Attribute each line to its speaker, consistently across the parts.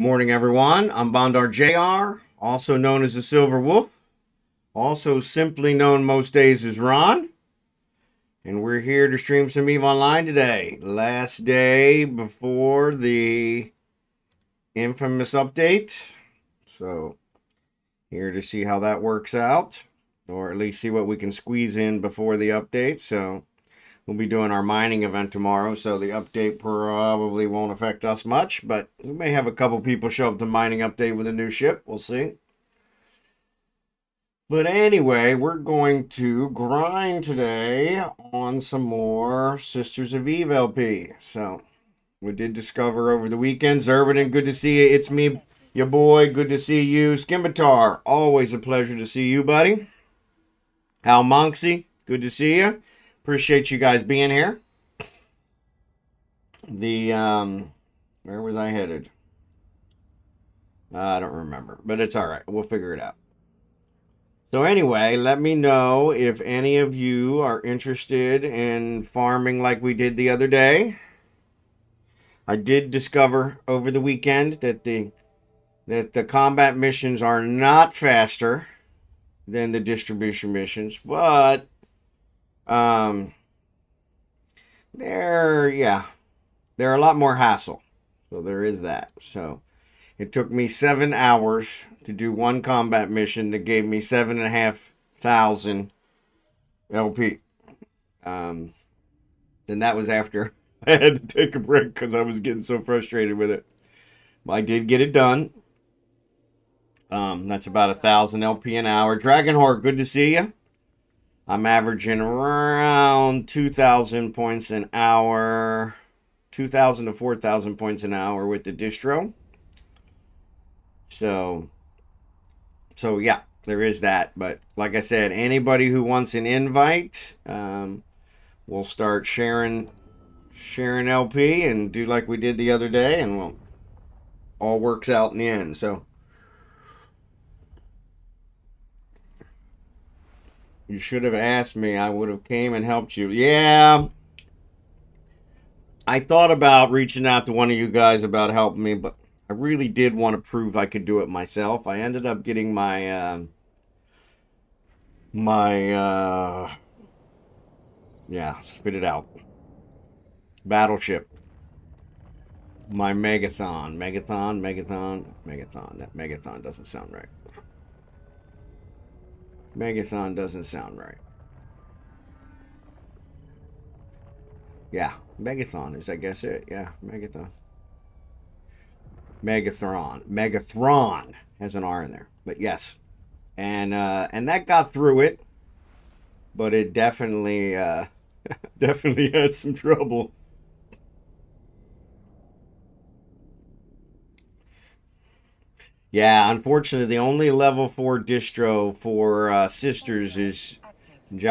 Speaker 1: Morning, everyone. I'm Bondar JR, also known as the Silver Wolf, also simply known most days as Ron. And we're here to stream some EVE Online today. Last day before the infamous update. So, here to see how that works out. Or at least see what we can squeeze in before the update. So, we'll be doing our mining event tomorrow, so the update probably won't affect us much, but we may have a couple people show up to mining update with a new ship. We'll see. But anyway, we're going to grind today on some more Sisters of Eve LP. So, we did discover over the weekend. Xurdaben, good to see you. It's me, your boy. Good to see you. Skimitar, always a pleasure to see you, buddy. Almonxy, good to see you. Appreciate you guys being here. Where was I headed? I don't remember, but it's all right. We'll figure it out. So anyway, let me know if any of you are interested in farming like we did the other day. I did discover over the weekend that the combat missions are not faster than the distribution missions, but they're a lot more hassle. So there is that. So it took me 7 hours to do one combat mission that gave me 7,500 LP. And that was after I had to take a break because I was getting so frustrated with it. But I did get it done. That's about 1,000 LP an hour. Drachenhort, good to see you. I'm averaging around 2,000 points an hour, 2,000 to 4,000 points an hour with the distro. So yeah, there is that. But like I said, anybody who wants an invite, we'll start sharing LP and do like we did the other day, and we'll all works out in the end. So you should have asked me. I would have came and helped you. Yeah. I thought about reaching out to one of you guys about helping me, but I really did want to prove I could do it myself. I ended up getting my spit it out. Battleship. My Megathon. That Megathon doesn't sound right. Megathon doesn't sound right. Yeah, Megathon is, I guess, it. Yeah, Megathon. Megathron has an R in there. But yes. And that got through it. But it definitely definitely had some trouble. Yeah, unfortunately, the only level 4 distro for Sisters is G.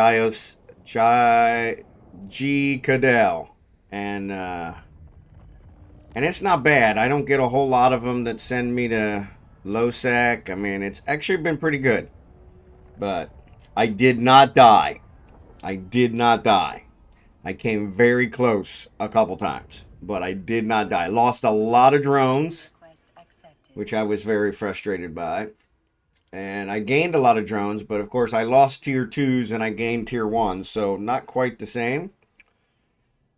Speaker 1: Cadell. And it's not bad. I don't get a whole lot of them that send me to low sec. I mean, it's actually been pretty good. But I did not die. I came very close a couple times. But I did not die. I lost a lot of drones, which I was very frustrated by. And I gained a lot of drones, but of course I lost tier 2s and I gained tier 1s. So not quite the same.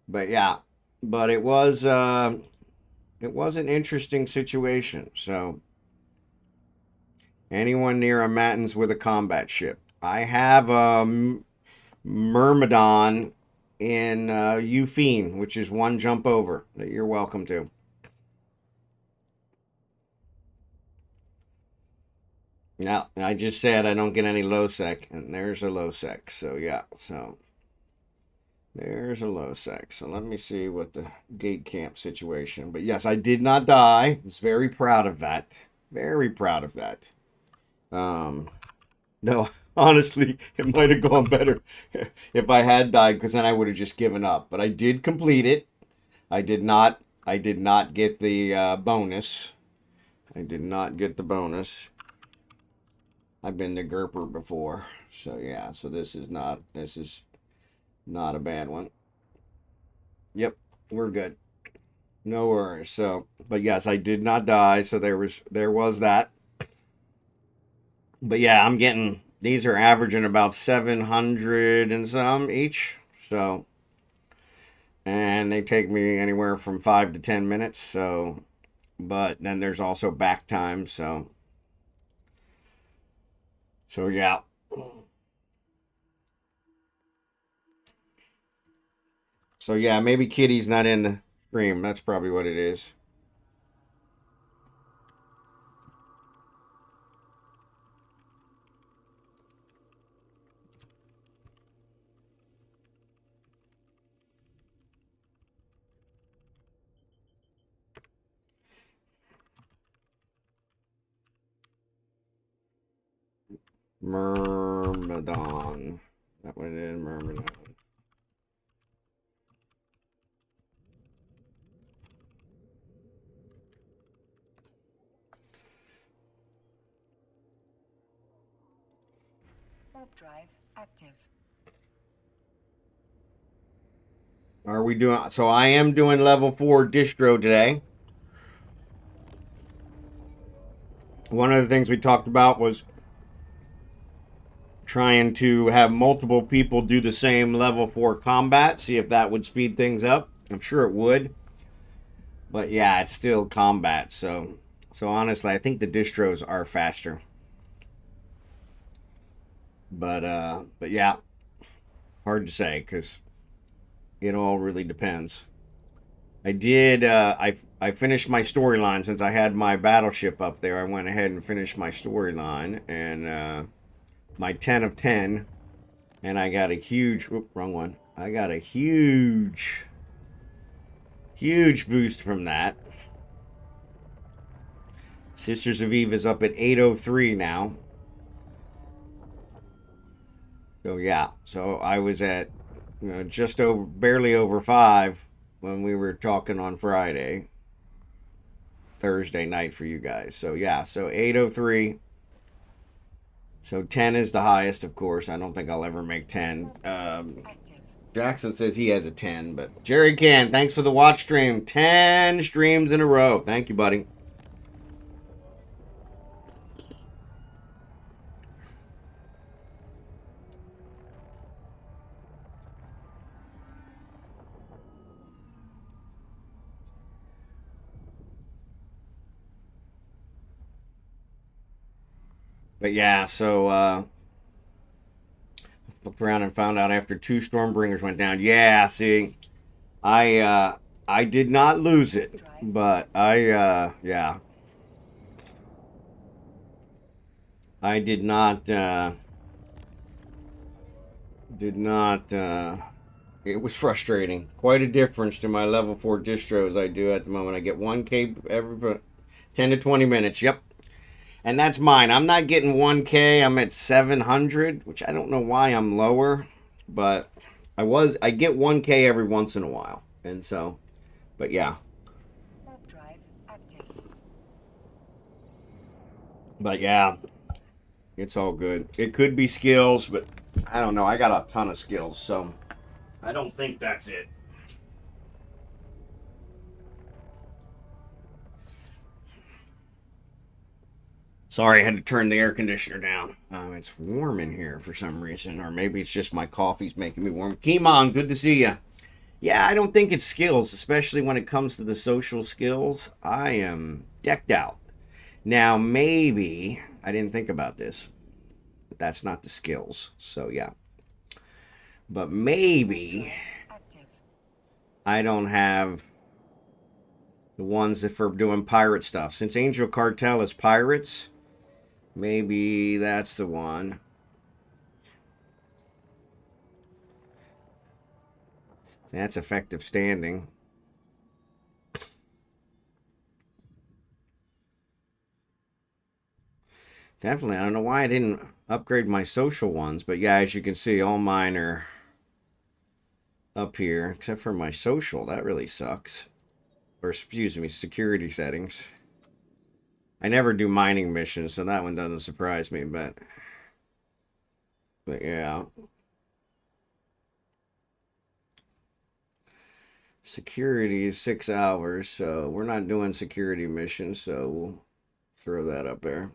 Speaker 1: But yeah. But it was an interesting situation. So anyone near a Matins with a combat ship? I have a Myrmidon in Ufine, which is one jump over that you're welcome to. Now, I just said I don't get any low sec, and there's a low sec. So yeah, so there's a low sec. So let me see what the gate camp situation. But yes, I did not die. I was very proud of that. Very proud of that. No, honestly, it might have gone better if I had died, because then I would have just given up. But I did complete it. I did not get the bonus. I did not get the bonus. I've been to Gerper before. So yeah, so this is not a bad one. Yep, we're good. No worries. So, But yes, I did not die, so there was that. But yeah, I'm getting, these are averaging about 700 and some each. So, and they take me anywhere from 5 to 10 minutes. So, but then there's also back time. So yeah. So yeah, maybe Kitty's not in the stream. That's probably what it is. Myrmidon. That what it is, Myrmidon.
Speaker 2: Warp drive active.
Speaker 1: Are we doing, so I am doing level 4 distro today. One of the things we talked about was trying to have multiple people do the same level 4 combat, see if that would speed things up. I'm sure it would. But yeah, it's still combat, so honestly, I think the distros are faster. But yeah, hard to say because it all really depends. I did. I finished my storyline since I had my battleship up there. I went ahead and finished my storyline and my 10 of 10, and I got a huge. Wrong one. I got a huge boost from that. Sisters of Eve is up at 803 now. So yeah, so I was at just over, barely over 5 when we were talking on Friday, Thursday night for you guys. So yeah, so 803. So 10 is the highest, of course. I don't think I'll ever make 10. Jackson says he has a 10, but Jerry can. Thanks for the watch stream. 10 streams in a row. Thank you, buddy. But yeah, so looked around and found out after 2 Stormbringers went down. Yeah, see, I did not lose it, but yeah, I did not it was frustrating. Quite a difference to my level 4 distros I do at the moment. I get 1k every 10 to 20 minutes. Yep. And that's mine. I'm not getting 1k. I'm at 700, which I don't know why I'm lower, but I get 1k every once in a while. And so, but yeah.
Speaker 2: Drive active.
Speaker 1: But yeah, it's all good. It could be skills, but I don't know. I got a ton of skills, so I don't think that's it. Sorry, I had to turn the air conditioner down. It's warm in here for some reason, or maybe it's just my coffee's making me warm. Kimon, good to see you. Yeah, I don't think it's skills, especially when it comes to the social skills. I am decked out. Now, maybe, I didn't think about this, but that's not the skills, so yeah. But maybe I don't have the ones that for doing pirate stuff. Since Angel Cartel is pirates, maybe that's the one. That's effective standing. Definitely. I don't know why I didn't upgrade my social ones, but yeah, as you can see, all mine are up here, except for my social. That really sucks. Or, excuse me, security settings. I never do mining missions, so that one doesn't surprise me, but yeah. Security is 6 hours, so we're not doing security missions, so we'll throw that up there.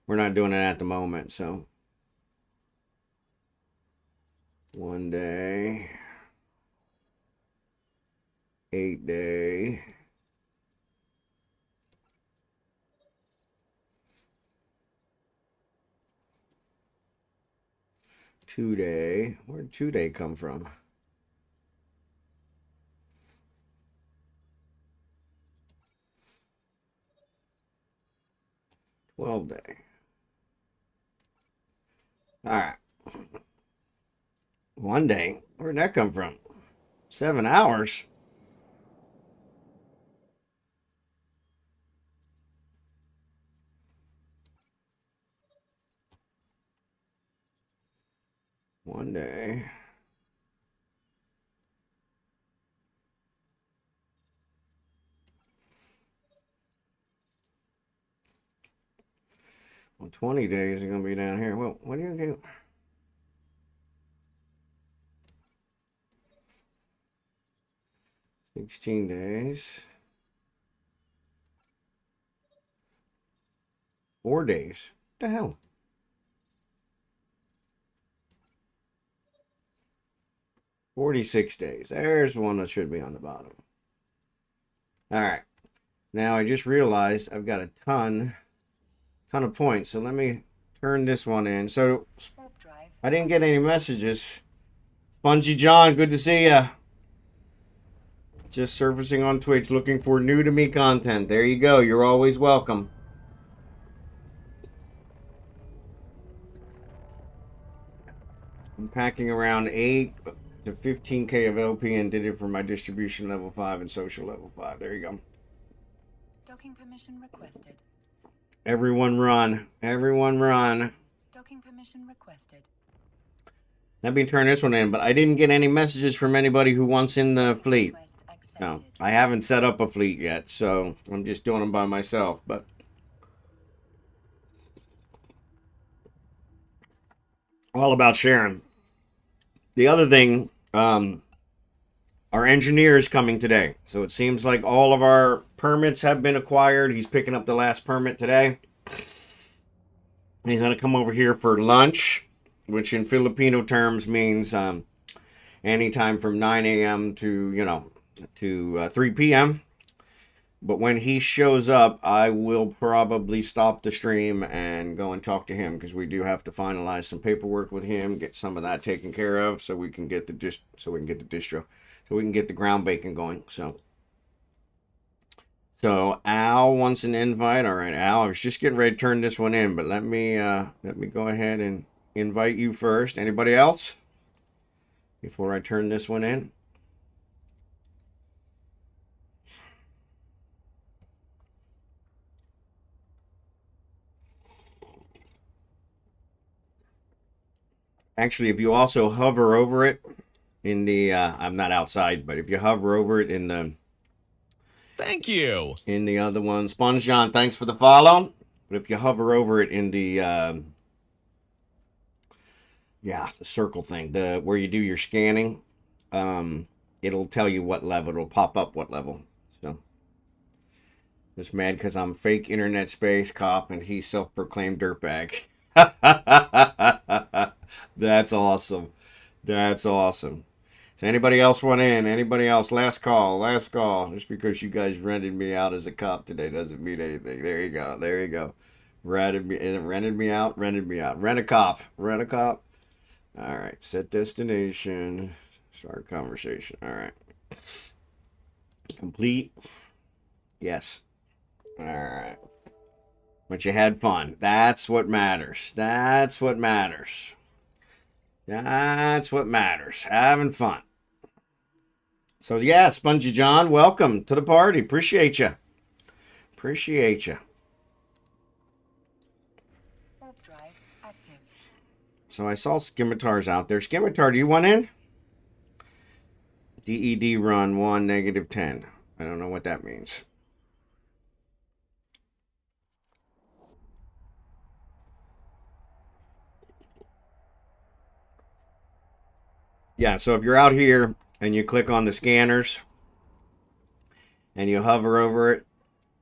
Speaker 1: We're not doing it at the moment, so 1 day, 8 day, 2 day. Where'd 2 day come from? 12 day. All right. 1 day. Where'd that come from? 7 hours. One day. Well, 20 days are going to be down here. Well, what do you do? $16 days. 4 days. What the hell? 46 days. There's one that should be on the bottom. All right. Now I just realized I've got a ton of points. So let me turn this one in. So I didn't get any messages. SpongeyJon, good to see ya. Just surfacing on Twitch, looking for new to me content. There you go. You're always welcome. I'm packing around 8 to 15K of LP and did it for my distribution level 5 and social level 5. There you go.
Speaker 2: Docking permission requested.
Speaker 1: Everyone run. Everyone run.
Speaker 2: Docking permission requested.
Speaker 1: Let me turn this one in, but I didn't get any messages from anybody who wants in the fleet. No, I haven't set up a fleet yet, so I'm just doing them by myself, but all about sharing. The other thing, our engineer is coming today. So it seems like all of our permits have been acquired. He's picking up the last permit today. He's going to come over here for lunch, which in Filipino terms means anytime from 9 a.m. to 3 p.m. But when he shows up, I will probably stop the stream and go and talk to him, because we do have to finalize some paperwork with him, get some of that taken care of, so we can get the distro, so we can get the ground bacon going. So Al wants an invite. All right, Al, I was just getting ready to turn this one in, but let me go ahead and invite you first. Anybody else before I turn this one in? Actually, if you also hover over it in the, I'm not outside, but if you hover over it in the,
Speaker 3: thank you.
Speaker 1: In the other one, SpongeyJon, thanks for the follow. But if you hover over it in the, the circle thing, where you do your scanning, it'll tell you what level. It'll pop up what level. So, just mad because I'm fake internet space cop and he's self-proclaimed dirtbag. That's awesome. That's awesome. So anybody else want in? Anybody else? Last call. Last call. Just because you guys rented me out as a cop today doesn't mean anything. There you go. There you go. Rented me out. Rent a cop. Rent a cop. All right. Set destination. Start conversation. All right. Complete. Yes. All right. But you had fun. That's what matters. That's what matters. That's what matters. Having fun. So yeah, SpongeyJon, welcome to the party. Appreciate you. Appreciate you.
Speaker 2: Warp drive active.
Speaker 1: So I saw Scimitar's out there. Scimitar, do you want in? DED run 1 -10. I don't know what that means. Yeah, so if you're out here and you click on the scanners and you hover over it.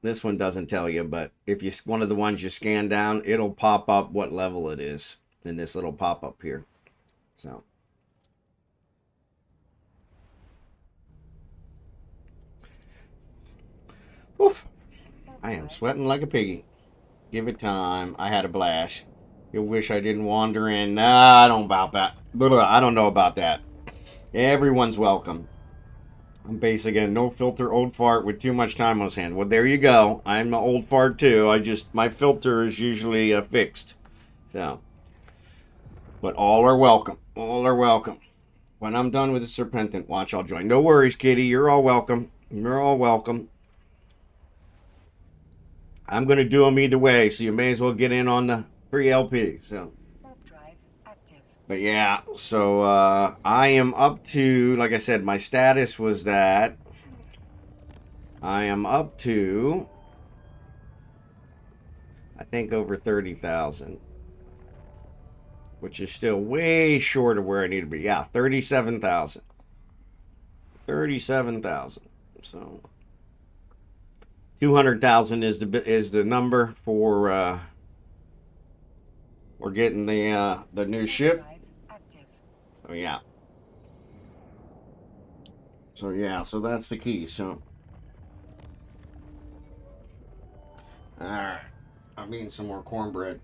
Speaker 1: This one doesn't tell you, but if you one of the ones you scan down, it'll pop up what level it is in this little pop-up here. So oof, I am sweating like a piggy. Give it time. I had a blast. You'll wish I didn't wander in. Nah, I don't about that. I don't know about that. Everyone's welcome. I'm basically a no filter old fart with too much time on his hand. Well, there you go. I'm an old fart too. My filter is usually fixed. So, but all are welcome. All are welcome. When I'm done with the Serpentant, watch, I'll join. No worries, kitty. You're all welcome. You're all welcome. I'm going to do them either way, so you may as well get in on the free LP. So. But yeah, so I am up to, like I said, my status was that I am up to, I think, over 30,000, which is still way short of where I need to be. Yeah, 37,000. 37,000. So 200,000 is the number for we're getting the new ship. So yeah. So yeah, so that's the key. So I'm eating some more cornbread,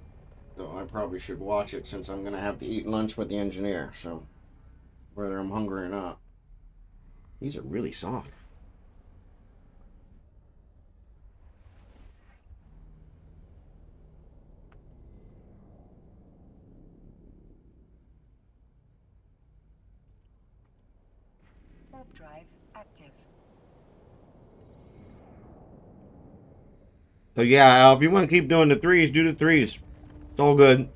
Speaker 1: though I probably should watch it since I'm gonna have to eat lunch with the engineer. So whether I'm hungry or not, these are really soft.
Speaker 2: Warp drive active.
Speaker 1: So yeah, Al, if you want to keep doing the threes, do the threes. It's all good.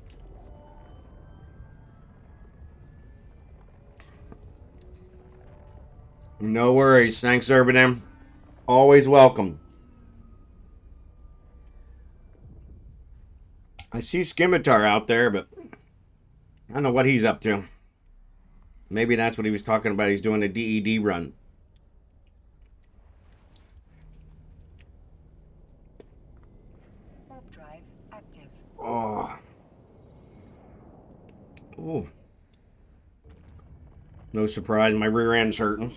Speaker 1: No worries. Thanks, Xurdaben. Always welcome. I see Scimitar out there, but I don't know what he's up to. Maybe that's what he was talking about. He's doing a DED run.
Speaker 2: Warp drive active.
Speaker 1: Oh. Ooh. No surprise, my rear end's hurting.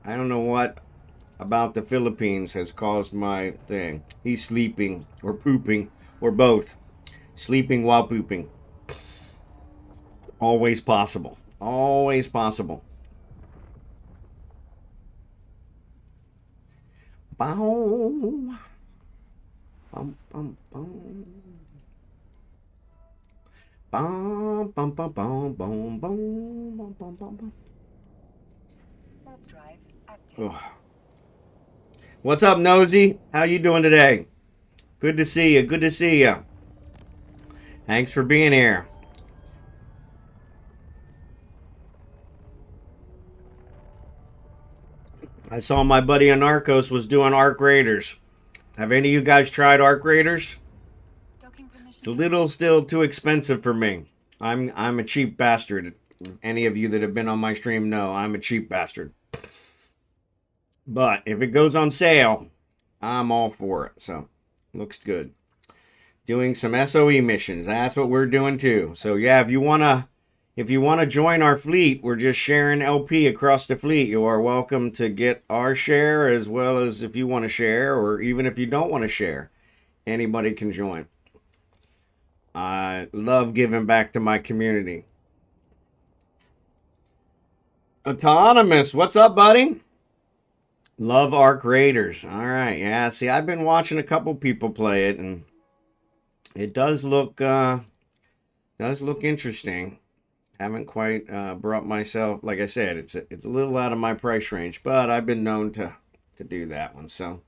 Speaker 1: I don't know what about the Philippines has caused my thing. He's sleeping or pooping or both. Sleeping while pooping. Always possible. Always possible. Boom. Bum, bum, bum. Bum, bum, bum, bum, bum, bum, bum, bum, bum.
Speaker 2: Warp drive active.
Speaker 1: Ugh. What's up, Knowzzie? How you doing today? Good to see you. Good to see you. Thanks for being here. I saw my buddy Anarckos was doing Arc Raiders. Have any of you guys tried Arc Raiders? It's a little still too expensive for me. I'm a cheap bastard. Any of you that have been on my stream know I'm a cheap bastard. But if it goes on sale, I'm all for it. So, looks good. Doing some SoE missions. That's what we're doing too. So yeah, if you wanna join our fleet, we're just sharing LP across the fleet. You are welcome to get our share as well as if you want to share, or even if you don't want to share, anybody can join. I love giving back to my community. Autonomous, what's up, buddy? Love Arc Raiders. All right, yeah. See, I've been watching a couple people play it, and it does look interesting. Haven't quite brought myself. Like I said, it's a little out of my price range, but I've been known to do that one. So,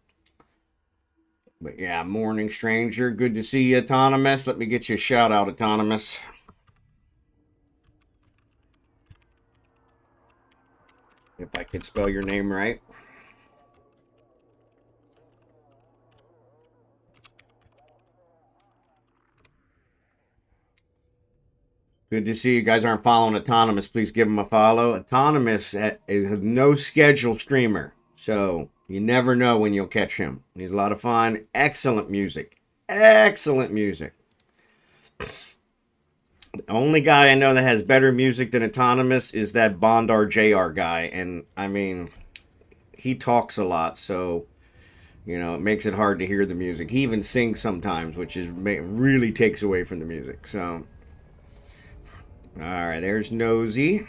Speaker 1: but yeah, Morning Stranger, good to see you, Autonomous. Let me get you a shout out, Autonomous. If I could spell your name right. Good to see you guys aren't following Autonomous. Please give him a follow. Autonomous is a no schedule streamer, so you never know when you'll catch him. He's a lot of fun. Excellent music. Excellent music. The only guy I know that has better music than Autonomous is that Bondar JR guy. And, I mean, he talks a lot, so, you know, it makes it hard to hear the music. He even sings sometimes, which is really takes away from the music. So, all right, there's Knowzzie.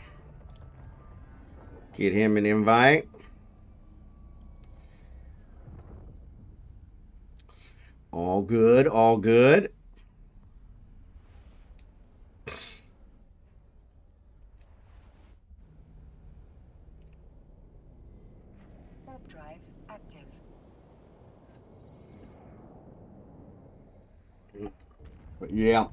Speaker 1: Get him an invite. All good, all good.
Speaker 2: Warp drive active.
Speaker 1: But yeah.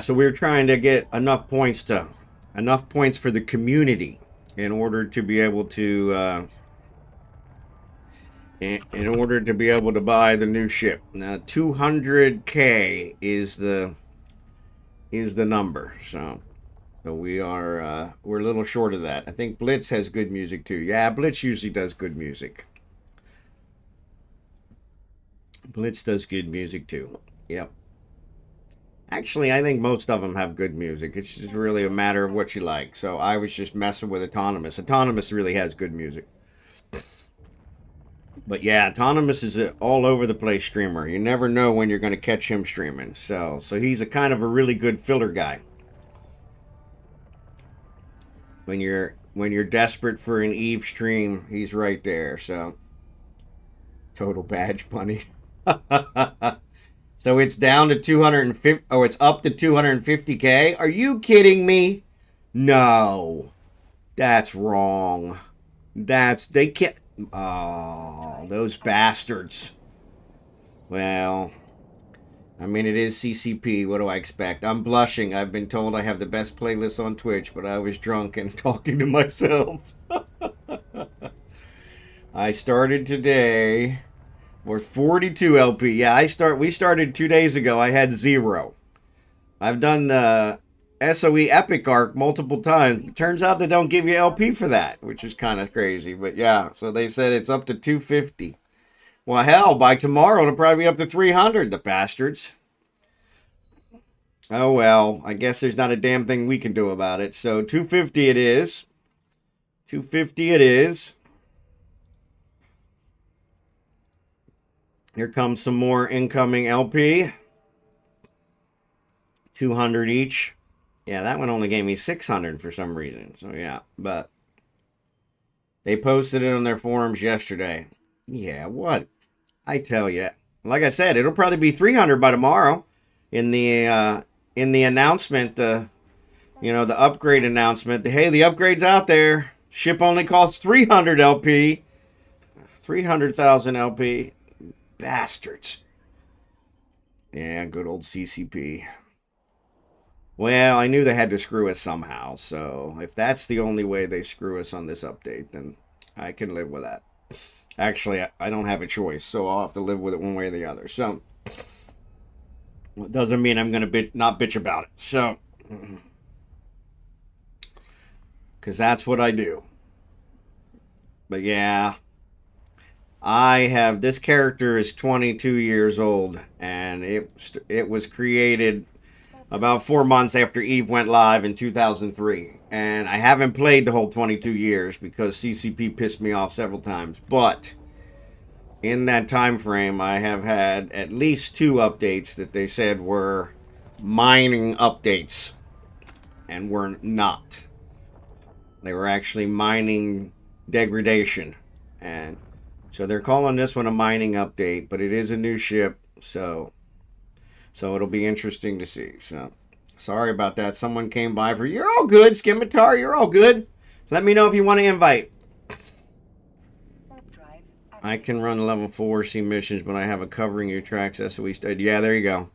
Speaker 1: So we're trying to get enough points for the community in order to be able to buy the new ship. Now 200K is the number. So we're a little short of that. I think Blitz has good music too. Yeah, Blitz usually does good music. Blitz does good music too. Yep. Actually, I think most of them have good music. It's just really a matter of what you like. So I was just messing with Autonomous. Autonomous really has good music. But yeah, Autonomous is an all over the place streamer. You never know when you're going to catch him streaming. So he's a kind of a really good filler guy. When you're desperate for an Eve stream, he's right there. So total badge bunny. So it's down to 250. Oh, it's up to 250K. Are you kidding me? No, that's wrong. They can't. Oh, those bastards. Well, I mean, it is CCP. What do I expect? I'm blushing. I've been told I have the best playlist on Twitch, but I was drunk and talking to myself. I started today. We're 42 LP. Yeah, we started 2 days ago. I had 0. I've done the SoE Epic Arc multiple times. It turns out they don't give you LP for that, which is kind of crazy. But yeah, so they said it's up to 250. Well, hell, by tomorrow it'll probably be up to 300, the bastards. Oh well, I guess there's not a damn thing we can do about it. So 250 it is. 250 it is. Here comes some more incoming LP. 200 each. Yeah, that one only gave me 600 for some reason. So yeah, but they posted it on their forums yesterday. Yeah, what? I tell you. Like I said, it'll probably be 300 by tomorrow. In the announcement, the upgrade announcement. Hey, the upgrade's out there. Ship only costs 300 LP. 300,000 LP. Bastards. Yeah, good old CCP. Well, I knew they had to screw us somehow, so if that's the only way they screw us on this update, then I can live with that. Actually, I don't have a choice, so I'll have to live with it one way or the other. So, it doesn't mean I'm going to not bitch about it. So, because that's what I do. But yeah, this character is 22 years old, and it was created about 4 months after Eve went live in 2003. And I haven't played the whole 22 years because CCP pissed me off several times. But in that time frame, I have had at least 2 updates that they said were mining updates, and were not. They were actually mining degradation. And so they're calling this one a mining update, but it is a new ship, so it'll be interesting to see. So sorry about that. Someone came by for, you're all good, Skimitar, you're all good. Let me know if you want to invite. I can run level 4 C missions, but I have a covering your tracks SOE study. Yeah, there you go.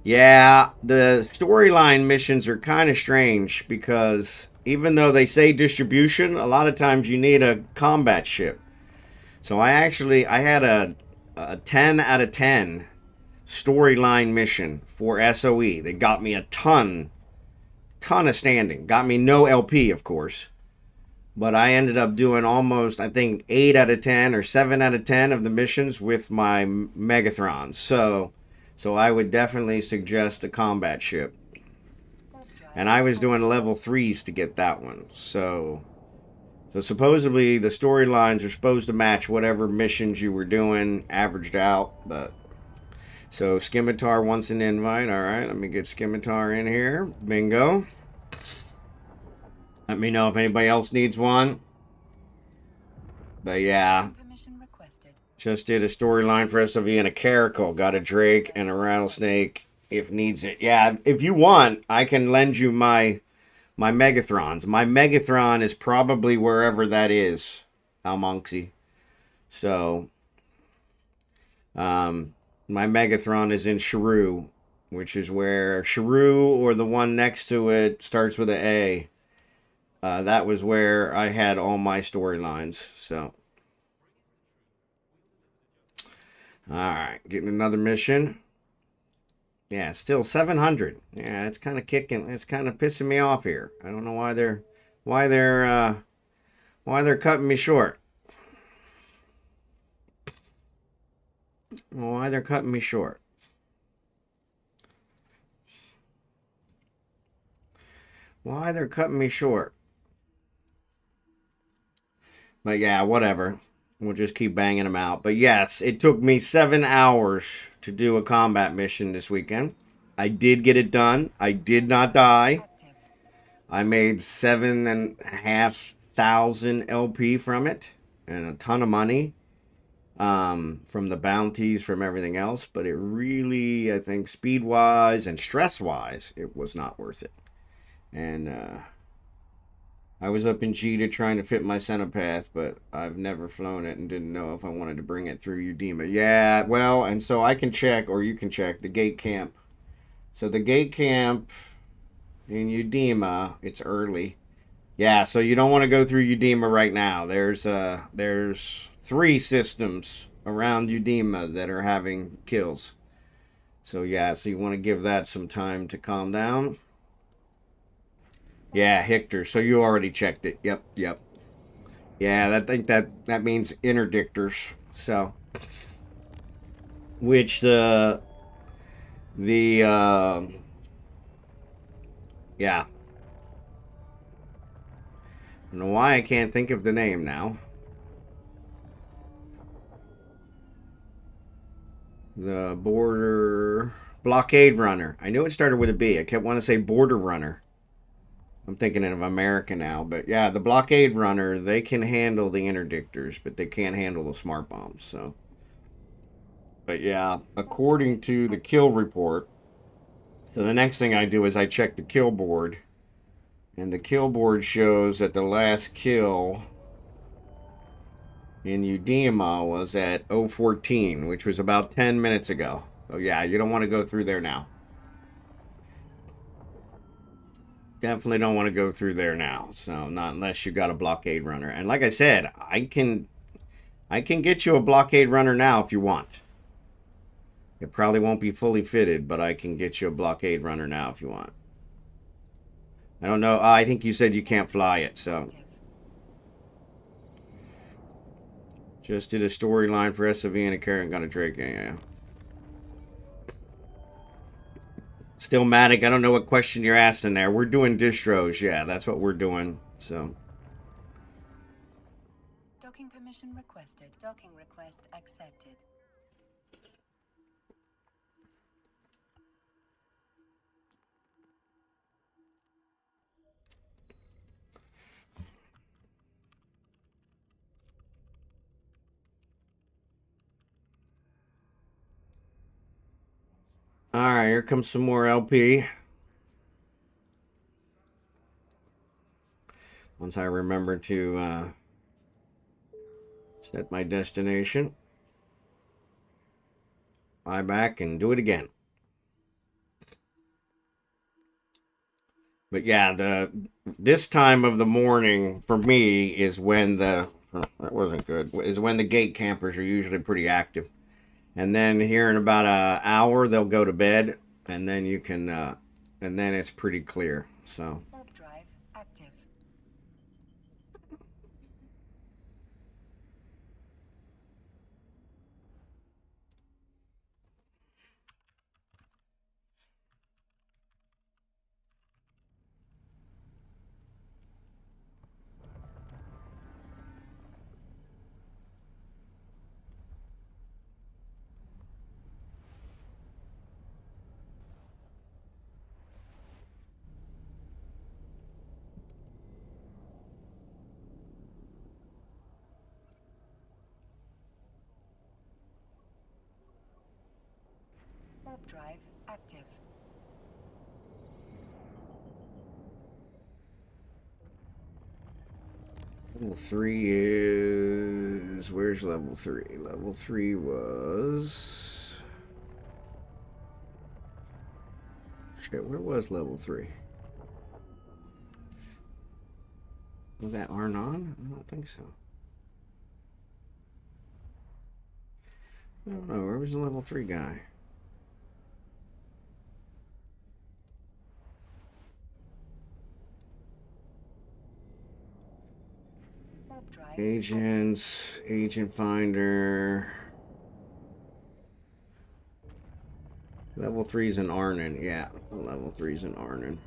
Speaker 1: Yeah, the storyline missions are kind of strange because even though they say distribution, a lot of times you need a combat ship. So I had a 10 out of 10 storyline mission for SOE. They got me a ton of standing. Got me no LP, of course. But I ended up doing almost, I think, 8 out of 10 or 7 out of 10 of the missions with my Megathrons. So I would definitely suggest a combat ship. And I was doing level 3s to get that one. So supposedly the storylines are supposed to match whatever missions you were doing, averaged out. But so Scimitar wants an invite. All right, let me get Scimitar in here. Bingo. Let me know if anybody else needs one. But yeah, just did a storyline for SOV and a caracal. Got a drake and a rattlesnake if needs it. Yeah, if you want, I can lend you my Megathrons. My Megathron is probably wherever that is, almonxy. So, my Megathron is in Shrew, which is where Shrew or the one next to it starts with an A. That was where I had all my storylines. So, all right, getting another mission. Yeah, still 700. Yeah, it's kind of kicking. It's kind of pissing me off here. I don't know why they're cutting me short. Why they're cutting me short. Why they're cutting me short. But yeah, whatever. We'll just keep banging them out. But yes, it took me 7 hours to do a combat mission this weekend. I did get it done. I did not die. I made 7,500 LP from it. And a ton of money. From the bounties, from everything else. But it really, I think, speed-wise and stress-wise, it was not worth it. And, I was up in Jita trying to fit my Centipath, but I've never flown it and didn't know if I wanted to bring it through Udema. Yeah, well, and so I can check, or you can check, the gate camp. So the gate camp in Udema, it's early. Yeah, so you don't want to go through Udema right now. There's 3 systems around Udema that are having kills. So yeah, so you want to give that some time to calm down. Yeah, Hector. So you already checked it. Yep. Yeah, I think that means interdictors. So, which yeah. I don't know why I can't think of the name now. The border blockade runner. I knew it started with a B. I kept wanting to say border runner. I'm thinking of America now, but yeah, the blockade runner, they can handle the interdictors, but they can't handle the smart bombs. So, but yeah, according to the kill report, so the next thing I do is I check the kill board, and the kill board shows that the last kill in Udema was at 014, which was about 10 minutes ago. So yeah, you don't want to go through there now. Definitely don't want to go through there now. So not unless you got a blockade runner. And like I said, I can get you a blockade runner now if you want. It probably won't be fully fitted, but I can get you a blockade runner now if you want. I don't know. I think you said you can't fly it, so. Just did a storyline for SOV and a carrot, got a Drake. Yeah. Still Matic, I don't know what question you're asking there. We're doing distros, yeah, that's what we're doing. So
Speaker 2: Docking permission requested. Docking request accepted.
Speaker 1: alright, here comes some more LP. Once I remember to set my destination. Fly back and do it again. But yeah, this time of the morning for me is when that wasn't good. Is when the gate campers are usually pretty active. And then here in about an hour, they'll go to bed, and then you can, and then it's pretty clear. So.
Speaker 2: Warp drive active. Warp drive active.
Speaker 1: Level 3 is... Where's level 3? Level 3 was... Shit, where was level 3? Was that Arnon? I don't think so. I don't know. Where was the level 3 guy?
Speaker 2: Warp drive.
Speaker 1: Agents, agent finder. Level 3's in Arnon. Yeah, level 3's in Arnon.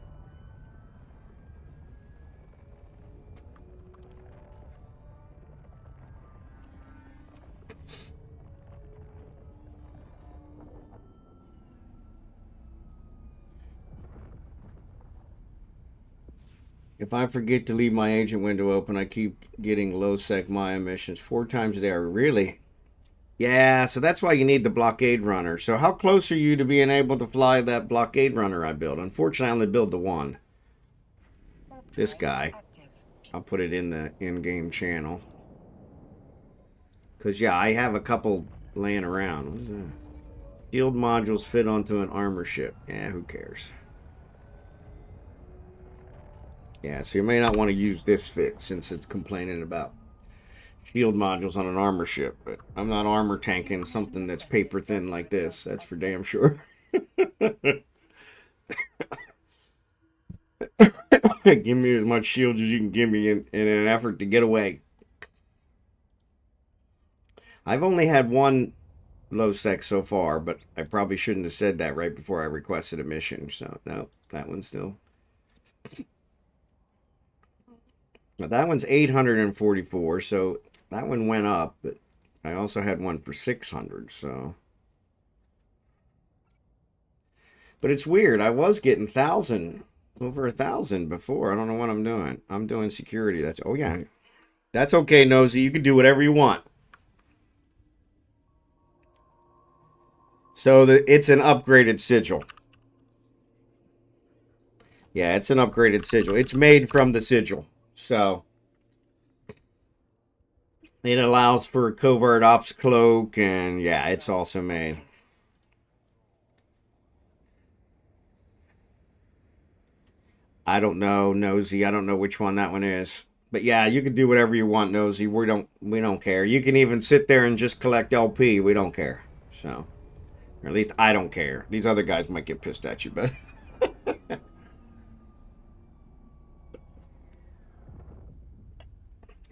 Speaker 1: If I forget to leave my agent window open, I keep getting low sec my emissions 4 times a day. Really? Yeah, so that's why you need the blockade runner. So how close are you to being able to fly that blockade runner I built? Unfortunately, I only built the one.
Speaker 2: Warp
Speaker 1: This
Speaker 2: drive
Speaker 1: guy.
Speaker 2: active.
Speaker 1: I'll put it in the in-game channel. Because, yeah, I have a couple laying around. What is that? Shield modules fit onto an armor ship. Yeah, who cares? Yeah, so you may not want to use this fit since it's complaining about shield modules on an armor ship. But I'm not armor tanking something that's paper thin like this. That's for damn sure. Give me as much shield as you can give me in an effort to get away. I've only had one low sec so far, but I probably shouldn't have said that right before I requested a mission. So, no, that one's still... Now, that one's 844, so that one went up, but I also had one for 600, so... But it's weird. I was getting 1,000, over 1,000 before. I don't know what I'm doing. I'm doing security. That's... Oh, yeah. That's okay, Knowzzie. You can do whatever you want. So it's an upgraded sigil. Yeah, it's an upgraded sigil. It's made from the sigil. So it allows for a covert ops cloak, and yeah, it's also made. I don't know, Knowzzie. I don't know which one that one is. But yeah, you can do whatever you want, Knowzzie. We don't care. You can even sit there and just collect LP. We don't care. So, or at least I don't care. These other guys might get pissed at you, but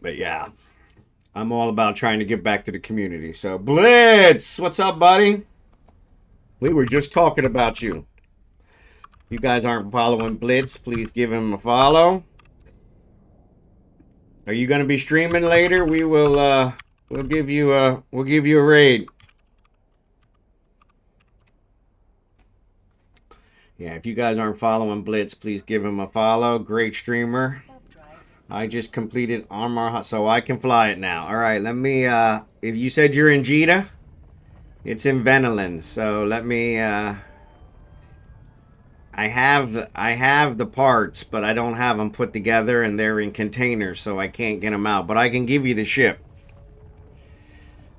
Speaker 1: but yeah. I'm all about trying to give back to the community. So, Blitz, what's up, buddy? We were just talking about you. If you guys aren't following Blitz, please give him a follow. Are you going to be streaming later? We'll give you a raid. Yeah, if you guys aren't following Blitz, please give him a follow. Great streamer. I just completed armor, so I can fly it now. All right, let me, if you said you're in Jita, it's in Venoland. So let me, I have the parts, but I don't have them put together, and they're in containers, so I can't get them out. But I can give you the ship,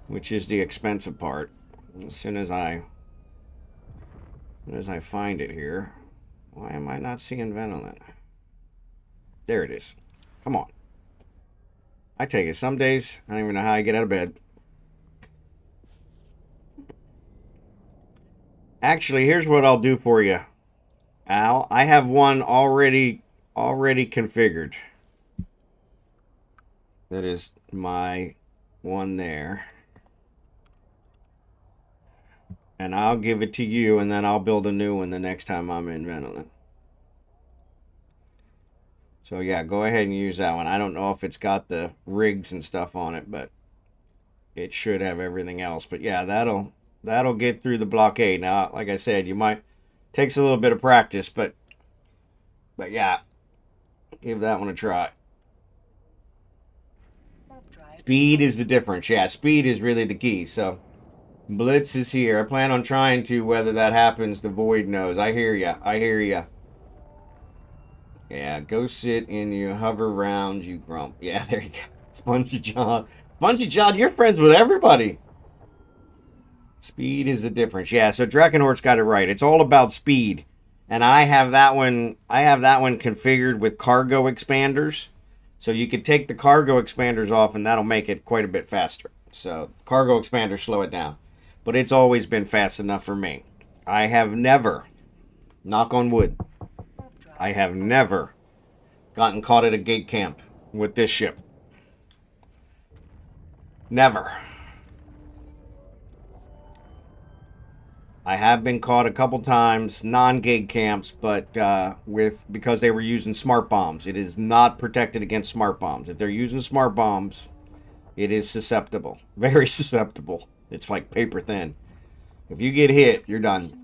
Speaker 1: which is the expensive part. As soon as I find it here. Why am I not seeing Venoland? There it is. Come on. I take it. Some days, I don't even know how I get out of bed. Actually, here's what I'll do for you, Al. I have one already configured. That is my one there. And I'll give it to you, and then I'll build a new one the next time I'm in Veneland. So yeah, go ahead and use that one. I don't know if it's got the rigs and stuff on it, but it should have everything else. But yeah, that'll get through the blockade. Now, like I said, takes a little bit of practice, but yeah, give that one a try. Speed is the difference. Yeah, speed is really the key. So Blitz is here. I plan on trying to. Whether that happens, the Void knows. I hear ya. I hear ya. Yeah, go sit in you, hover around, you grump. Yeah, there you go. SpongeyJon. SpongeyJon, you're friends with everybody. Speed is the difference. Yeah, so drachenhort's got it right. It's all about speed. And I have that one configured with cargo expanders. So you could take the cargo expanders off and that'll make it quite a bit faster. So cargo expanders slow it down. But it's always been fast enough for me. I have never, knock on wood, I have never gotten caught at a gate camp with this ship. Never. I have been caught a couple times, non-gate camps, but because they were using smart bombs. It is not protected against smart bombs. If they're using smart bombs, it is susceptible. Very susceptible. It's like paper thin. If you get hit, you're done.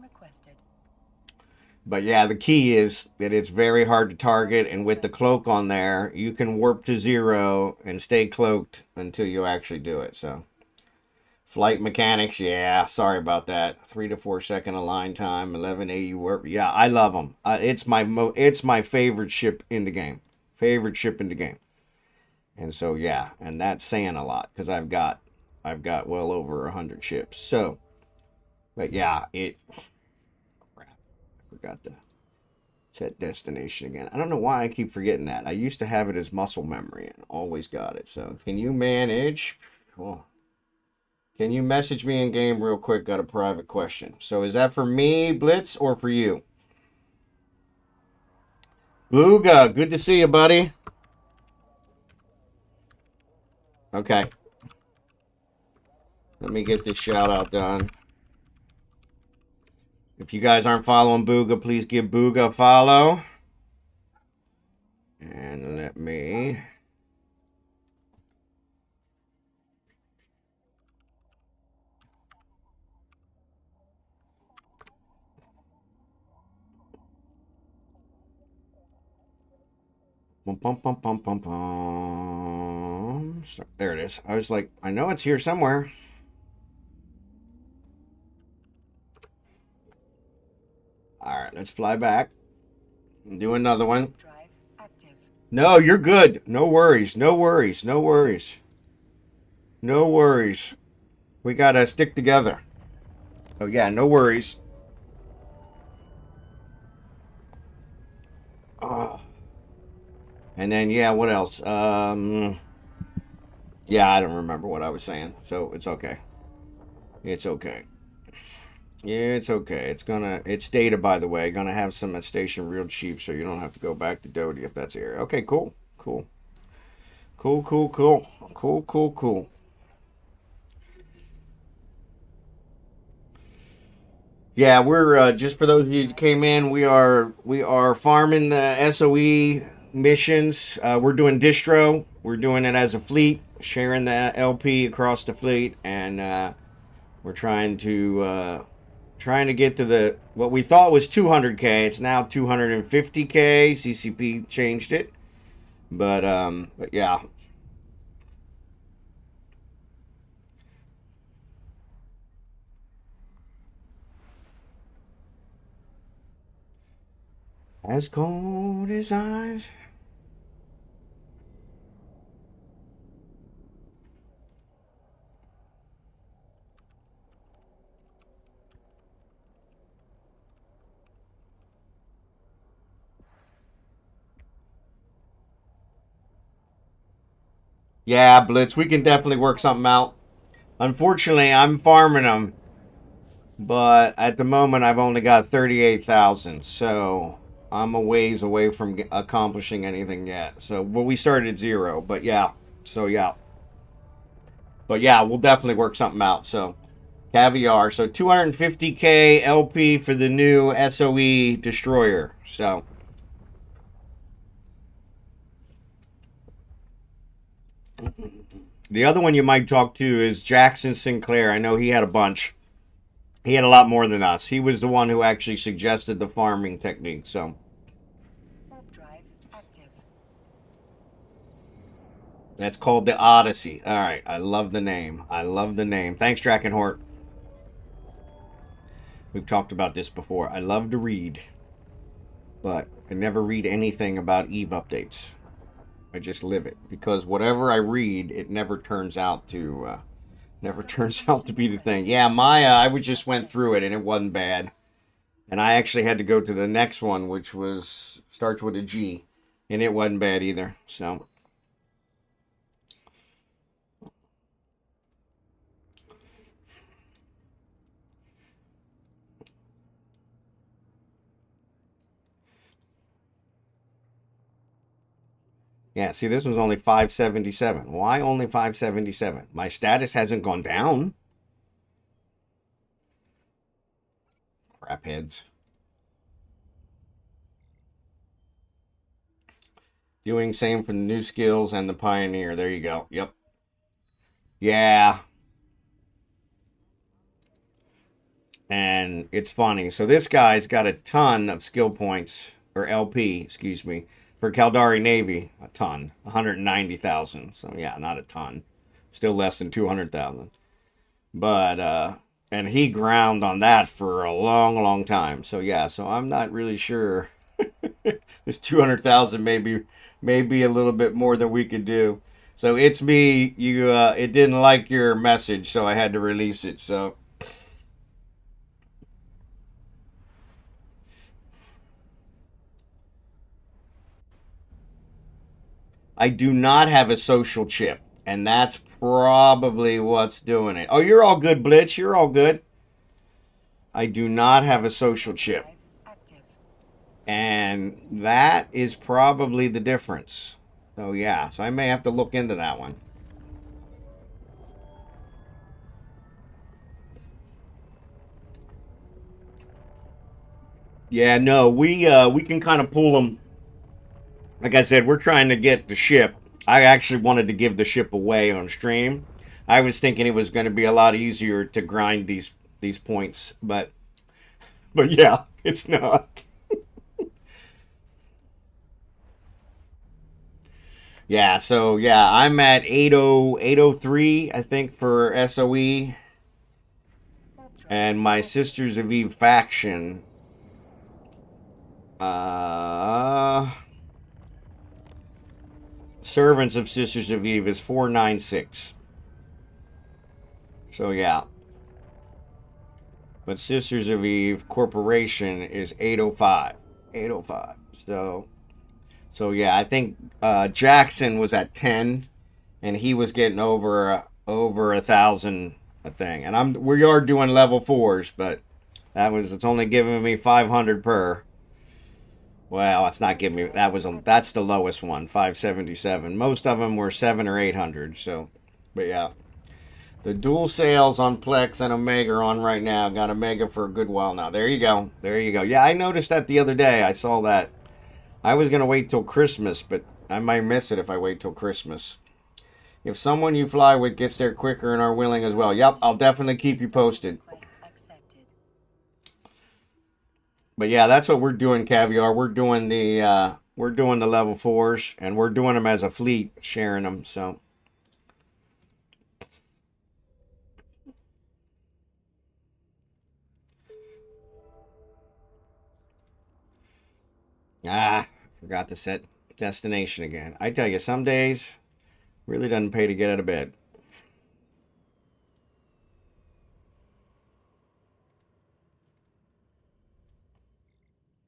Speaker 1: But yeah, the key is that it's very hard to target, and with the cloak on there, you can warp to 0 and stay cloaked until you actually do it. So, flight mechanics, yeah, sorry about that. 3 to 4 second align time, 11 AU warp. Yeah, I love them. It's my favorite ship in the game. Favorite ship in the game. And so yeah, and that's saying a lot because I've got well over 100 ships. So, but yeah, forgot to set destination again. I don't know why I keep forgetting that. I used to have it as muscle memory and always got it. So can you manage? Oh. Can you message me in game real quick? Got a private question. So is that for me, Blitz, or for you? Booga, good to see you, buddy. Okay. Let me get this shout out done. If you guys aren't following Booga, please give Booga a follow. And let me... Bum, bum, bum, bum, bum, bum. There it is. I was like, I know it's here somewhere. All right, let's fly back. Do another one. No, you're good. No worries. No worries. No worries. No worries. We got to stick together. Oh, yeah, no worries. Oh. And then, yeah, what else? Yeah, I don't remember what I was saying, so it's okay. It's okay. Yeah, it's okay. It's data, by the way. Gonna have some at station real cheap, so you don't have to go back to Doty if that's here. Okay, cool. Cool. Cool, cool, cool. Cool, cool, cool. Yeah, we're just for those of you who came in, we are farming the SoE missions. We're doing distro. We're doing it as a fleet, sharing the LP across the fleet, and we're trying to get to what we thought was 200K. It's now 250K. CCP changed it, but yeah. As cold as ice. Yeah, Blitz, we can definitely work something out. Unfortunately, I'm farming them But at the moment, I've only got 38,000. So I'm a ways away from accomplishing anything yet. So, well, we started at 0. But yeah. So yeah. But yeah, we'll definitely work something out. So caviar. So 250k LP for the new SoE destroyer. So the other one you might talk to is Jackson Sinclair. I know he had a bunch. He had a lot more than us. He was the one who actually suggested the farming technique. So
Speaker 2: Warp drive active.
Speaker 1: that's called the Odyssey. All right. I love the name. I love the name. Thanks, Drachenhort. We've talked about this before. I love to read, but I never read anything about Eve updates. I just live it, because whatever I read, it never turns out to be the thing. Yeah, Maya, I just went through it and it wasn't bad. And I actually had to go to the next one, which was starts with a G, and it wasn't bad either. So yeah, see, this was only 577. Why only 577? My status hasn't gone down. Crapheads. Doing same for the new skills and the pioneer. There you go. Yep. Yeah. And it's funny. So this guy's got a ton of skill points, or LP, excuse me, for Caldari Navy. A ton. 190,000. So yeah, not a ton. Still less than 200,000. But, and he ground on that for a long, long time. So yeah, so I'm not really sure. This 200,000 may be a little bit more than we could do. So it's me. You, it didn't like your message, so I had to release it. So I do not have a social chip, and that's probably what's doing it. Oh, you're all good, Blitz. You're all good. I do not have a social chip, and that is probably the difference. So yeah, so I may have to look into that one. Yeah, no, we can kind of pull them. Like I said, we're trying to get the ship. I actually wanted to give the ship away on stream. I was thinking it was going to be a lot easier to grind these points, but yeah, it's not. Yeah, so yeah, I'm at 803, I think, for SOE. And my Sisters of Eve faction, Servants of Sisters of Eve is 496. So yeah. But Sisters of Eve Corporation is 805. 805. So yeah, I think Jackson was at 10, and he was getting over 1,000 a thing. And we are doing level 4s, but it's only giving me 500 per. Well, it's not giving me that's the lowest one, 577. Most of them were 700 or 800. So, but yeah, the dual sales on Plex and Omega are on right now. Got Omega for a good while now. There you go. There you go. Yeah, I noticed that the other day. I saw that. I was gonna wait till Christmas, but I might miss it if I wait till Christmas. If someone you fly with gets there quicker and are willing as well, yep, I'll definitely keep you posted. But yeah, that's what we're doing, Caviar. We're doing the level 4s, and we're doing them as a fleet, sharing them. So forgot to set destination again. I tell you, some days really doesn't pay to get out of bed.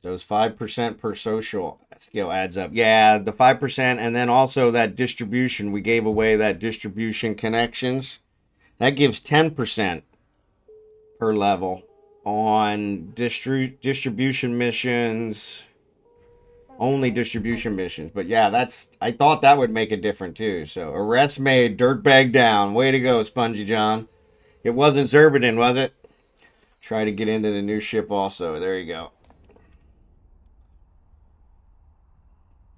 Speaker 1: Those 5% per social skill adds up. Yeah, the 5%, and then also that distribution. We gave away that distribution connections. That gives 10% per level. on distribution missions. Only distribution missions. But yeah, I thought that would make it different too. So arrest made, dirtbag down. Way to go, SpongeyJon. It wasn't Xurdaben, was it? Try to get into the new ship also. There you go.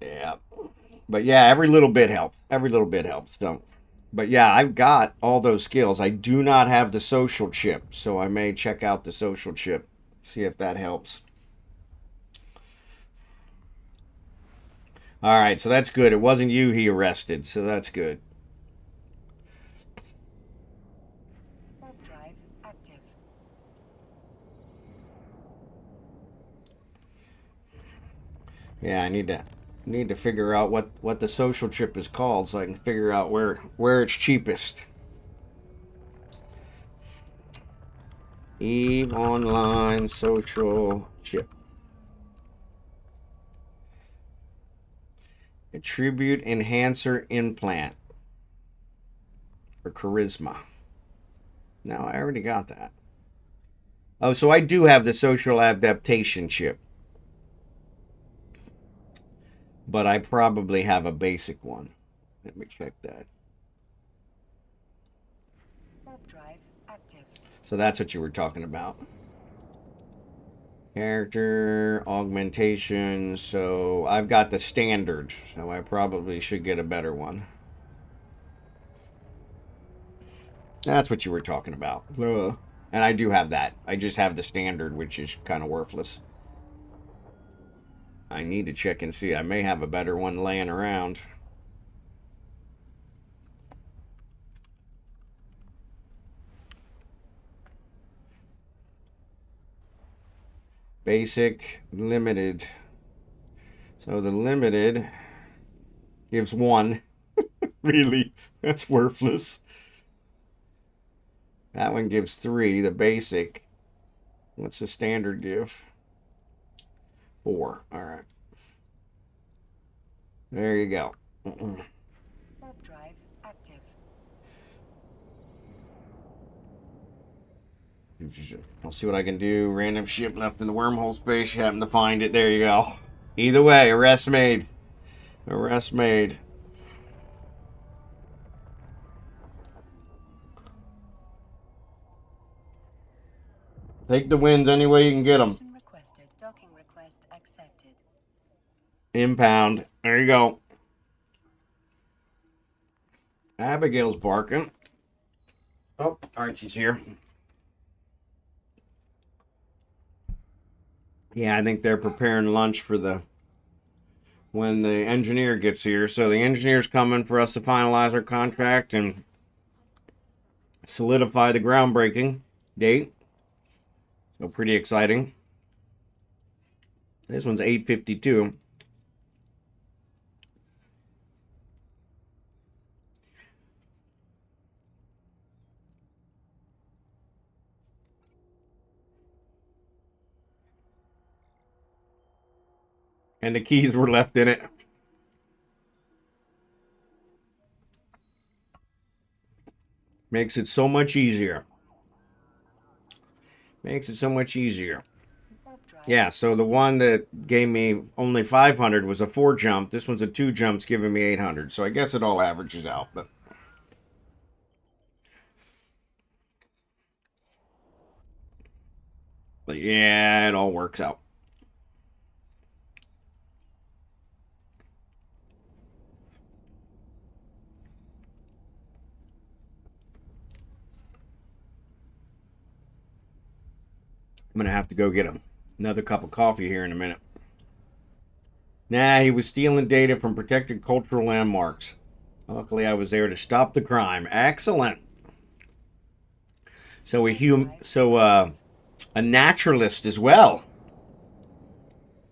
Speaker 1: Yeah. But yeah, every little bit helps. Every little bit helps. Don't. But yeah, I've got all those skills. I do not have the social chip, so I may check out the social chip. See if that helps. All right, so that's good. It wasn't you he arrested, so that's good.
Speaker 2: Warp drive active.
Speaker 1: Yeah, I need to figure out what the social chip is called so I can figure out where it's cheapest. Eve Online social chip. Attribute enhancer implant for charisma. No, I already got that. Oh, so I do have the social adaptation chip. But I probably have a basic one. Let me check that.
Speaker 2: Warp drive active.
Speaker 1: So that's what you were talking about. Character, augmentation. So I've got the standard. So I probably should get a better one. That's what you were talking about. And I do have that. I just have the standard, which is kind of worthless. I need to check and see. I may have a better one laying around. Basic, limited. So the limited gives 1. Really? That's worthless. That one gives 3. The basic. What's the standard give? 4. All right. There you go.
Speaker 2: Warp drive active.
Speaker 1: I'll see what I can do. Random ship left in the wormhole space. You happen to find it. There you go. Either way, arrest made. Arrest made. Take the wins any way you can get them.
Speaker 2: Mission requested. Docking request accepted.
Speaker 1: Impound. There you go. Abigail's barking. Oh, Archie's here. Yeah, I think they're preparing lunch for when the engineer gets here. So the engineer's coming for us to finalize our contract and solidify the groundbreaking date. So pretty exciting. This one's 8:52. And the keys were left in it. Makes it so much easier. Makes it so much easier.
Speaker 2: Warp drive.
Speaker 1: Yeah, so the one that gave me only 500 was a 4 jump. This one's a 2 jumps giving me 800. So I guess it all averages out. But yeah, it all works out. I'm going to have to go get another cup of coffee here in a minute. Nah, he was stealing data from protected cultural landmarks. Luckily, I was there to stop the crime. Excellent. So a naturalist as well.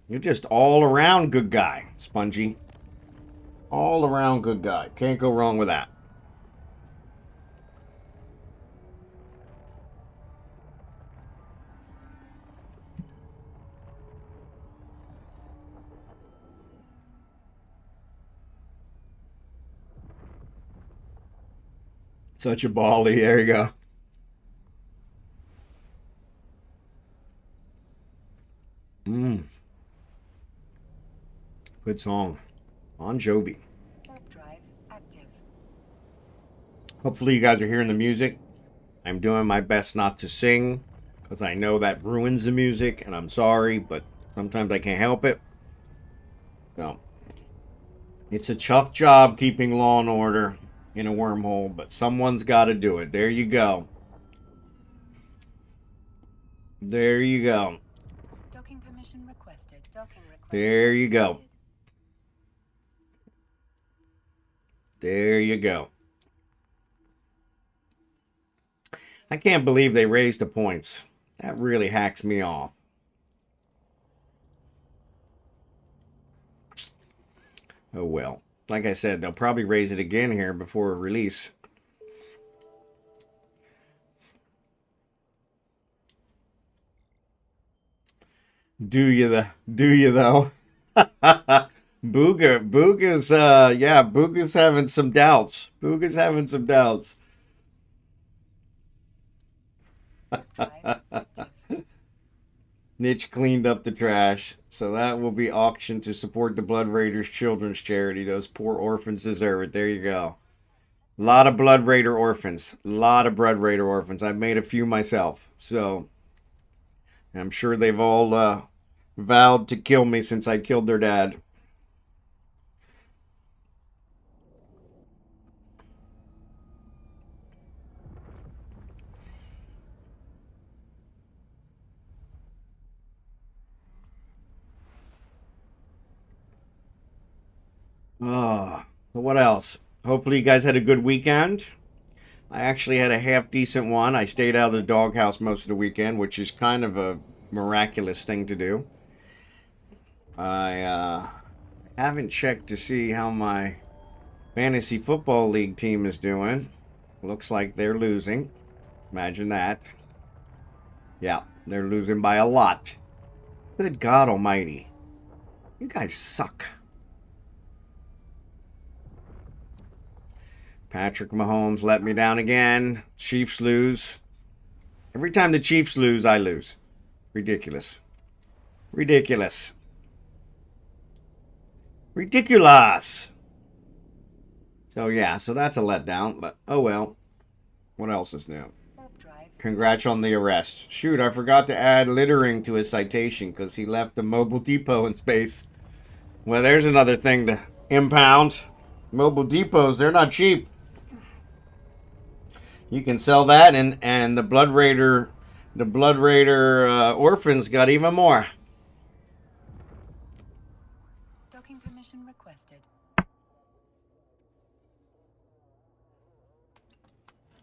Speaker 1: You're just all around good guy, Spongy. All around good guy. Can't go wrong with that. Such a bally. There you go. Good song. Bon Jovi.
Speaker 2: Warp drive active.
Speaker 1: Hopefully you guys are hearing the music. I'm doing my best not to sing because I know that ruins the music, and I'm sorry, but sometimes I can't help it. So, it's a tough job keeping law and order in a wormhole, but someone's got to do it. There you go. There you go.
Speaker 2: Docking permission requested. Docking request.
Speaker 1: There you go.
Speaker 2: accepted.
Speaker 1: There you go. I can't believe they raised the points. That really hacks me off. Oh well. Like I said, they'll probably raise it again here before release. Do you though? Booga's Booga's having some doubts. Booga's having some doubts.
Speaker 2: Warp drive active.
Speaker 1: Niche cleaned up the trash, so that will be auctioned to support the Blood Raiders Children's Charity. Those poor orphans deserve it. There you go. A lot of Blood Raider orphans. A lot of Blood Raider orphans. I've made a few myself, so I'm sure they've all vowed to kill me since I killed their dad. What else? Hopefully you guys had a good weekend. I actually had a half decent one. I stayed out of the doghouse most of the weekend, which is kind of a miraculous thing to do. I haven't checked to see how my fantasy football league team is doing. Looks like they're losing. Imagine that. Yeah, they're losing by a lot. Good God almighty. You guys suck. Patrick Mahomes let me down again. Chiefs lose. Every time the Chiefs lose, I lose. Ridiculous. Ridiculous. Ridiculous. So yeah, so that's a letdown, but oh well. What else is new?
Speaker 2: Warp drive.
Speaker 1: Congrats on the arrest. Shoot, I forgot to add littering to his citation because he left the mobile depot in space. Well, there's another thing to impound. Mobile depots, they're not cheap. You can sell that, and the Blood Raider orphans got even more.
Speaker 2: Docking permission requested.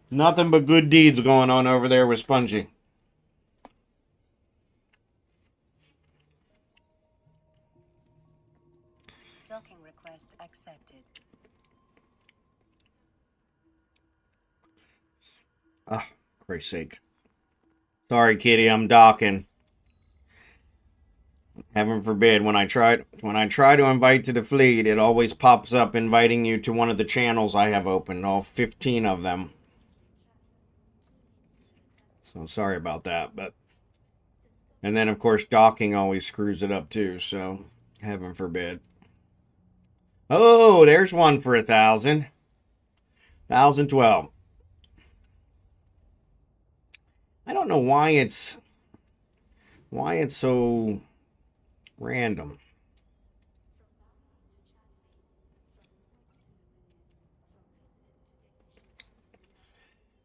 Speaker 1: Nothing but good deeds going on over there with Spongy.
Speaker 2: Docking request accepted.
Speaker 1: Oh, Christ's sake. Sorry, kitty, I'm docking. Heaven forbid, when I try to invite to the fleet, it always pops up inviting you to one of the channels I have open, all 15 of them. So sorry about that, but and then of course docking always screws it up too, so heaven forbid. Oh, there's one for 1,000. 1,012. I don't know why it's so random.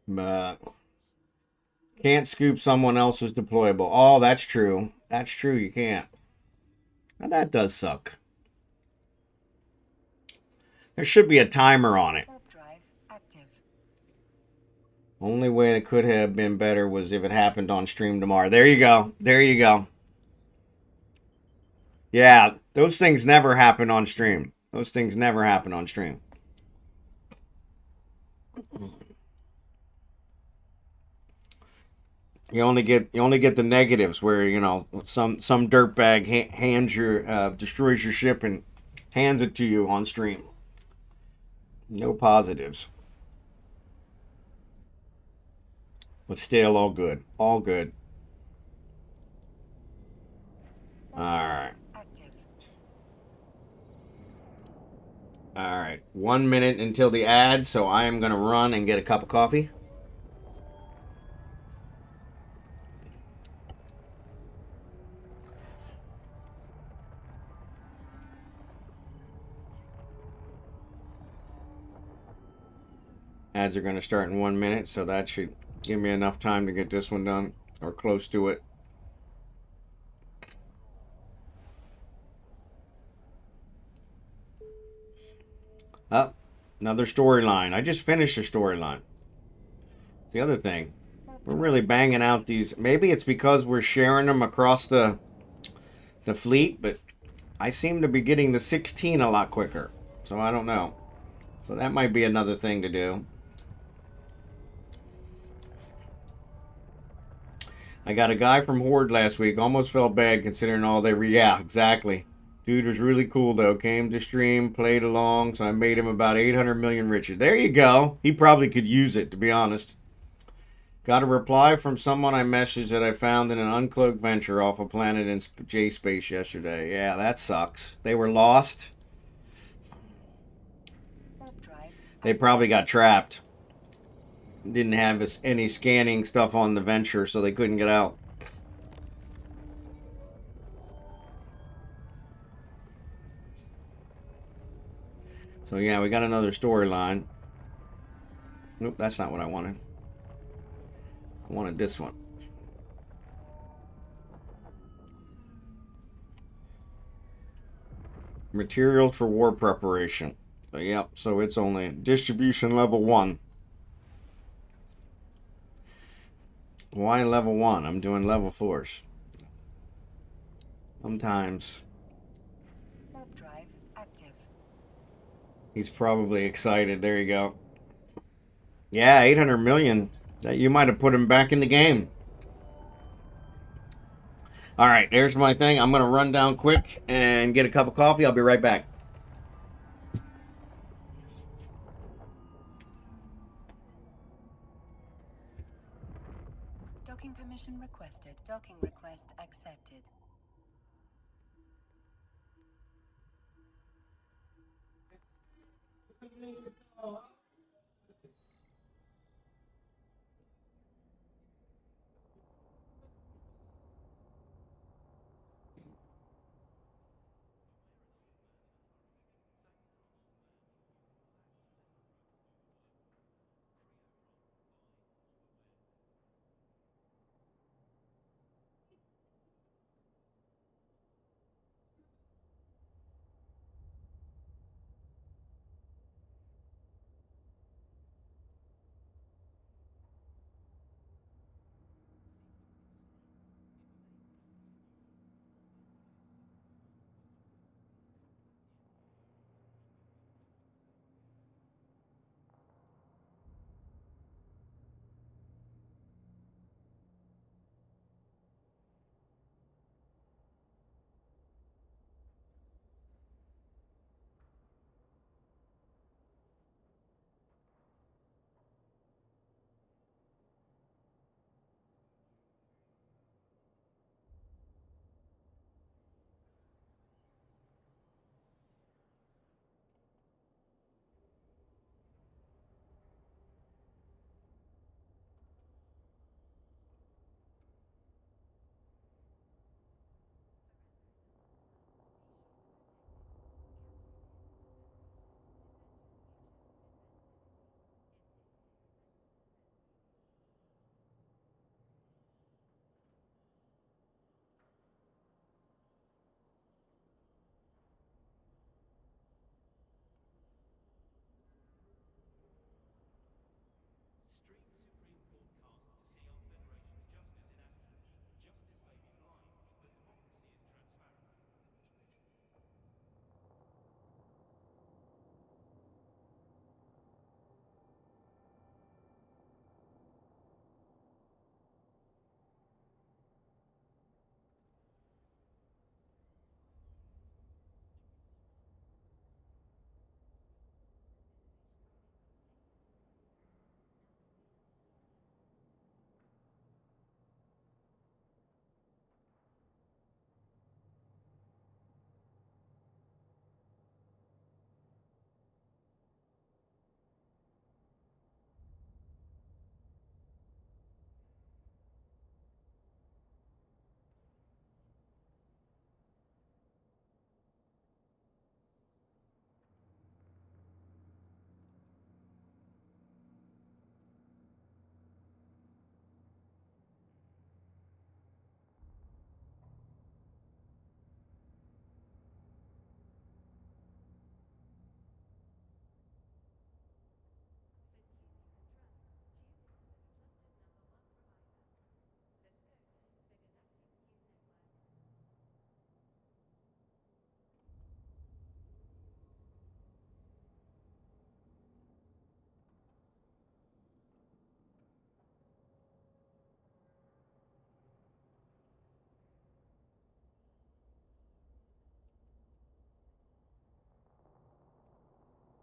Speaker 1: But can't scoop someone else's deployable. Oh, that's true. That's true, you can't. Now that does suck. There should be a timer on it.
Speaker 2: Warp drive active.
Speaker 1: Only way it could have been better was if it happened on stream tomorrow. There you go. There you go. Yeah, those things never happen on stream. Those things never happen on stream. You only get the negatives where, you know, some dirtbag hands your destroys your ship and hands it to you on stream. No positives. But still all good. All good. All right.
Speaker 2: Active.
Speaker 1: All right, 1 minute until the ad, so I am going to run and get a cup of coffee. Ads are going to start in 1 minute, so that should give me enough time to get this one done, or close to it. Up, another storyline. I just finished a storyline. It's the other thing. We're really banging out these. Maybe it's because we're sharing them across the fleet, but I seem to be getting the 16 a lot quicker. So I don't know. So that might be another thing to do. I got a guy from Horde last week. Almost felt bad considering all they were. Yeah, exactly. Dude was really cool though. Came to stream, played along, so I made him about 800 million richer. There you go. He probably could use it, to be honest. Got a reply from someone I messaged that I found in an uncloaked venture off a planet in J-Space yesterday. Yeah, that sucks. They were lost. They probably got trapped. Didn't have any scanning stuff on the venture, so they couldn't get out. So yeah, we got another storyline. Nope, that's not what I wanted. I wanted this one. Materials for war preparation. So, yep, so it's only distribution level 1. Why level 1? I'm doing level 4s. Sometimes.
Speaker 2: Warp drive active.
Speaker 1: He's probably excited. There you go. Yeah, 800 million. That you might have put him back in the game. All right, there's my thing. I'm going to run down quick and get a cup of coffee. I'll be right back.
Speaker 2: Docking permission requested. Docking request accepted.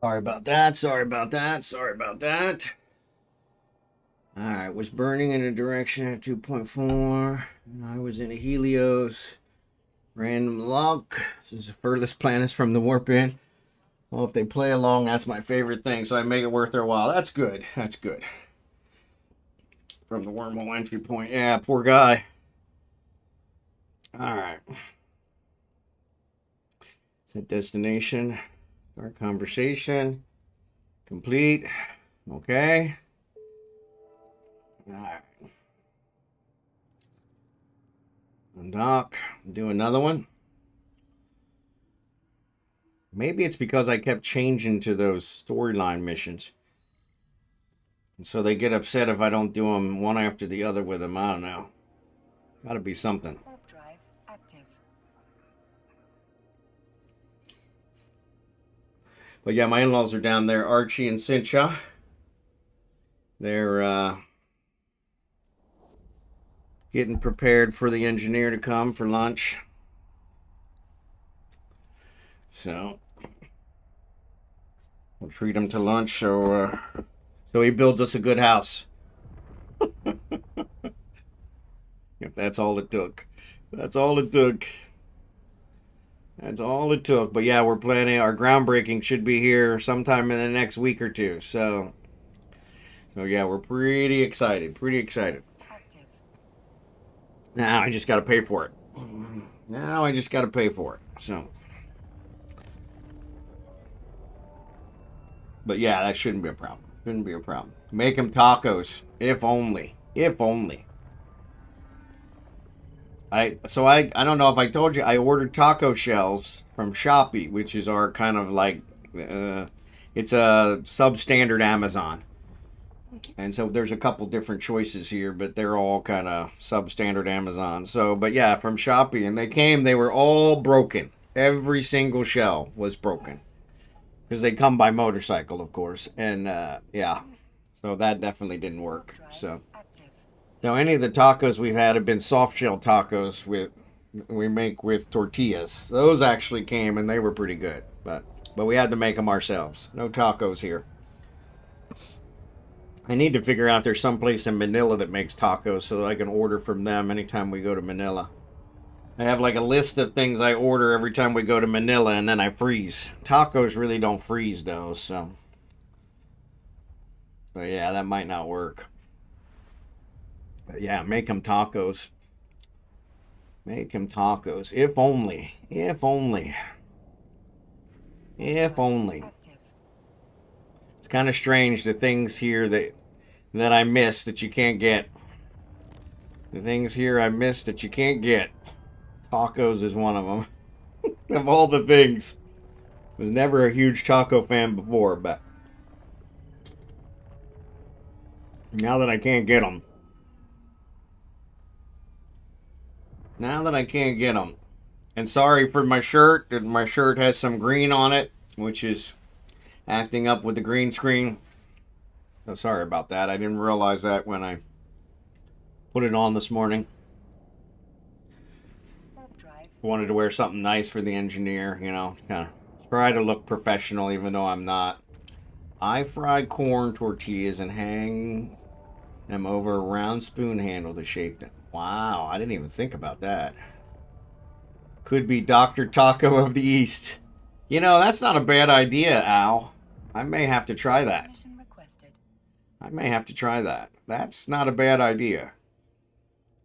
Speaker 1: Sorry about that. Sorry about that. Sorry about that. All right, was burning in a direction at 2.4. I was in a Helios. Random luck. This is the furthest planet from the warp in. Well, if they play along, that's my favorite thing. So I make it worth their while. That's good. That's good. From the wormhole entry point. Yeah, poor guy. All right. Set destination. Start conversation. Complete. Okay. All right. Undock. Do another one. Maybe it's because I kept changing to those storyline missions. And so they get upset if I don't do them one after the other with them. I don't know. Gotta be something.
Speaker 2: Warp drive active.
Speaker 1: But yeah, my in-laws are down there. Archie and Cynthia. They're getting prepared for the engineer to come for lunch. So we'll treat him to lunch so he builds us a good house. If that's all it took. That's all it took. That's all it took. But yeah, we're planning, our groundbreaking should be here sometime in the next week or two. So yeah, we're pretty excited. Pretty excited.
Speaker 2: Active.
Speaker 1: Now I just got to pay for it. Now I just got to pay for it. So. But yeah, that shouldn't be a problem. Shouldn't be a problem. Make them tacos. If only. If only. I don't know if I told you, I ordered taco shells from Shopee, which is our kind of like, it's a substandard Amazon. And so there's a couple different choices here, but they're all kind of substandard Amazon. So, but yeah, from Shopee, and they were all broken. Every single shell was broken. Because they come by motorcycle, of course. And yeah, so that definitely didn't work. So any of the tacos we've had have been soft shell tacos we make with tortillas. Those actually came and they were pretty good. But we had to make them ourselves. No tacos here. I need to figure out if there's some place in Manila that makes tacos so that I can order from them anytime we go to Manila. I have like a list of things I order every time we go to Manila, and then I freeze. Tacos really don't freeze though, so. But yeah, that might not work. But yeah, make them tacos. Make them tacos. If only. If only. If only. It's kind of strange, the things here that I miss that you can't get. The things here I miss that you can't get. Tacos is one of them. Of all the things. Was never a huge taco fan before, but now that I can't get them. Now that I can't get them. And sorry for my shirt. My shirt has some green on it, which is acting up with the green screen. Oh, sorry about that. I didn't realize that when I put it on this morning. Wanted to wear something nice for the engineer, you know, kind of try to look professional even though I'm not. I fry corn tortillas and hang them over a round spoon handle to shape them. Wow, I didn't even think about that. Could be Dr. Taco of the East. You know, that's not a bad idea, Al. I may have to try that. I may have to try that. That's not a bad idea.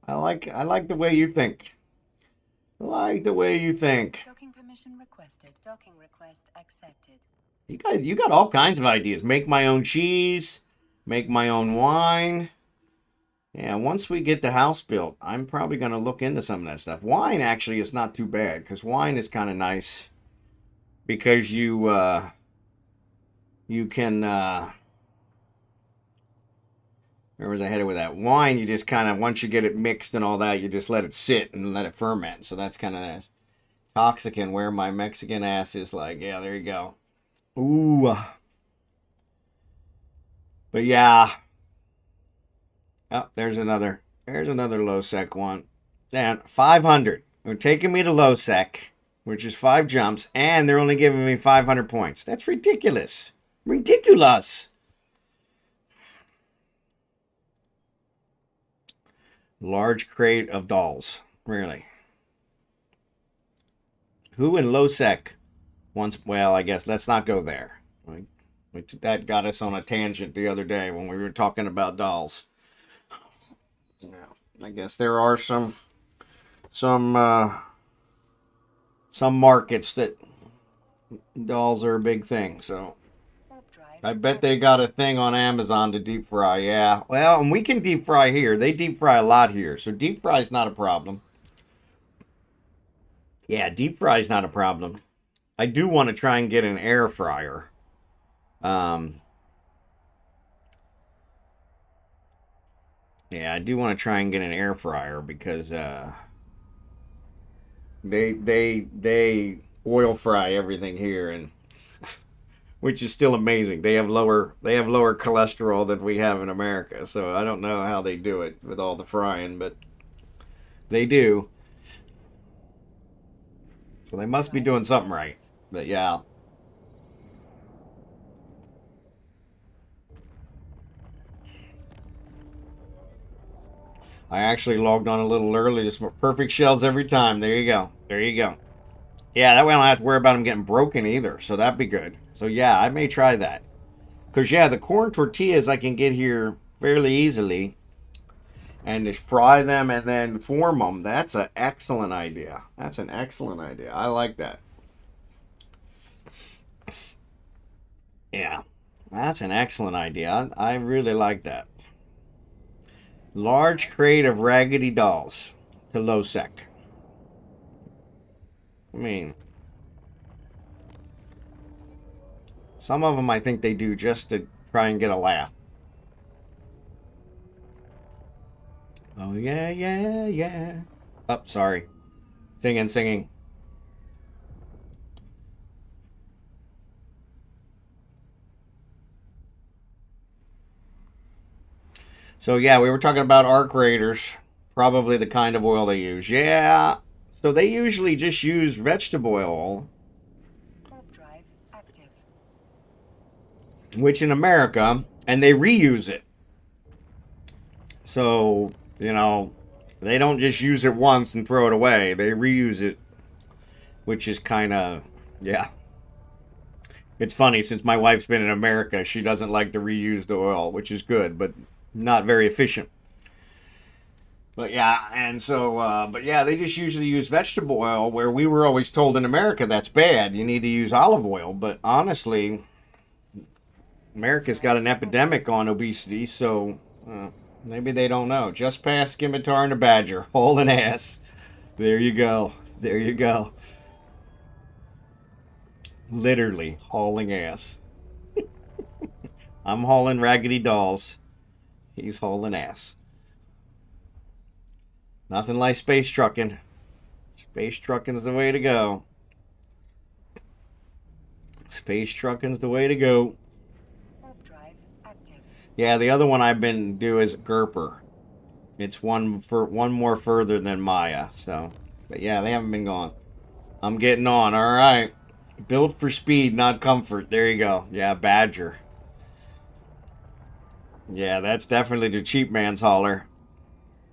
Speaker 1: I like the way you think. I like the way you think.
Speaker 2: Docking permission requested. Docking request accepted.
Speaker 1: You got all kinds of ideas. Make my own cheese. Make my own wine. Yeah, once we get the house built, I'm probably going to look into some of that stuff. Wine actually is not too bad, because wine is kind of nice. Because you can, where was I headed with that? Wine, you just kind of, once you get it mixed and all that, you just let it sit and let it ferment. So that's kind of that. Toxican, where my Mexican ass is like, yeah, there you go. Ooh. But yeah. Oh, there's another low sec one. And 500. They're taking me to low sec. which is 5 jumps, and they're only giving me 500 points. That's ridiculous. Ridiculous. Large crate of dolls. Really. Who in low-sec wants... Well, I guess let's not go there. That got us on a tangent the other day when we were talking about dolls. Yeah, I guess there are some markets that dolls are a big thing, so I bet they got a thing on Amazon to deep fry. Yeah, well, and we can deep fry here. They deep fry a lot here, so deep fry is not a problem. Yeah, deep fry is not a problem. I do want to try and get an air fryer. Yeah, I do want to try and get an air fryer because they oil fry everything here, and which is still amazing. They have lower cholesterol than we have in America. So I don't know how they do it with all the frying, but they do. So they must be doing something right. But yeah. I actually logged on a little early. Just perfect shells every time. There you go. There you go. Yeah, that way I don't have to worry about them getting broken either. So that'd be good. So yeah, I may try that. Because yeah, the corn tortillas I can get here fairly easily. And just fry them and then form them. That's an excellent idea. That's an excellent idea. I like that. Yeah, that's an excellent idea. I really like that. Large crate of raggedy dolls to low sec. I mean, some of them I think they do just to try and get a laugh. Oh, yeah, yeah, yeah. Oh, sorry. Singing. So, yeah, we were talking about arc raiders. Probably the kind of oil they use. Yeah. So they usually just use vegetable oil.
Speaker 2: Drive active.
Speaker 1: Which in America, and they reuse it. So, you know, they don't just use it once and throw it away. They reuse it, which is kind of, yeah. It's funny, since my wife's been in America, she doesn't like to reuse the oil, which is good, but not very efficient. But yeah, and so, but yeah, they just usually use vegetable oil, where we were always told in America that's bad. You need to use olive oil. But honestly, America's got an epidemic on obesity, so maybe they don't know. Just past scimitar and a badger, hauling ass. There you go. There you go. Literally hauling ass. I'm hauling raggedy dolls. He's hauling ass. Nothing like space trucking. Space trucking's the way to go. Space trucking's the way to go.
Speaker 2: Drive active.
Speaker 1: Yeah, the other one I've been doing is Gerper. It's one more further than Maya. So, but yeah, they haven't been gone. I'm getting on. All right. Built for speed, not comfort. There you go. Yeah, Badger. Yeah, that's definitely the cheap man's hauler.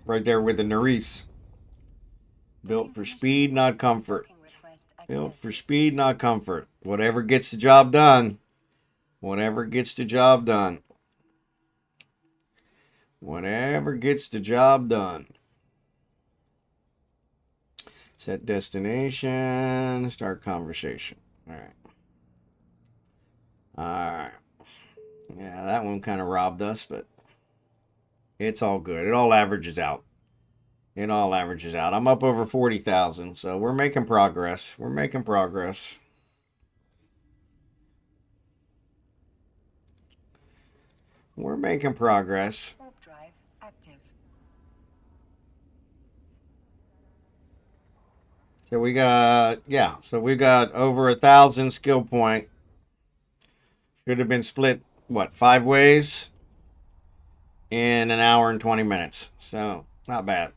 Speaker 1: Right there with the Nerisse. Built for speed, not comfort. Built for speed, not comfort. Whatever gets the job done. Whatever gets the job done. Whatever gets the job done. Set destination. Start conversation. Alright. Alright. Yeah, that one kind of robbed us, but it's all good. It all averages out. It all averages out. I'm up over 40,000, so we're making progress. We're making progress. We're making progress.
Speaker 2: Drive active.
Speaker 1: So we got, yeah, so we got over 1,000 skill point. Should have been split, what, 5 ways in an hour and 20 minutes. So, not bad.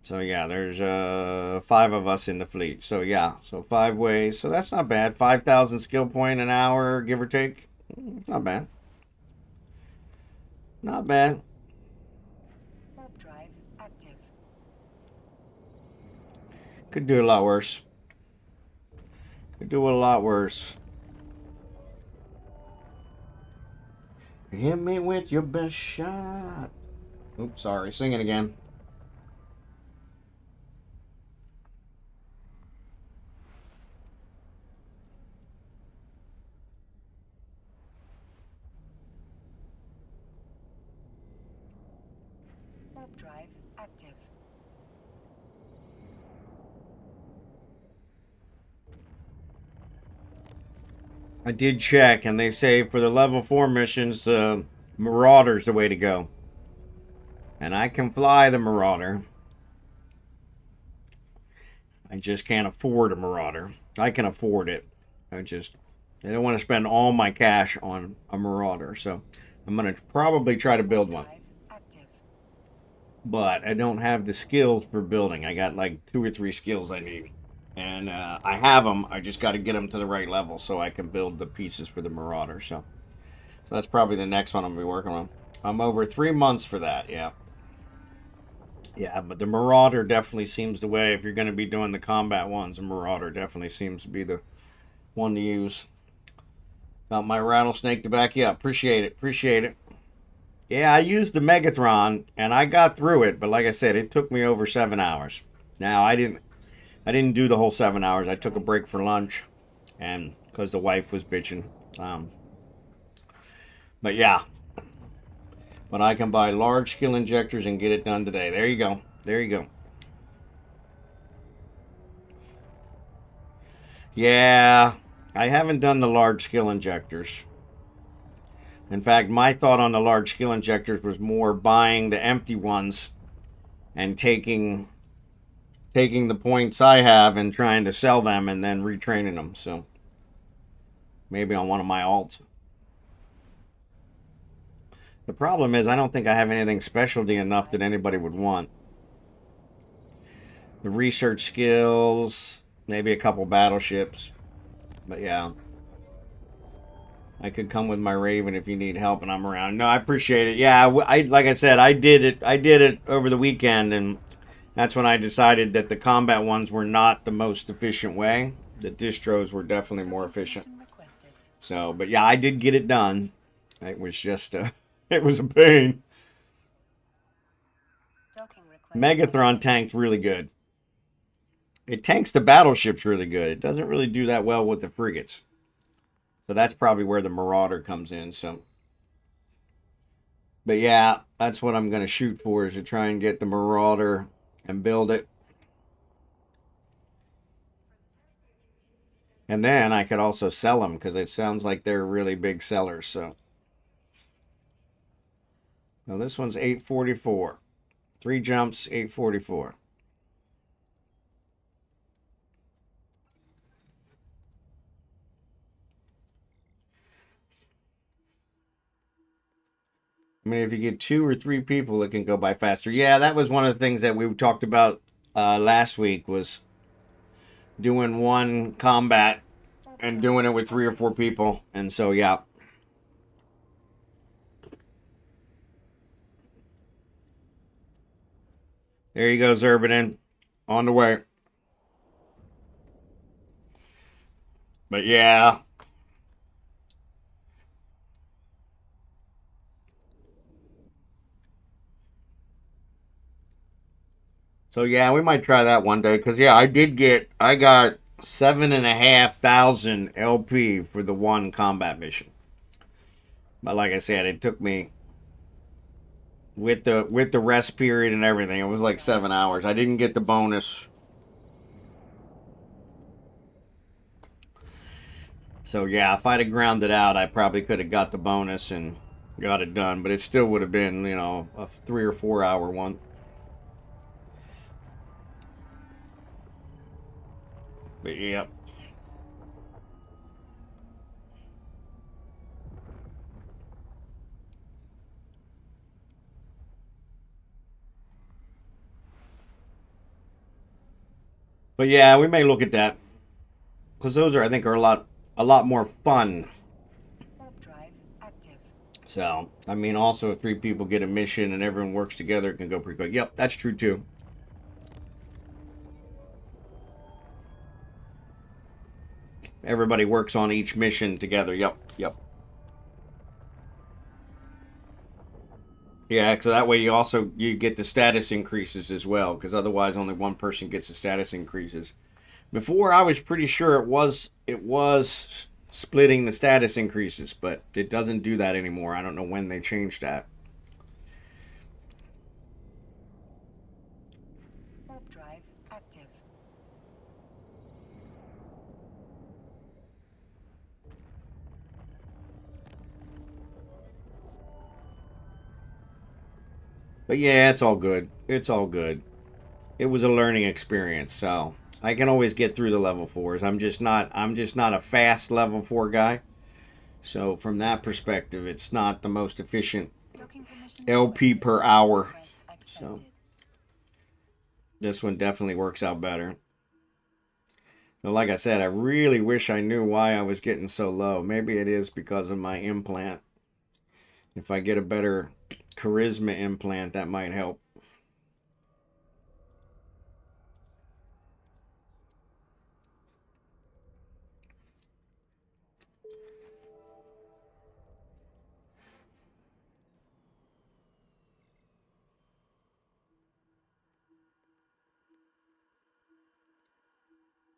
Speaker 1: So yeah, there's 5 of us in the fleet. So yeah, so 5 ways. So that's not bad. 5,000 skill point an hour, give or take. Not bad. Not bad.
Speaker 2: Warp drive active.
Speaker 1: Could do a lot worse. Could do a lot worse. Hit me with your best shot. Oops, sorry. Sing it again.
Speaker 2: Warp drive active.
Speaker 1: I did check, and they say for the level 4 missions, Marauder's the way to go. And I can fly the Marauder. I just can't afford a Marauder. I can afford it. I don't want to spend all my cash on a Marauder, so I'm going to probably try to build one. But I don't have the skills for building. I got like 2 or 3 skills I need. And I have them. I just got to get them to the right level so I can build the pieces for the Marauder. So that's probably the next one I'm going to be working on. I'm over 3 months for that, yeah. Yeah, but the Marauder definitely seems the way. If you're going to be doing the combat ones, the Marauder definitely seems to be the one to use. Got my rattlesnake to back you up. Appreciate it. Appreciate it. Yeah, I used the Megathron, and I got through it. But like I said, it took me over 7 hours. Now, I didn't do the whole 7 hours. I took a break for lunch, and because the wife was bitching. But yeah. But I can buy large skill injectors and get it done today. There you go. There you go. Yeah, I haven't done the large skill injectors. In fact, my thought on the large skill injectors was more buying the empty ones and taking the points I have and trying to sell them and then retraining them. So maybe on one of my alts. The problem is I don't think I have anything specialty enough that anybody would want. The research skills, maybe a couple battleships. But yeah. I could come with my Raven if you need help and I'm around. No, I appreciate it. Yeah, I like I said, I did it over the weekend, and that's when I decided that the combat ones were not the most efficient way. The distros were definitely more efficient. So, but yeah, I did get it done. It was just it was a pain. Megathron tanked really good. It tanks the battleships really good. It doesn't really do that well with the frigates. So that's probably where the Marauder comes in. So, but yeah, that's what I'm going to shoot for, is to try and get the Marauder and build it. And then I could also sell them, because it sounds like they're really big sellers. So, now this one's 844. 3 jumps, 844. I mean, if you get 2 or 3 people, it can go by faster. Yeah, that was one of the things that we talked about last week, was doing one combat and doing it with 3 or 4 people. And so, yeah. There you go, Xurdaben. On the way. But yeah. So yeah, we might try that one day. Because yeah, I got 7,500 LP for the one combat mission. But like I said, it took me, with the rest period and everything, it was like 7 hours. I didn't get the bonus. So yeah, if I'd have ground it out, I probably could have got the bonus and got it done. But it still would have been, a 3 or 4 hour one. But yep. But yeah, we may look at that. Because those are, I think, are a lot more fun.
Speaker 2: Warp drive active.
Speaker 1: So, I mean, also if 3 people get a mission and everyone works together, it can go pretty quick. Yep, that's true too. Everybody works on each mission together. Yep, yep. Yeah, so that way you get the status increases as well, because otherwise only one person gets the status increases. Before I was pretty sure it was splitting the status increases, but it doesn't do that anymore. I don't know when they changed that.
Speaker 2: Warp drive active.
Speaker 1: But yeah, it's all good. It's all good. It was a learning experience, so I can always get through the level 4s. I'm just not a fast level 4 guy. So from that perspective, it's not the most efficient
Speaker 2: Docking permission
Speaker 1: LP
Speaker 2: requested.
Speaker 1: per hour.
Speaker 2: Request
Speaker 1: So
Speaker 2: accepted.
Speaker 1: this one definitely works out better. So like I said, I really wish I knew why I was getting so low. Maybe it is because of my implant. If I get a better charisma implant, that might help.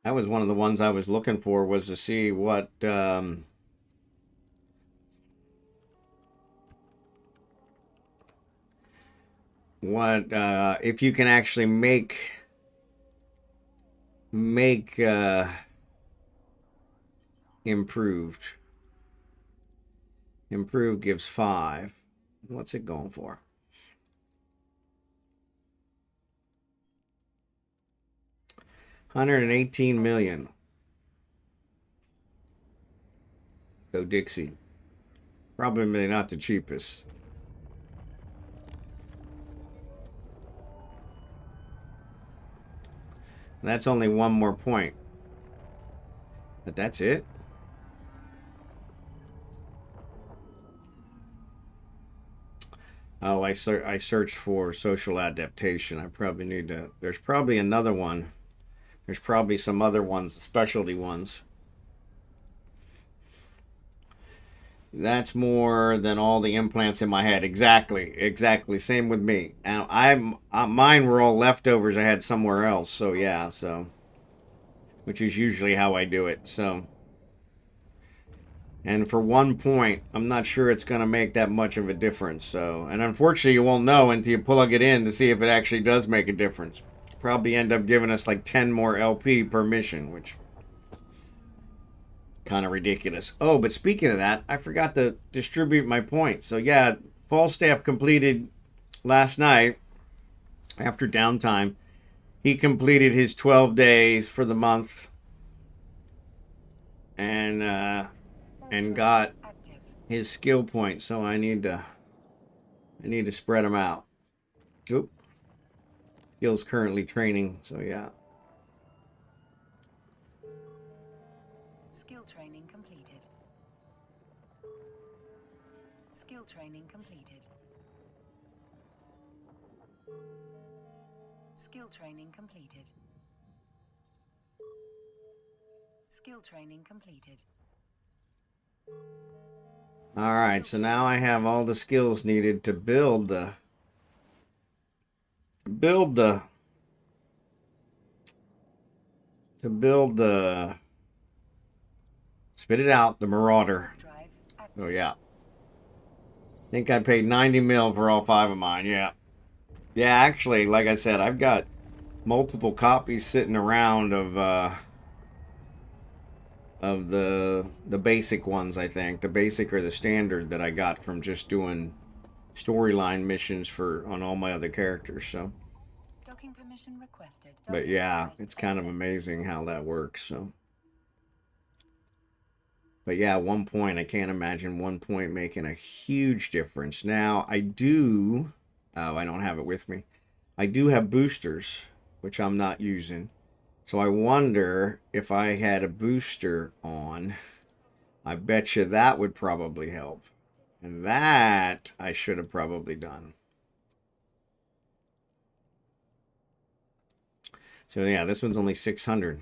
Speaker 1: That was one of the ones I was looking for, was to see what if you can actually make improved. Improved gives 5. What's it going for? $118 million. Go Dixie. Probably not the cheapest. That's only one more point. But that's it. Oh, I searched for social adaptation. I probably need to. There's probably another one. There's probably some other ones, specialty ones. That's more than all the implants in my head. Exactly. Same with me. And mine were all leftovers I had somewhere else. So yeah, which is usually how I do it. So, and for 1 point, I'm not sure it's going to make that much of a difference. So, and unfortunately, you won't know until you plug it in to see if it actually does make a difference. Probably end up giving us like 10 more LP per mission, which kind of ridiculous. Oh, but speaking of that, I forgot to distribute my points. So yeah, Falstaff completed last night after downtime. He completed his 12 days for the month and got
Speaker 2: Active.
Speaker 1: his skill points. So I need to spread them out. Oop. Skills currently training. So yeah.
Speaker 2: Skill training completed. Skill training completed. Skill training completed. Skill training completed.
Speaker 1: All right, so now I have all the skills needed to build the spit it out, the Marauder.
Speaker 2: Drive active.
Speaker 1: Oh yeah. I think I paid 90 mil for all 5 of mine. Yeah. Yeah, actually, like I said, I've got multiple copies sitting around of the basic ones, I think. The basic or the standard that I got from just doing storyline missions on all my other characters, so.
Speaker 2: Docking permission requested.
Speaker 1: But
Speaker 2: Docking
Speaker 1: yeah,
Speaker 2: request
Speaker 1: it's kind of
Speaker 2: accepted.
Speaker 1: amazing how that works, so. But yeah, 1 point, I can't imagine 1 point making a huge difference. Now, I don't have it with me. I do have boosters, which I'm not using. So I wonder if I had a booster on, I bet you that would probably help. And that I should have probably done. So yeah, this one's only 600.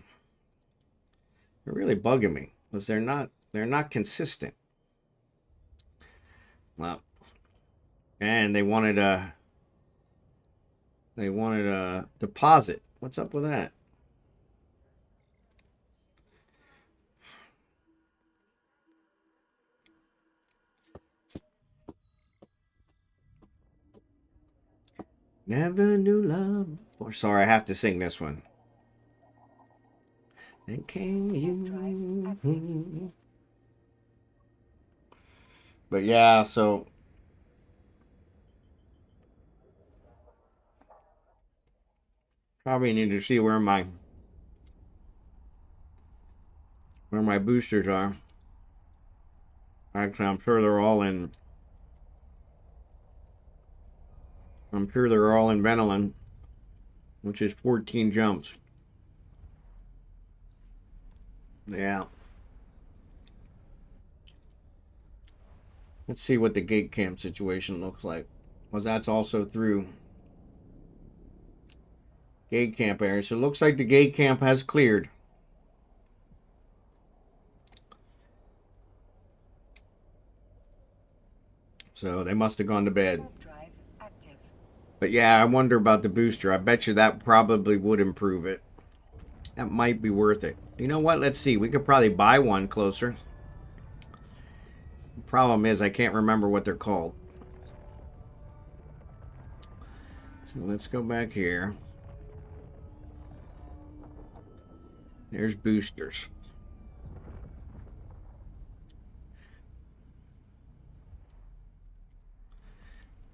Speaker 1: They're really bugging me because they're not consistent. Well, and they wanted a deposit. What's up with that? Never knew love before. Sorry, I have to sing this one. Then came you. But yeah, so probably need to see where my boosters are. Actually, I'm sure they're all in. I'm sure they're all in Benelin, which is 14 jumps. Yeah. Let's see what the gate camp situation looks like. Because that's also through gate camp area. So it looks like the gate camp has cleared. So they must have gone to bed. But yeah, I wonder about the booster. I bet you that probably would improve it. That might be worth it. You know what? Let's see. We could probably buy one closer. The problem is I can't remember what they're called. So let's go back here. There's boosters.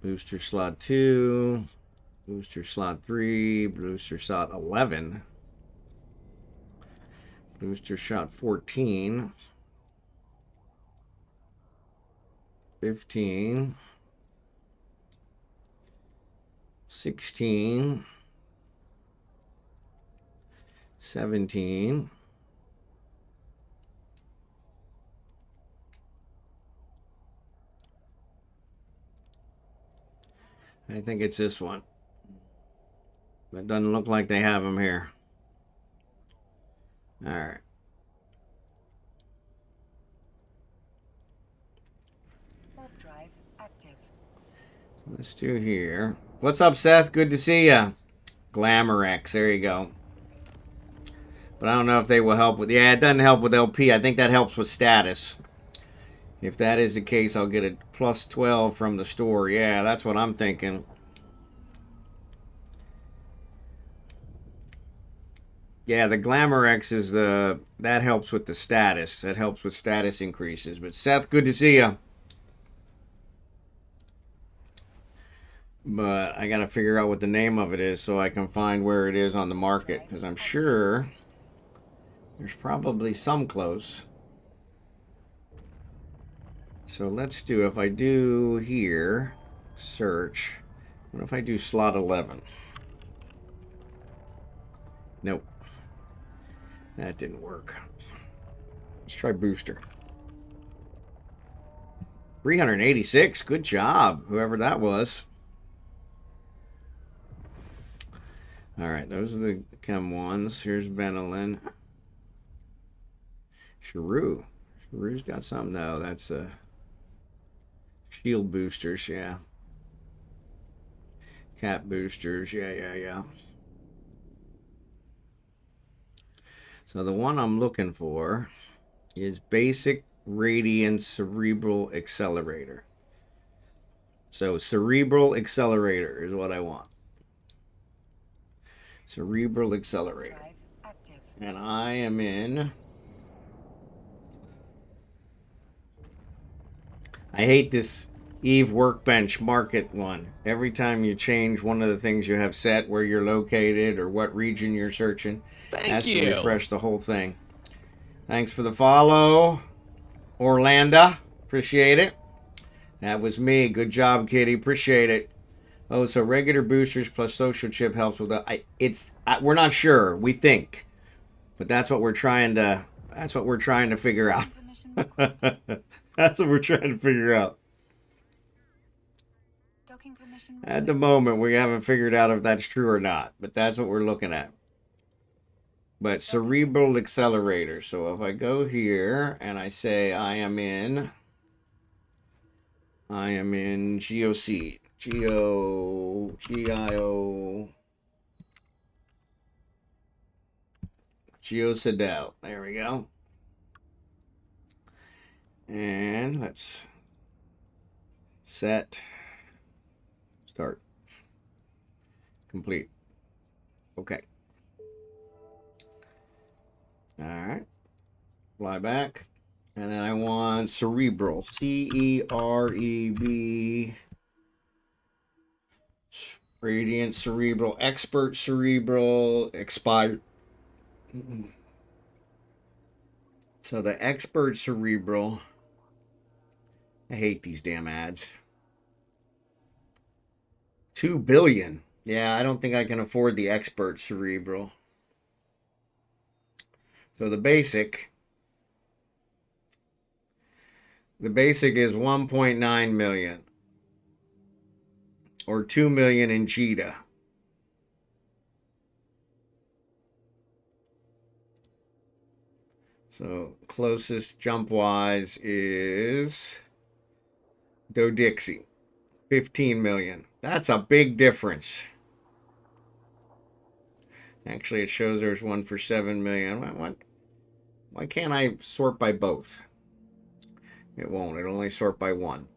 Speaker 1: Booster slot 2, booster slot 3, booster slot 11, booster shot 14, 15, 16, 17, I think it's this one. It doesn't look like they have them here. All right.
Speaker 2: Drive active.
Speaker 1: Let's do here. What's up, Seth? Good to see ya. Glamorex. There you go. But I don't know if they will help with... Yeah, it doesn't help with LP. I think that helps with status. If that is the case, I'll get a plus 12 from the store. Yeah, that's what I'm thinking. Yeah, the Glamorex is the... That helps with the status. That helps with status increases. But Seth, good to see you. But I got to figure out what the name of it is so I can find where it is on the market. Because I'm sure there's probably some close. So let's do, if I do here, search. What if I do slot 11? Nope. That didn't work. Let's try booster. 386. Good job, whoever that was. All right, those are the chem ones. Here's Benelin. Shrew. Shrew's got something. No, that's a shield boosters. Yeah. Cat boosters. Yeah. So the one I'm looking for is basic radiant cerebral accelerator. So cerebral accelerator is what I want. Cerebral accelerator. And I am in... I hate this Eve Workbench market one. Every time you change one of the things you have set, where you're located or what region you're searching, has to refresh the whole thing. Thanks for the follow, Orlando. Appreciate it. That was me. Good job, Kitty. Appreciate it. Oh, so regular boosters plus social chip helps with that. We're not sure. We think. But that's what we're trying to figure out.
Speaker 2: Permission requested.
Speaker 1: That's what we're trying to figure out.
Speaker 2: Docking permission
Speaker 1: At the
Speaker 2: requested.
Speaker 1: moment, we haven't figured out if that's true or not, but that's what we're looking at. But cerebral accelerator. So if I go here and I say I am in GeoSeed. GeoCedel. There we go. And let's set, start, complete. Okay. All right. Fly back. And then I want cerebral. CEREB. Radiant cerebral. Expert cerebral. Expired. So the expert cerebral. I hate these damn ads. 2 billion. Yeah, I don't think I can afford the expert cerebral. So the basic is 1.9 million or 2 million in cheetah. So closest jump wise is Dodixie, 15 million. That's a big difference. Actually, it shows there's one for 7 million. Why can't I sort by both? It won't. It'll only sort by one.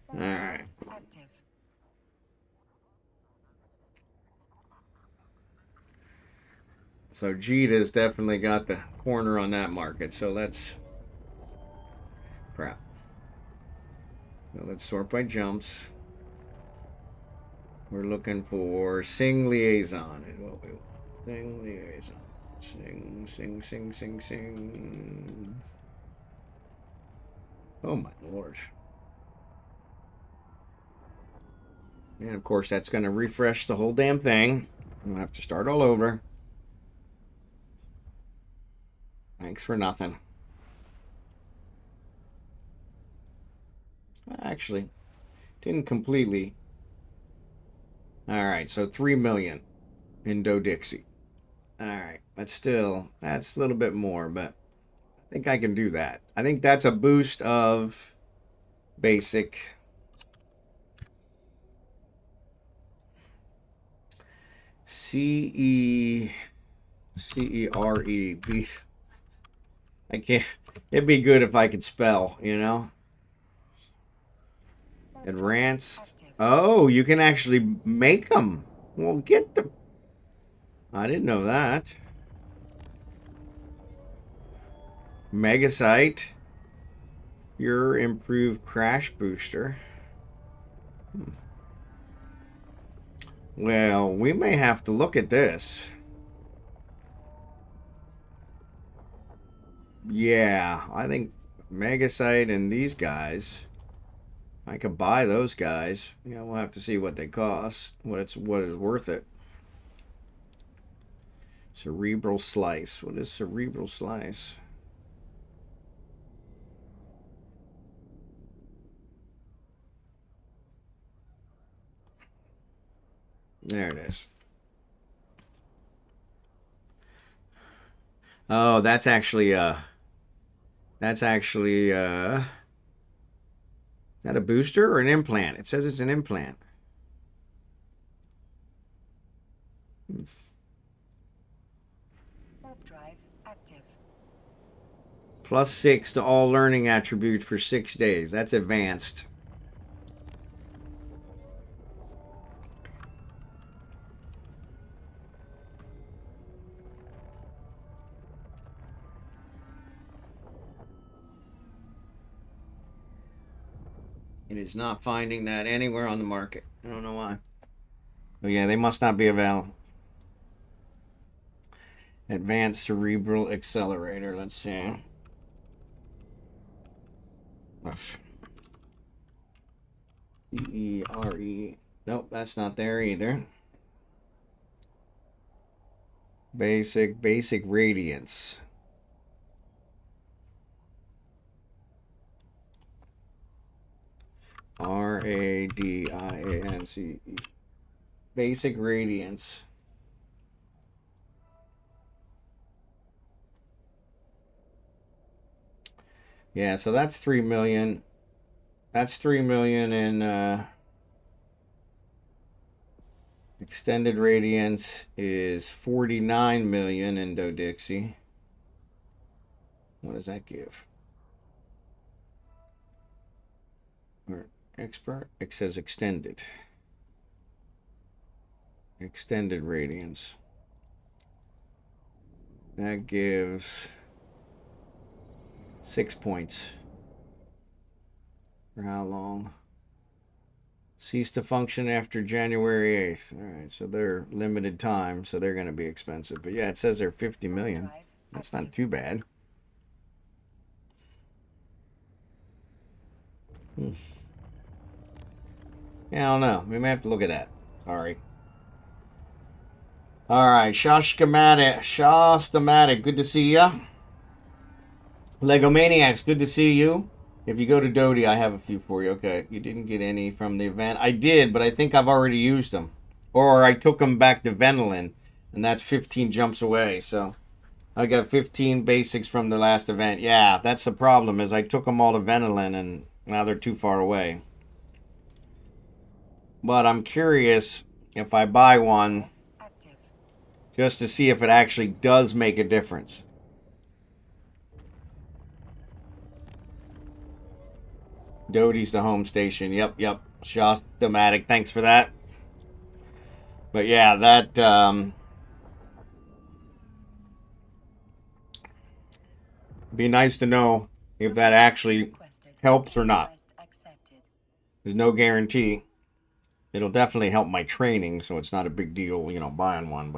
Speaker 1: All right.
Speaker 2: Active.
Speaker 1: So Jita's definitely got the corner on that market. So let's crap. So let's sort by jumps. We're looking for Sing Liaison is what we want. Sing Liaison. Sing. Oh my lord. And of course that's going to refresh the whole damn thing. We'll have to start all over. Thanks for nothing. Actually, didn't completely. All right, so 3 million in Dodixie. All right, that's a little bit more, but I think I can do that. I think that's a boost of basic. CEREB. I can't. It'd be good if I could spell, you know. Advanced. Oh, you can actually make them. Well, get them. I didn't know that. Megasite. Your improved crash booster. Well, we may have to look at this. Yeah, I think Megasite and these guys. I could buy those guys. Yeah, we'll have to see what they cost. What is worth it. Cerebral slice. What is cerebral slice? There it is. Oh, that's actually is that a booster or an implant? It says it's an implant.
Speaker 2: Warp drive active.
Speaker 1: +6 to all learning attributes for 6 days. That's advanced. It is not finding that anywhere on the market. I don't know why. Oh yeah, they must not be available. Advanced cerebral accelerator. Let's see. E-E-R-E. Nope, that's not there either. Basic radiance. R-A-D-I-A-N-C-E. Basic radiance. Yeah, so that's 3 million. That's 3 million in extended radiance is 49 million in Dodixie. What does that give? Or expert? It says extended. Extended radiance. That gives 6 points. For how long? Cease to function after January 8th. All right, so they're limited time, so they're going to be expensive. But yeah, it says they're 50 million. That's not too bad. Yeah, I don't know. We may have to look at that. Sorry. All right, Shostamatic, good to see ya. Legomaniax, good to see you. If you go to Dodie, I have a few for you. Okay, you didn't get any from the event. I did, but I think I've already used them. Or I took them back to Venolin, and that's 15 jumps away. So I got 15 basics from the last event. Yeah, that's the problem, is I took them all to Venolin, and now they're too far away. But I'm curious if I buy one just to see if it actually does make a difference. Dodie's the home station. Yep. Shostamatic, thanks for that. But yeah, that be nice to know if that actually helps or not. There's no guarantee. It'll definitely help my training, so it's not a big deal, you know, buying one,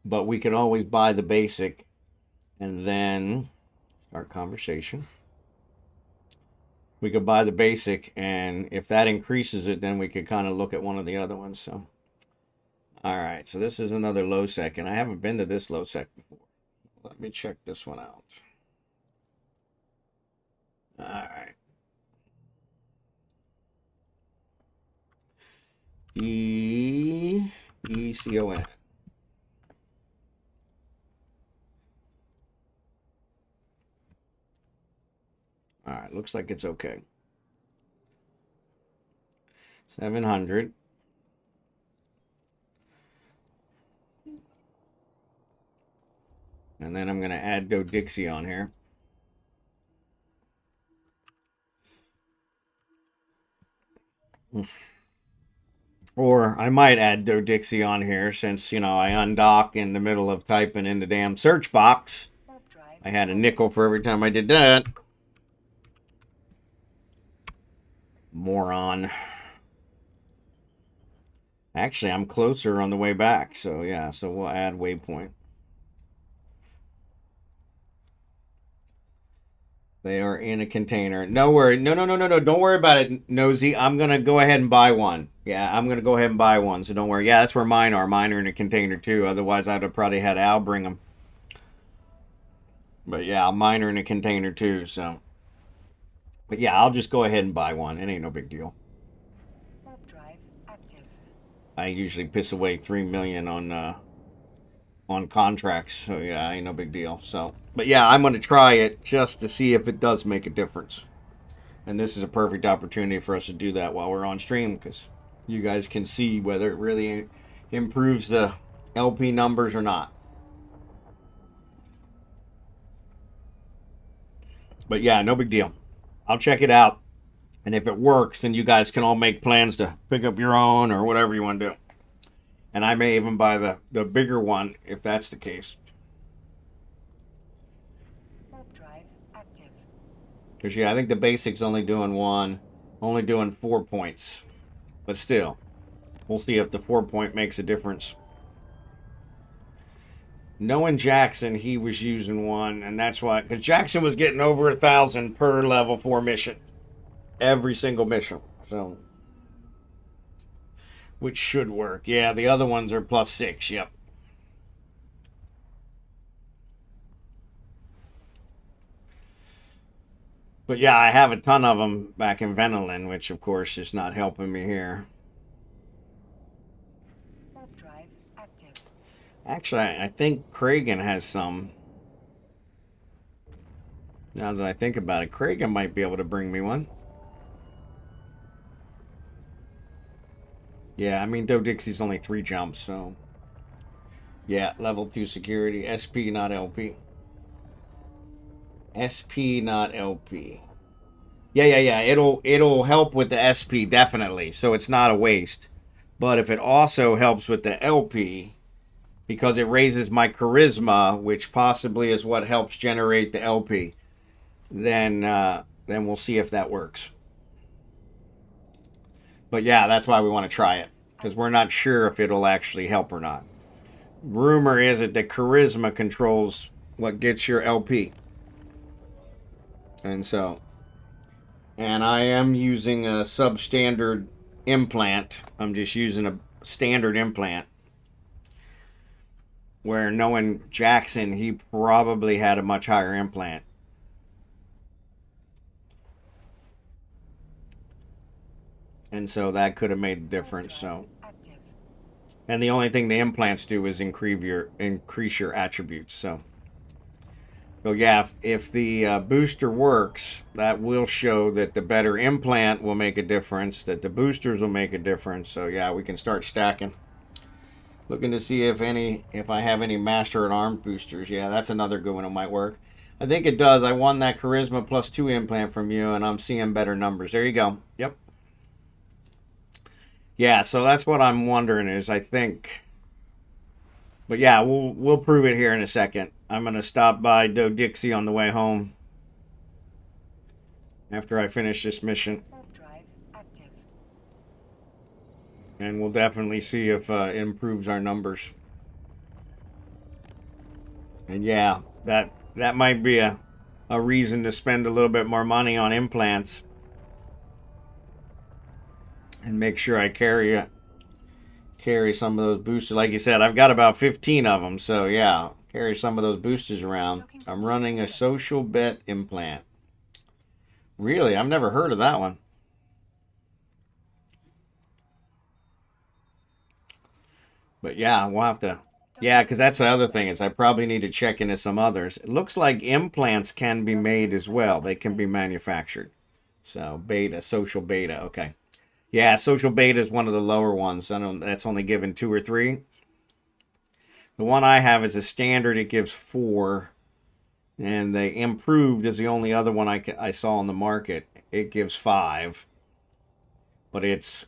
Speaker 1: but we could always buy the basic and then start conversation. We could buy the basic, and if that increases it, then we could kind of look at one of the other ones. So, all right, so this is another low sec, and I haven't been to this low sec before. Let me check this one out. All right. E-C-O-N. All right, looks like it's okay. 700. And then I'm going to add Dodixie on here. Or I might add Dodixie on here since, you know, I undock in the middle of typing in the damn search box. I had a nickel for every time I did that. Moron. Actually, I'm closer on the way back. So, yeah, so we'll add waypoint. They are in a container. No worry. No. Don't worry about it, Knowzzie. I'm going to go ahead and buy one. Yeah, I'm going to go ahead and buy one. So don't worry. Yeah, that's where mine are. Mine are in a container too. Otherwise, I'd have probably had Al bring them. But yeah, mine are in a container too. So, but yeah, I'll just go ahead and buy one. It ain't no big deal.
Speaker 2: Drive active.
Speaker 1: I usually piss away 3 million on contracts. So yeah, ain't no big deal. So, but yeah, I'm going to try it just to see if it does make a difference. And this is a perfect opportunity for us to do that while we're on stream, because you guys can see whether it really improves the LP numbers or not. But yeah, no big deal. I'll check it out. And if it works, then you guys can all make plans to pick up your own or whatever you want to do. And I may even buy the bigger one if that's the case.
Speaker 2: Drive active.
Speaker 1: Because yeah, I think the basic's only doing 4 points. But still, we'll see if the 4 point makes a difference. Knowing Jackson, he was using one, and that's why, because Jackson was getting over 1,000 per level 4 mission. every single mission. So, which should work. Yeah, the other ones are +6. Yep. But yeah, I have a ton of them back in Venelin, which of course is not helping me here.
Speaker 2: Warp drive active.
Speaker 1: Actually, I think Kragan has some. Now that I think about it, Kragan might be able to bring me one. Yeah, I mean, Dodixie's only 3 jumps, so... Yeah, level 2 security. SP, not LP. SP, not LP. Yeah. It'll help with the SP, definitely, so it's not a waste. But if it also helps with the LP, because it raises my charisma, which possibly is what helps generate the LP, then we'll see if that works. But yeah, that's why we want to try it, because we're not sure if it'll actually help or not. Rumor is that the charisma controls what gets your LP. And so, and I am using a substandard implant. I'm just using a standard implant. Where knowing Jackson, he probably had a much higher implant. And so that could have made a difference. So, and the only thing the implants do is increase your attributes. So yeah, if the booster works, that will show that the better implant will make a difference, that the boosters will make a difference. So yeah, we can start stacking. Looking to see if I have any master at arm boosters. Yeah, that's another good one that might work. I think it does. I won that charisma +2 implant from you, and I'm seeing better numbers. There you go. Yep. Yeah, so that's what I'm wondering is I think. But yeah, we'll prove it here in a second. I'm gonna stop by Dixie on the way home after I finish this mission. And we'll definitely see if it improves our numbers. And yeah, that might be a reason to spend a little bit more money on implants. And make sure I carry some of those boosters. Like you said, I've got about 15 of them. So yeah, carry some of those boosters around. I'm running a social bet implant. Really? I've never heard of that one. But yeah, we'll have to... Yeah, because that's the other thing is I probably need to check into some others. It looks like implants can be made as well. They can be manufactured. So beta, social beta. Okay. Yeah, social beta is one of the lower ones. I don't. That's only given 2 or 3. The one I have is a standard. It gives 4. And the improved is the only other one I saw on the market. It gives 5. But it's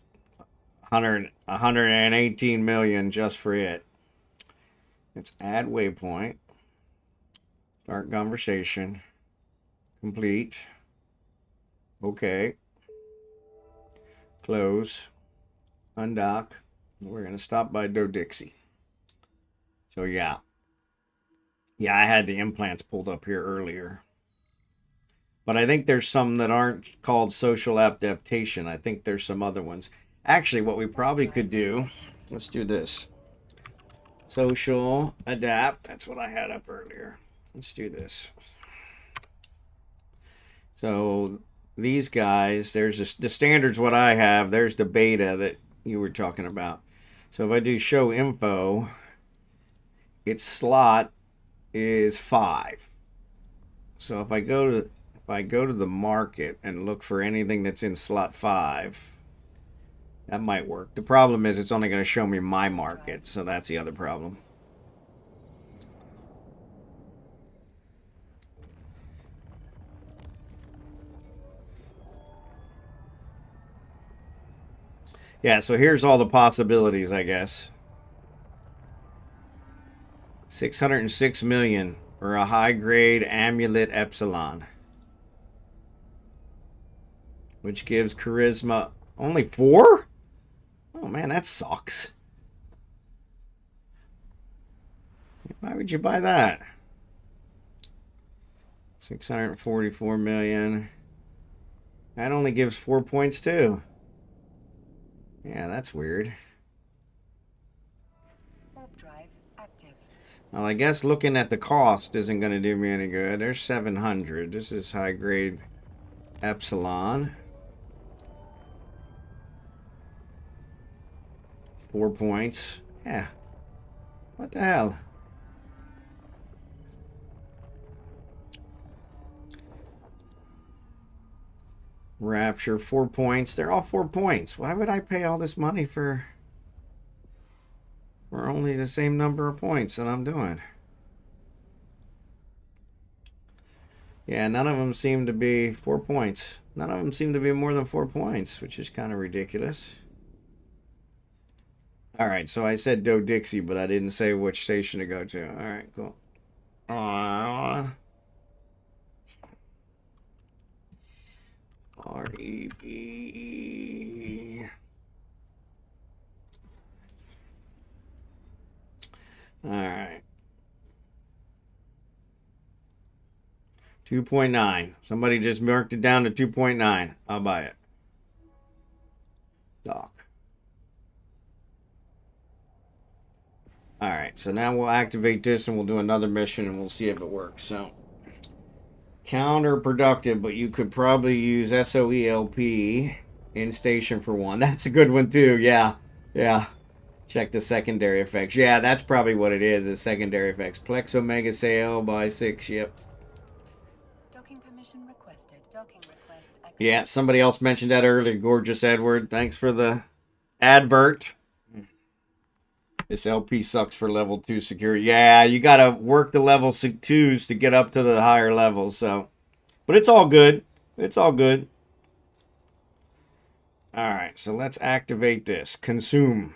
Speaker 1: 118 million just for it. It's add waypoint. Start conversation. Complete. Okay. Close. Undock. We're going to stop by Dixie. So yeah. Yeah, I had the implants pulled up here earlier. But I think there's some that aren't called social adaptation. I think there's some other ones. Actually, what we probably could do, let's do this. Social adapt. That's what I had up earlier. Let's do this. So these guys, there's the standards what I have. There's the beta that you were talking about. So if I do show info, its slot is 5. So if I go to the market and look for anything that's in slot 5, that might work. The problem is it's only going to show me my market, so that's the other problem. Yeah, so here's all the possibilities, I guess. 606 million for a high-grade amulet epsilon, which gives charisma only 4? Oh man, that sucks. Why would you buy that? 644 million. That only gives 4 points too. Yeah, that's weird.
Speaker 2: Warp drive active.
Speaker 1: Well, I guess looking at the cost isn't going to do me any good. There's 700. This is high grade epsilon. 4 points. Yeah. What the hell? Rapture, 4 points. They're all 4 points. Why would I pay all this money for only the same number of points that I'm doing? Yeah, none of them seem to be 4 points. None of them seem to be more than 4 points, which is kind of ridiculous. All right, so I said Do Dixie, but I didn't say which station to go to. All right, cool. R-E-P. All right. 2.9. Somebody just marked it down to 2.9. I'll buy it. Doc. All right, so now we'll activate this and we'll do another mission and we'll see if it works. So, counterproductive, but you could probably use SoE LP in station for 1. That's a good one too. Yeah. Check the secondary effects. Yeah, that's probably what it is. The secondary effects. Plex Omega Sail by 6. Yep.
Speaker 2: Docking permission requested. Docking request accepted.
Speaker 1: Yeah, somebody else mentioned that earlier. Gorgeous Edward. Thanks for the advert. This LP sucks for level 2 security. Yeah, you got to work the level 2s to get up to the higher levels. So, but it's all good. It's all good. All right, so let's activate this. Consume.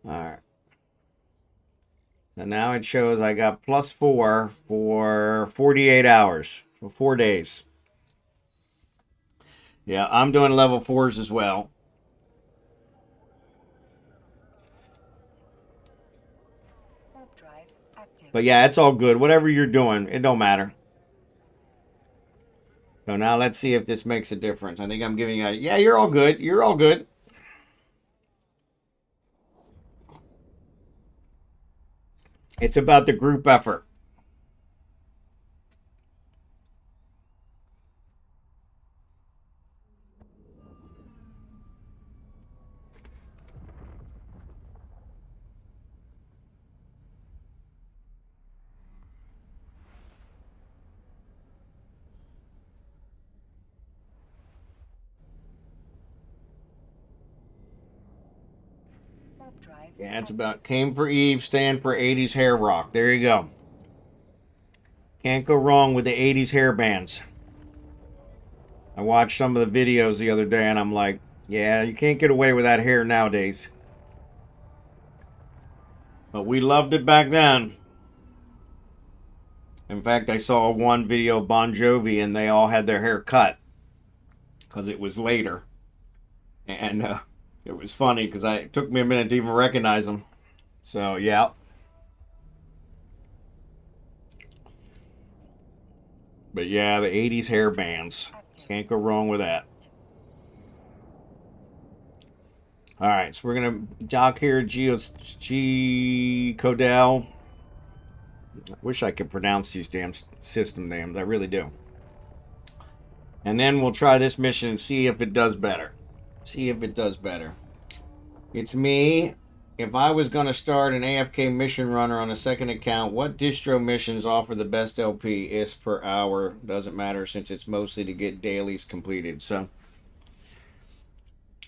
Speaker 1: All right. So now it shows I got +4 for 48 hours. So 4 days. Yeah, I'm doing level 4s as well.
Speaker 2: Warp drive active.
Speaker 1: But yeah, it's all good. Whatever you're doing, it don't matter. So now let's see if this makes a difference. I think I'm giving you... Yeah, you're all good. You're all good. It's about the group effort.
Speaker 2: Warp drive.
Speaker 1: Yeah, it's about came for Eve, stand for 80s hair rock. There you go. Can't go wrong with the 80s hair bands. I watched some of the videos the other day and I'm like, yeah, you can't get away with that hair nowadays. But we loved it back then. In fact, I saw one video of Bon Jovi and they all had their hair cut because it was later. And it was funny because it took me a minute to even recognize them. So, yeah. But yeah, the 80s hair bands. Can't go wrong with that. Alright, so we're going to dock here G Codell. I wish I could pronounce these damn system names. I really do. And then we'll try this mission and see if it does better. See if it does better. It's me. If I was going to start an AFK mission runner on a second account, what distro missions offer the best LP is per hour? Doesn't matter since it's mostly to get dailies completed. So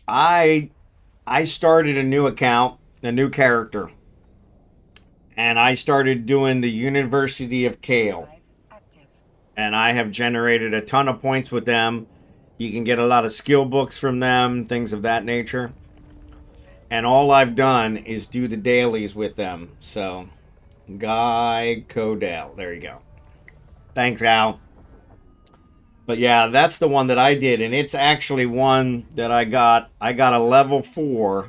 Speaker 1: I started a new account, a new character. And I started doing the University of Kale. And I have generated a ton of points with them. You can get a lot of skill books from them, things of that nature. And all I've done is do the dailies with them. So, Guy Codell. There you go. Thanks, Al. But yeah, that's the one that I did. And it's actually one that I got a level 4,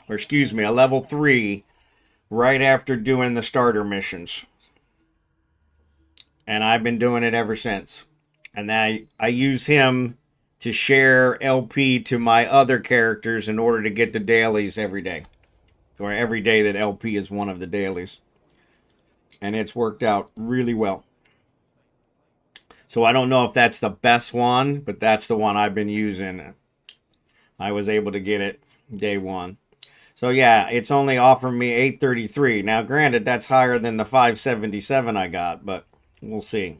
Speaker 1: or excuse me, a level 3, right after doing the starter missions. And I've been doing it ever since. And I use him to share LP to my other characters in order to get the dailies every day. Or every day that LP is one of the dailies. And it's worked out really well. So I don't know if that's the best one, but that's the one I've been using. I was able to get it day one. So yeah, it's only offering me 833. Now granted, that's higher than the 577 I got, but we'll see.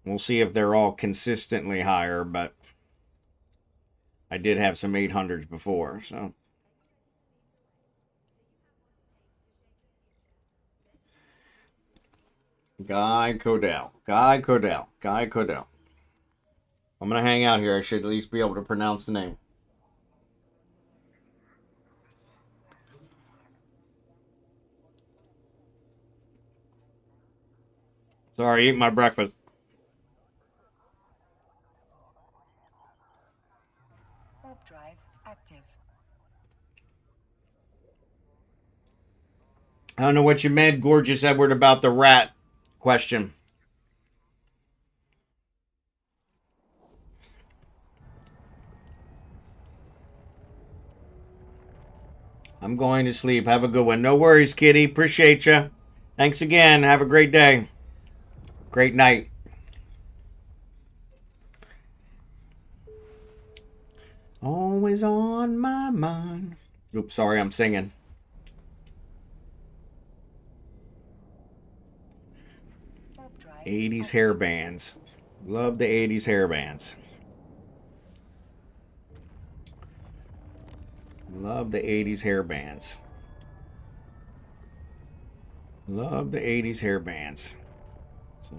Speaker 1: We'll see if they're all consistently higher, but I did have some 800s before, so. Guy Codell. I'm going to hang out here. I should at least be able to pronounce the name. Sorry, eating my breakfast.
Speaker 2: Warp drive active.
Speaker 1: I don't know what you meant, Gorgeous Edward, about the rat question. I'm going to sleep. Have a good one. No worries, kitty. Appreciate you. Thanks again. Have a great day. Great night. Always on my mind. Oops, sorry, I'm singing.
Speaker 2: Warp drive
Speaker 1: 80s hair bands. Love the 80s hair bands. Love the 80s hair bands. Love the 80s hair bands. So,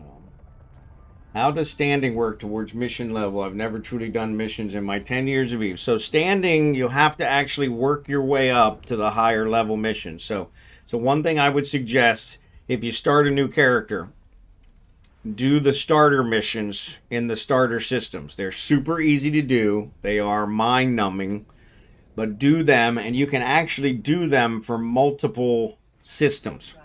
Speaker 1: how does standing work towards mission level? I've never truly done missions in my 10 years of Eve. So standing, you have to actually work your way up to the higher level missions. So one thing I would suggest, if you start a new character, do the starter missions in the starter systems. They're super easy to do. They are mind-numbing. But do them, and you can actually do them for multiple systems.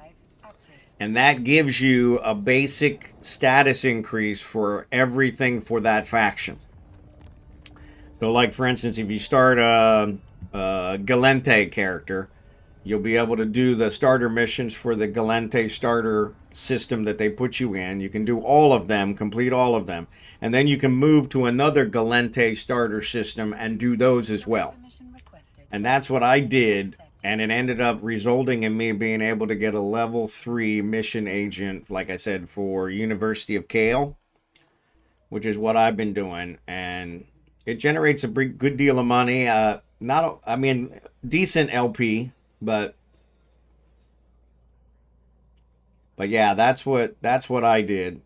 Speaker 1: And that gives you a basic status increase for everything for that faction. So like, for instance, if you start a Galente character, you'll be able to do the starter missions for the Galente starter system that they put you in. You can do all of them, complete all of them. And then you can move to another Galente starter system and do those as well. And that's what I did, and it ended up resulting in me being able to get a level 3 mission agent, like I said, for University of Kale, which is what I've been doing. And it generates a good deal of money. Decent LP, but yeah, that's what I did.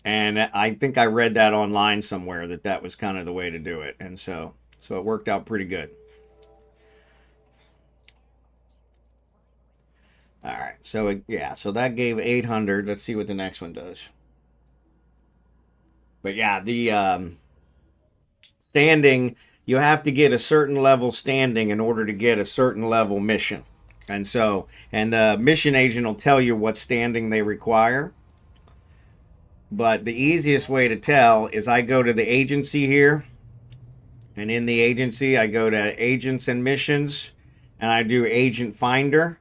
Speaker 1: And I think I read that online somewhere that was kind of the way to do it. And so it worked out pretty good. All right, so that gave 800. Let's see what the next one does. But yeah, the standing, you have to get a certain level standing in order to get a certain level mission. And the mission agent will tell you what standing they require. But the easiest way to tell is I go to the agency here. And in the agency, I go to Agents and Missions, and I do Agent Finder.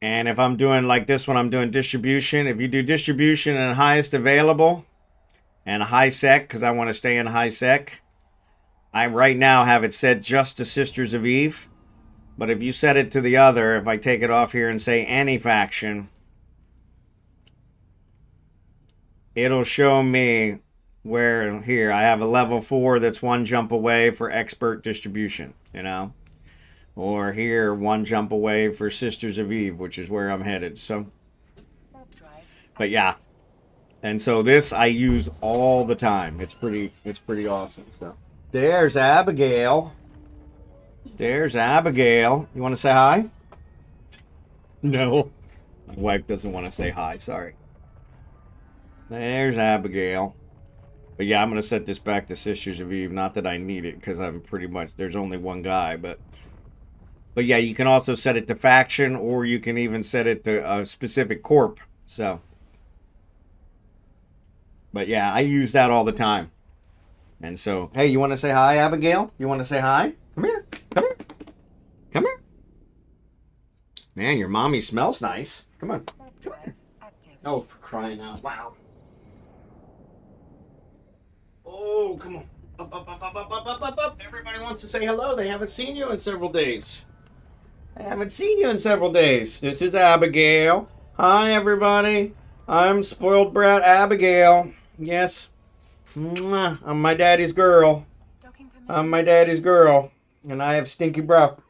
Speaker 1: And if I'm doing like this one, I'm doing distribution. If you do distribution and highest available and high sec, because I want to stay in high sec, I right now have it set just to Sisters of Eve. But if you set it to the other, if I take it off here and say any faction, it'll show me where here I have a level 4 that's 1 jump away for expert distribution, or here 1 jump away for Sisters of Eve, which is where I'm headed. So, but yeah, and so this I use all the time. It's pretty awesome. So there's Abigail. You want to say hi? No, my wife doesn't want to say hi. Sorry. There's Abigail. But yeah, I'm going to set this back to Sisters of Eve. Not that I need it, because I'm pretty much, there's only one guy. But yeah, you can also set it to faction, or you can even set it to a specific corp. So, But yeah, I use that all the time. And so, hey, you want to say hi, Abigail? You want to say hi? Come here. Come here. Come here. Man, your mommy smells nice. Come on. Come here. Oh, for crying out loud. Oh, come on. Up, up, up, up, up, up, up, up, up. Everybody wants to say hello. They haven't seen you in several days. This is Abigail. Hi, everybody. I'm spoiled brat Abigail. Yes. Mwah. I'm my daddy's girl. And I have stinky breath.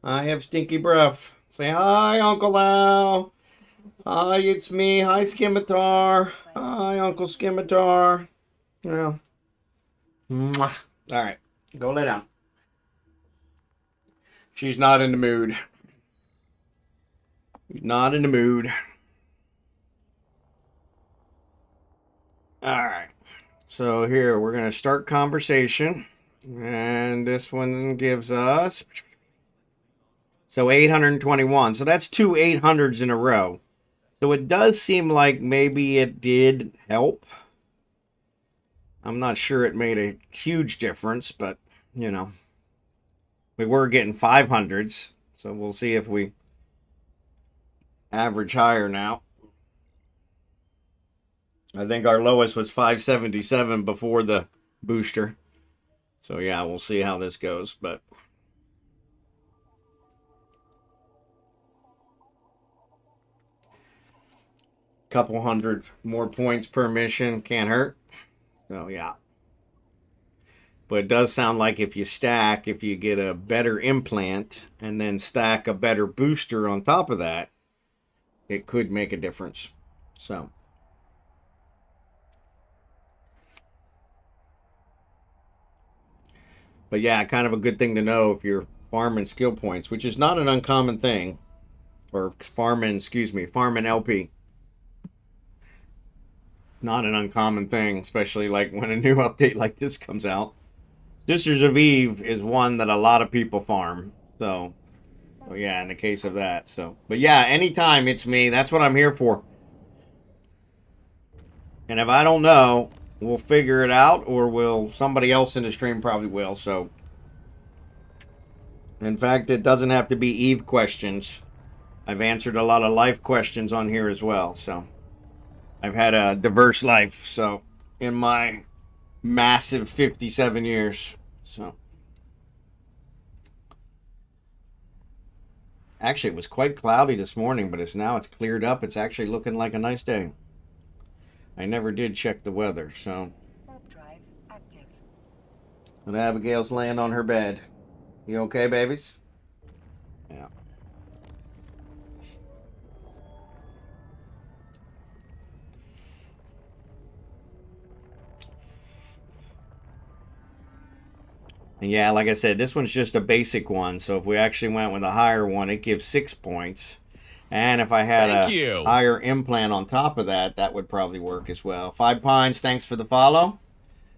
Speaker 1: I have stinky breath. Say hi, Uncle Al. Hi, it's me. Hi, Scimitar. Hi, Uncle Scimitar. Yeah. Mwah. All right. Go lay down. She's not in the mood. Not in the mood. All right. So here, we're going to start conversation. And this one gives us... So 821. So that's two 800s in a row. So it does seem like maybe it did help. I'm not sure it made a huge difference, but, you know. We were getting 500s. So we'll see if we average higher now. I think our lowest was 577 before the booster. So yeah, we'll see how this goes, but... Couple hundred more points per mission can't hurt. So yeah. But it does sound like if you stack, if you get a better implant and then stack a better booster on top of that, it could make a difference. So. But yeah, kind of a good thing to know if you're farming skill points, which is not an uncommon thing. Or farming LP. Not an uncommon thing, especially like when a new update like this comes out. Sisters of Eve is one that a lot of people farm. So yeah, in the case of that. So, but yeah, anytime it's me, that's what I'm here for. And if I don't know, we'll figure it out, or somebody else in the stream probably will. So, in fact, it doesn't have to be Eve questions. I've answered a lot of life questions on here as well. So. I've had a diverse life, so, in my massive 57 years, so. Actually, it was quite cloudy this morning, but it's cleared up. It's actually looking like a nice day. I never did check the weather, so.
Speaker 2: Drive active.
Speaker 1: And Abigail's laying on her bed. You okay, babies? Yeah. And yeah, like I said, this one's just a basic one. So if we actually went with a higher one, it gives 6 points. And if I had a higher implant on top of that, that would probably work as well. FivePines, thanks for the follow.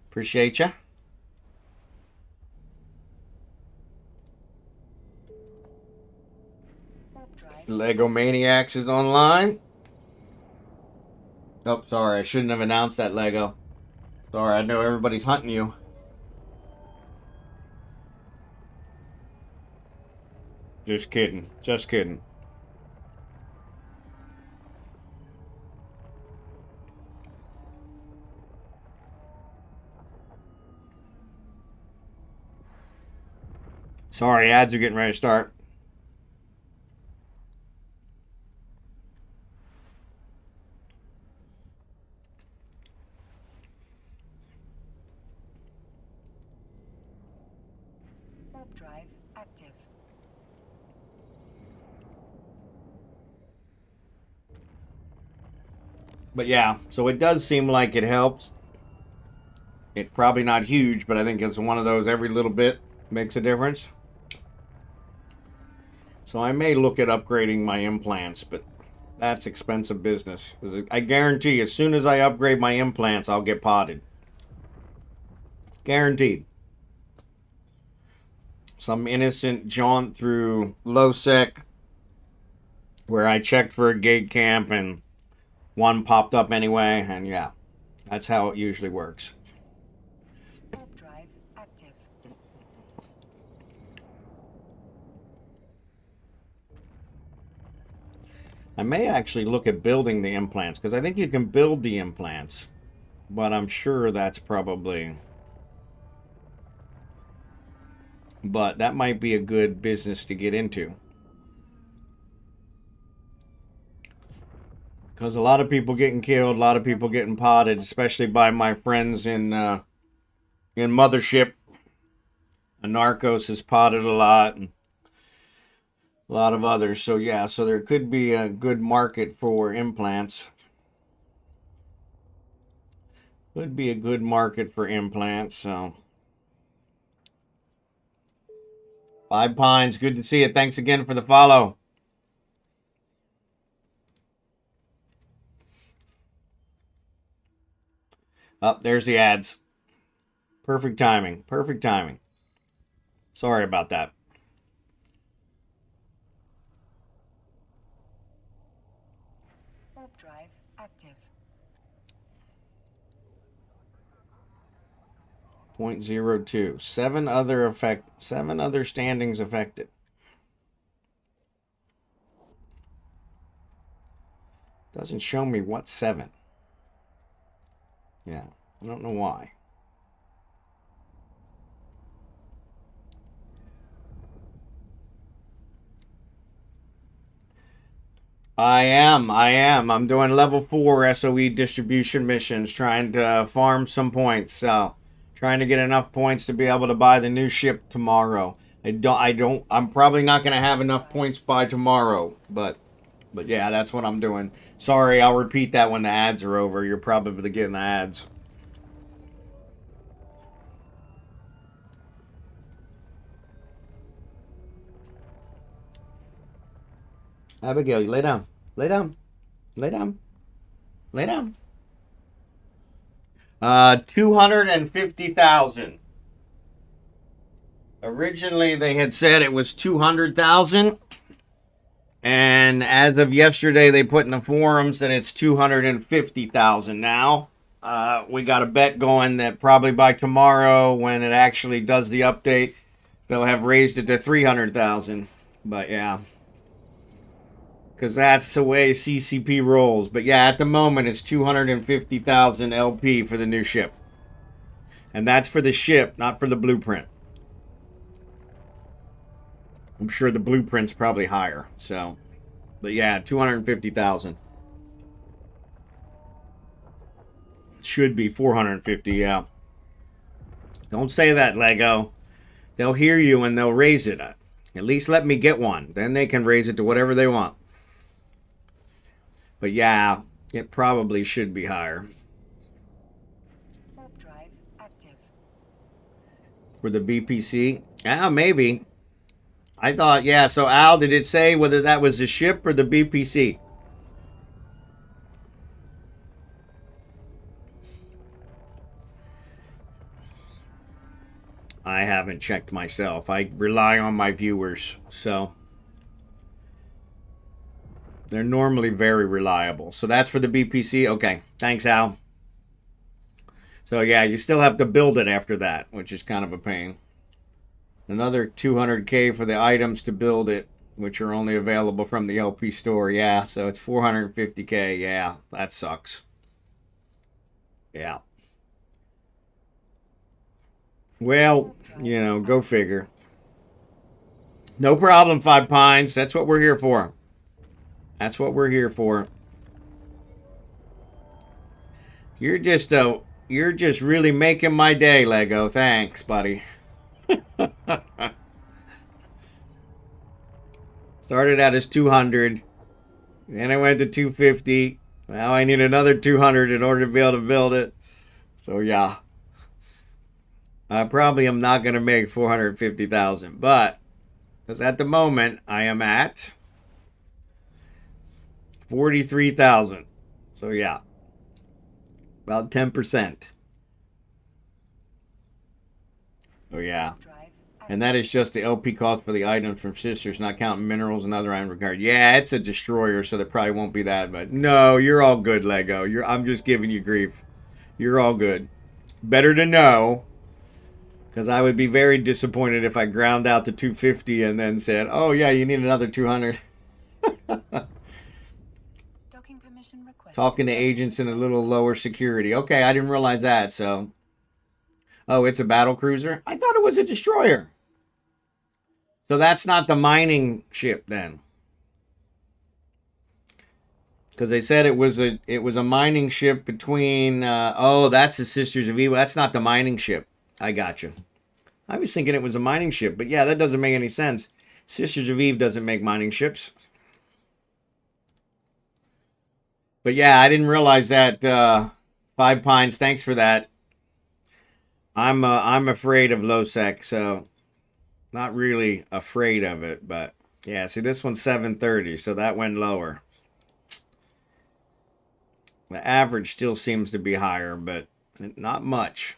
Speaker 1: Appreciate you. Legomaniax is online. Oh, sorry. I shouldn't have announced that, Lego. Sorry, I know everybody's hunting you. Just kidding. Just kidding. Sorry, ads are getting ready to start.
Speaker 2: Drive active.
Speaker 1: But yeah, so it does seem like it helps. It's probably not huge, but I think it's one of those every little bit makes a difference. So I may look at upgrading my implants, but that's expensive business. I guarantee as soon as I upgrade my implants, I'll get potted. Guaranteed. Some innocent jaunt through low sec where I checked for a gate camp and one popped up anyway, and yeah, that's how it usually works.
Speaker 2: Warp drive active.
Speaker 1: I may actually look at building the implants, because I think you can build the implants, but I'm sure that's probably... But that might be a good business to get into. Because a lot of people getting killed, a lot of people getting potted, especially by my friends in Mothership. Anarckos is potted a lot, and a lot of others. So yeah, so there could be a good market for implants. Could be a good market for implants, so... FivePines, good to see you. Thanks again for the follow. Oh, there's the ads. Perfect timing. Perfect timing. Sorry about that.
Speaker 2: Warp drive active.
Speaker 1: 0.02. Seven other standings affected. Doesn't show me what 7. Yeah, I don't know why. I am. I'm doing level 4 SoE distribution missions, trying to farm some points. So, trying to get enough points to be able to buy the new ship tomorrow. I'm probably not going to have enough points by tomorrow, but yeah, that's what I'm doing. Sorry, I'll repeat that when the ads are over. You're probably getting the ads. Abigail, you lay down. Lay down. Lay down. Lay down. 250,000. Originally, they had said it was 200,000. And as of yesterday, they put in the forums that it's 250,000 now. We got a bet going that probably by tomorrow, when it actually does the update, they'll have raised it to 300,000. But yeah. Because that's the way CCP rolls. But yeah, at the moment, it's 250,000 LP for the new ship. And that's for the ship, not for the blueprint. I'm sure the blueprint's probably higher. So, but yeah, 250,000. Should be 450, yeah. Don't say that, Lego. They'll hear you and they'll raise it. At least let me get one. Then they can raise it to whatever they want. But yeah, it probably should be higher.
Speaker 2: Warp drive active.
Speaker 1: For the BPC? Ah, maybe. I thought, yeah, so Al, did it say whether that was the ship or the BPC? I haven't checked myself. I rely on my viewers, so... They're normally very reliable. So that's for the BPC? Okay. Thanks, Al. So yeah, you still have to build it after that, which is kind of a pain. Another 200K for the items to build it, which are only available from the LP store. Yeah, so it's 450K. Yeah, that sucks. Yeah. Well, you know, go figure. No problem, FivePines. That's what we're here for. That's what we're here for. You're just really making my day, Lego. Thanks, buddy. Started out as 200. Then I went to 250. Now I need another 200 in order to be able to build it. So yeah. I probably am not going to make 450,000, but because at the moment I am at 43,000. So yeah, about 10%. Oh yeah, And that is just the LP cost for the items from Sisters, not counting minerals and other items regard. Yeah, it's a destroyer, so there probably won't be that. But no, you're all good, Lego. I'm just giving you grief. You're all good. Better to know, because I would be very disappointed if I ground out to 250 and then said, oh, yeah, you need another 200.
Speaker 2: Docking permission requested.
Speaker 1: Talking to agents in a little lower security. Okay, I didn't realize that, so. Oh, it's a battle cruiser? I thought it was a destroyer. So that's not the mining ship then. Because they said it was a mining ship between oh, that's the Sisters of Evil. That's not the mining ship. I got you. I was thinking it was a mining ship, but yeah, that doesn't make any sense. Sisters of Eve doesn't make mining ships. But yeah, I didn't realize that. FivePines, thanks for that. I'm afraid of low sec, so not really afraid of it, but yeah, see this one's 730, so that went lower. The average still seems to be higher, but not much.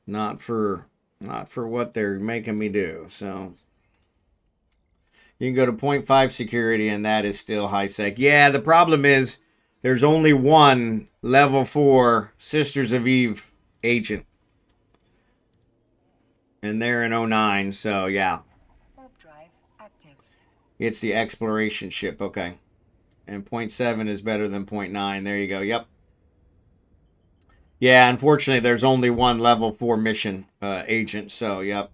Speaker 1: Not for what they're making me do. So you can go to 0.5 security and that is still high sec. Yeah, the problem is there's only one level 4 Sisters of Eve agent. And they're in 09, so yeah.
Speaker 2: Warp drive active.
Speaker 1: It's the exploration ship, okay. And 0.7 is better than 0.9. There you go, yep. Yeah, unfortunately, there's only one level 4 mission agent, so yep.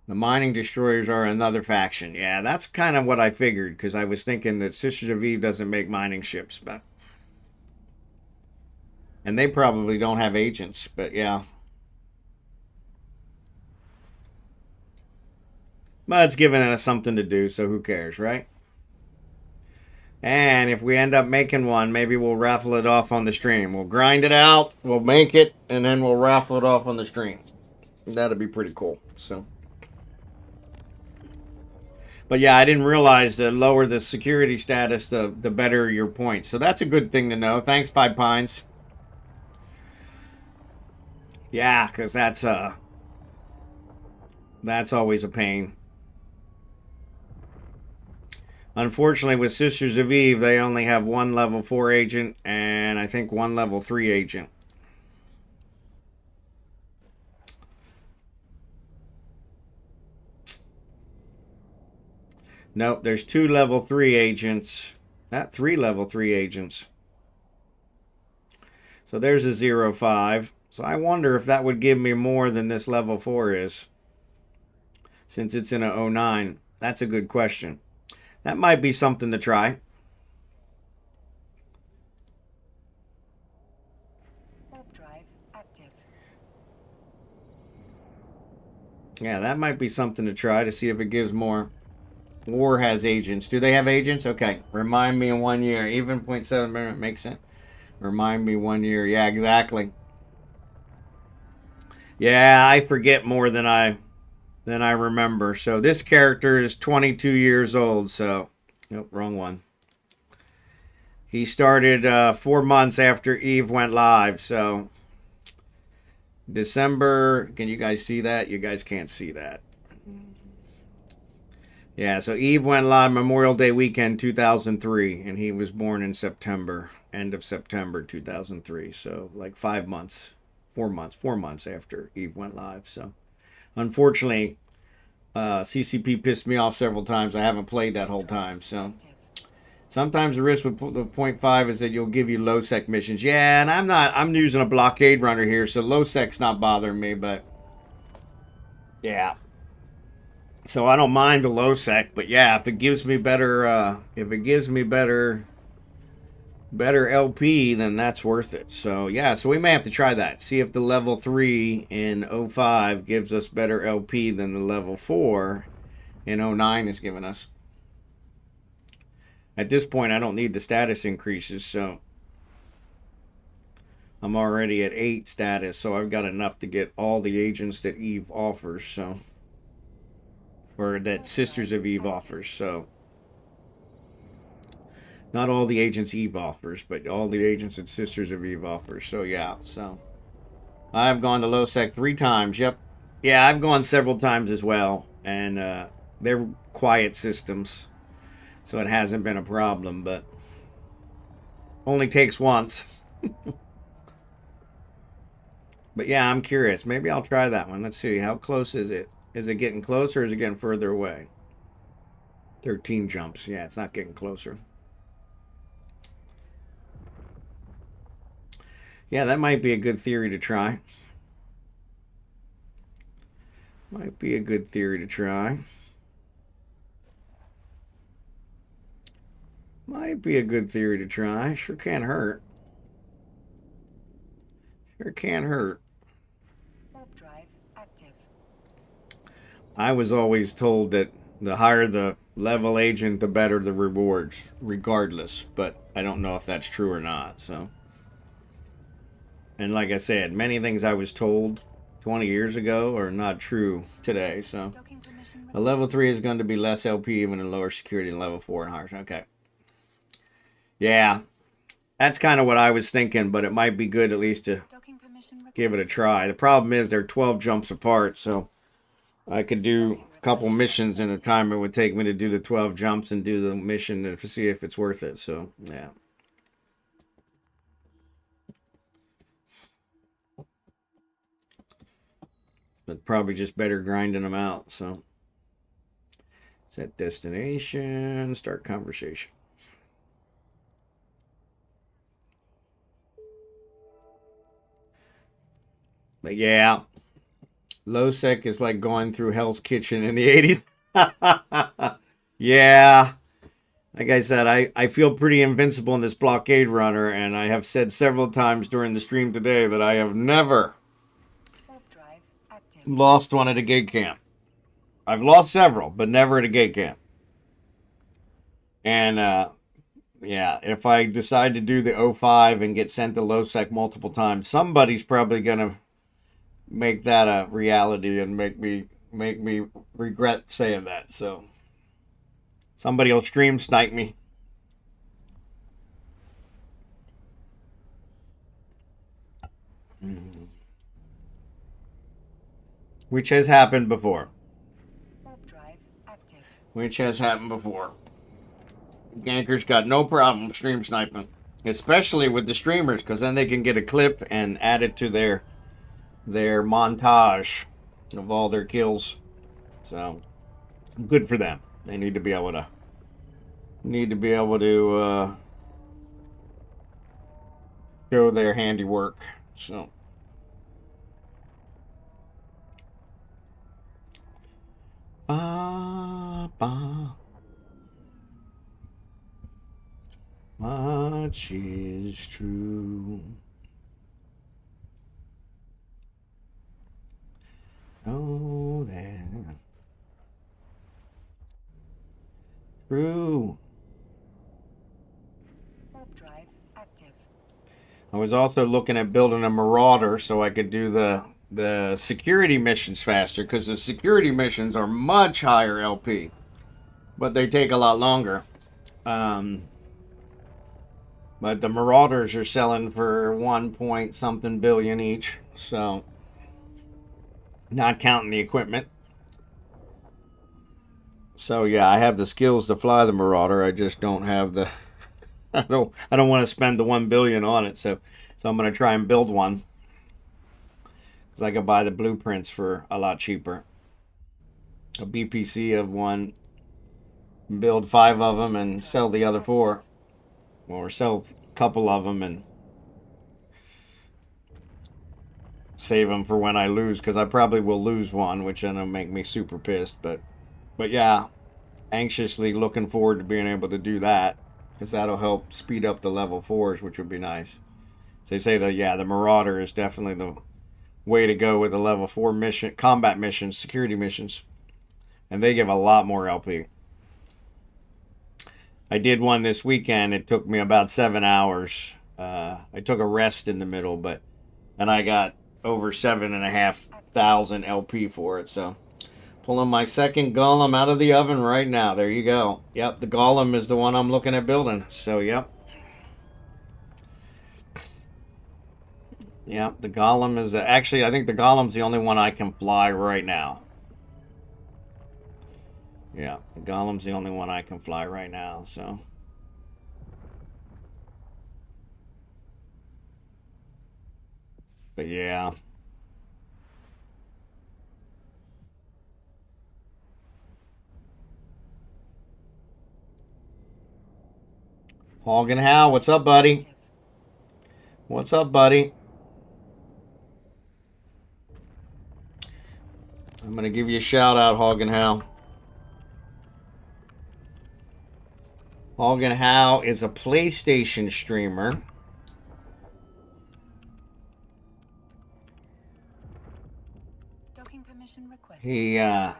Speaker 1: The mining destroyers are another faction. Yeah, that's kind of what I figured, because I was thinking that Sisters of Eve doesn't make mining ships, but... And they probably don't have agents, but yeah. But it's giving us something to do, so who cares, right? And if we end up making one, maybe we'll raffle it off on the stream. We'll grind it out, we'll make it, and then we'll raffle it off on the stream. That'd be pretty cool, so... But yeah, I didn't realize the lower the security status, the better your points. So that's a good thing to know. Thanks, FivePines. Yeah, because that's always a pain. Unfortunately, with Sisters of Eve, they only have one level 4 agent and I think one level 3 agent. Nope, there's 2 level 3 agents. Not 3 level 3 agents. So there's a 0.5. So I wonder if that would give me more than this level 4 is. Since it's in a 09. That's a good question. That might be something to try.
Speaker 2: Warp drive active.
Speaker 1: Yeah, that might be something to try to see if it gives more. War has agents. Do they have agents? Okay. Remind me in 1 year. Even 0.7 minute makes sense. Remind me 1 year. Yeah, exactly. Yeah, I forget more than I remember. So this character is 22 years old. So, nope, wrong one. He started 4 months after Eve went live. So, December. Can you guys see that? You guys can't see that. Yeah, so Eve went live Memorial Day weekend 2003, and he was born in September, end of September 2003. So like 5 months, 4 months after Eve went live. So unfortunately, CCP pissed me off several times. I haven't played that whole time. So sometimes the risk with the 0.5 is that you'll give you low sec missions. Yeah, and I'm using a blockade runner here, so low sec's not bothering me, but yeah. So I don't mind the low sec, but yeah, if it gives me better, better LP, then that's worth it. So yeah, so we may have to try that. See if the level 3 in 05 gives us better LP than the level 4 in 09 is giving us. At this point, I don't need the status increases, so I'm already at 8 status, so I've got enough to get all the agents that Eve offers, so. Or that Sisters of Eve offers, so. Not all the agents Eve offers, but all the agents that Sisters of Eve offers, so yeah, so. I've gone to low sec 3 times. Yep. Yeah, I've gone several times as well. And they're quiet systems. So it hasn't been a problem, but only takes once. But yeah, I'm curious. Maybe I'll try that one. Let's see. How close is it? Is it getting closer or is it getting further away? 13 jumps. Yeah, it's not getting closer. Yeah, that might be a good theory to try. Might be a good theory to try. Might be a good theory to try. Sure can't hurt. Sure can't hurt.
Speaker 2: Warp drive active.
Speaker 1: I was always told that the higher the level agent, the better the rewards, regardless. But I don't know if that's true or not. So, and like I said, many things I was told 20 years ago are not true today. So,
Speaker 2: Docking permission
Speaker 1: a level 3 is going to be less LP even in lower security than level 4 and higher. Okay. Yeah, that's kind of what I was thinking, but it might be good at least to
Speaker 2: docking permission
Speaker 1: give it a
Speaker 2: requested.
Speaker 1: try. The problem is they're 12 jumps apart, so I could do a couple missions in the time it would take me to do the 12 jumps and do the mission to see if it's worth it. So, yeah. But probably just better grinding them out. So, set destination, start conversation. But yeah, low sec is like going through Hell's Kitchen in the 80s. Yeah. Like I said, I feel pretty invincible in this blockade runner, and I have said several times during the stream today that I have never
Speaker 2: Warp drive active.
Speaker 1: lost one at a gate camp. I've lost several, but never at a gate camp. And yeah, if I decide to do the 05 and get sent to low sec multiple times, somebody's probably gonna make that a reality and make me regret saying that. So somebody will stream snipe me. Which has happened before.
Speaker 2: Warp drive active.
Speaker 1: Which has happened before. Gankers got no problem stream sniping. Especially with the streamers, because then they can get a clip and add it to their montage of all their kills. So good for them. They need to be able to show their handiwork. So ba, ba. Much is true. Oh, that true.
Speaker 2: Warp drive active.
Speaker 1: I was also looking at building a marauder so I could do the security missions faster, because the security missions are much higher LP, but they take a lot longer. But the marauders are selling for 1 point something billion each, so not counting the equipment. So yeah, I have the skills to fly the marauder. I just don't have the I don't want to spend the 1 billion on it, so I'm going to try and build one, because I could buy the blueprints for a lot cheaper. A BPC of one, build 5 of them and sell the other 4, or sell a couple of them and save them for when I lose, because I probably will lose one, which then will make me super pissed. But yeah, anxiously looking forward to being able to do that, because that'll help speed up the level 4s, which would be nice. So they say that, yeah, the Marauder is definitely the way to go with the level 4 mission, combat missions, security missions. And they give a lot more LP. I did one this weekend. It took me about 7 hours. I took a rest in the middle, and I got over 7,500 LP for it. So pulling my second golem out of the oven right now. There you go. Yep, the golem is the one I'm looking at building. So yep. Yeah, the golem is actually, I think the golem's the only one I can fly right now. Yeah, the golem's the only one I can fly right now, so. But yeah. Hogginhowe, what's up, buddy? What's up, buddy? I'm going to give you a shout out, Hogginhowe. Hogginhowe is a PlayStation streamer.
Speaker 2: Docking permission requested.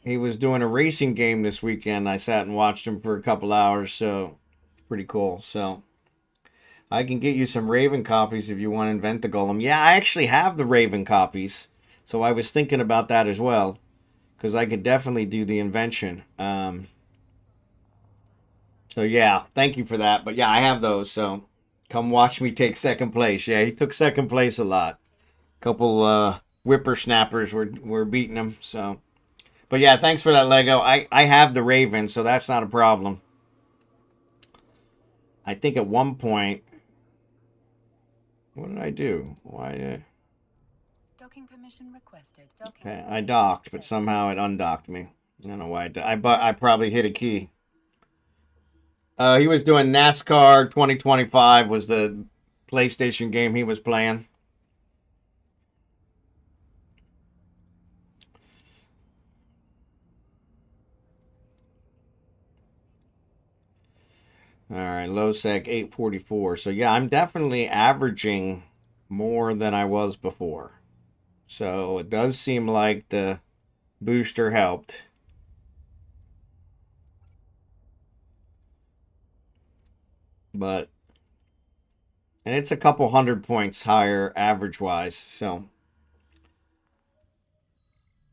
Speaker 1: He was doing a racing game this weekend. I sat and watched him for a couple hours, so pretty cool. So I can get you some Raven copies if you want to invent the golem. Yeah, I actually have the Raven copies, so I was thinking about that as well, because I could definitely do the invention. So yeah, thank you for that. But yeah, I have those, so come watch me take second place. Yeah, he took second place a lot. Couple whippersnappers were beating him, so. But yeah, thanks for that, Lego. I have the Raven, so that's not a problem. I think at one point, what did I do? Why did
Speaker 2: Docking permission requested.
Speaker 1: okay, I docked, but somehow it undocked me. I don't know why I probably hit a key. He was doing NASCAR 2025 was the PlayStation game he was playing. All right, low sec 844. So yeah, I'm definitely averaging more than I was before. So it does seem like the booster helped. And it's a couple 100 points higher average wise, so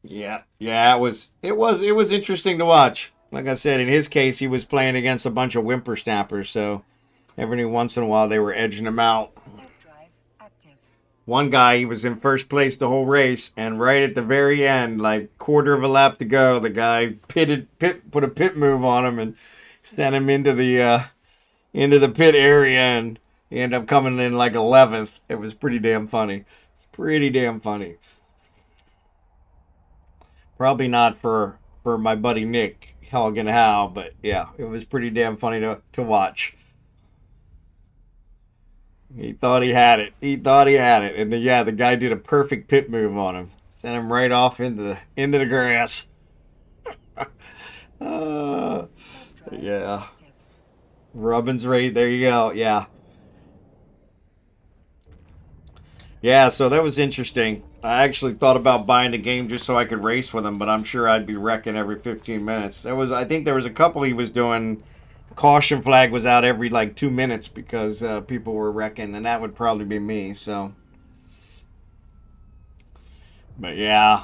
Speaker 1: yeah, it was interesting to watch. Like I said, in his case, he was playing against a bunch of whippersnappers, so every once in a while they were edging him out. One guy, he was in first place the whole race, and right at the very end, like quarter of a lap to go, the guy put a pit move on him and sent him into the pit area, and he ended up coming in like 11th. It was pretty damn funny. Pretty damn funny. Probably not for my buddy Nick Hogginhowe, but yeah, it was pretty damn funny to watch. He thought he had it. And yeah, the guy did a perfect pit move on him. Sent him right off into the grass. Yeah. Rubbin's right. There you go. Yeah. Yeah, so that was interesting. I actually thought about buying the game just so I could race with him, but I'm sure I'd be wrecking every 15 minutes. I think there was a couple he was doing. Caution flag was out every like 2 minutes because people were wrecking, and that would probably be me. So, but yeah,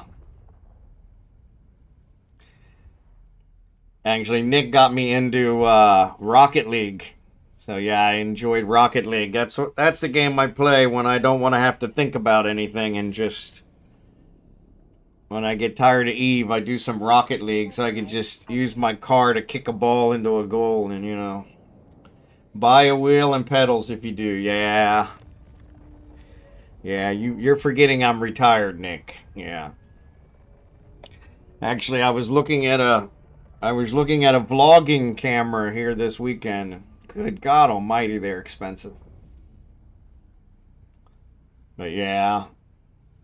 Speaker 1: actually, Nick got me into Rocket League. So yeah, I enjoyed Rocket League. That's the game I play when I don't want to have to think about anything, and just when I get tired of Eve, I do some Rocket League so I can just use my car to kick a ball into a goal, and buy a wheel and pedals if you do. Yeah. Yeah, you're forgetting I'm retired, Nick. Yeah. Actually, I was looking at a vlogging camera here this weekend. Good God almighty, they're expensive. But yeah,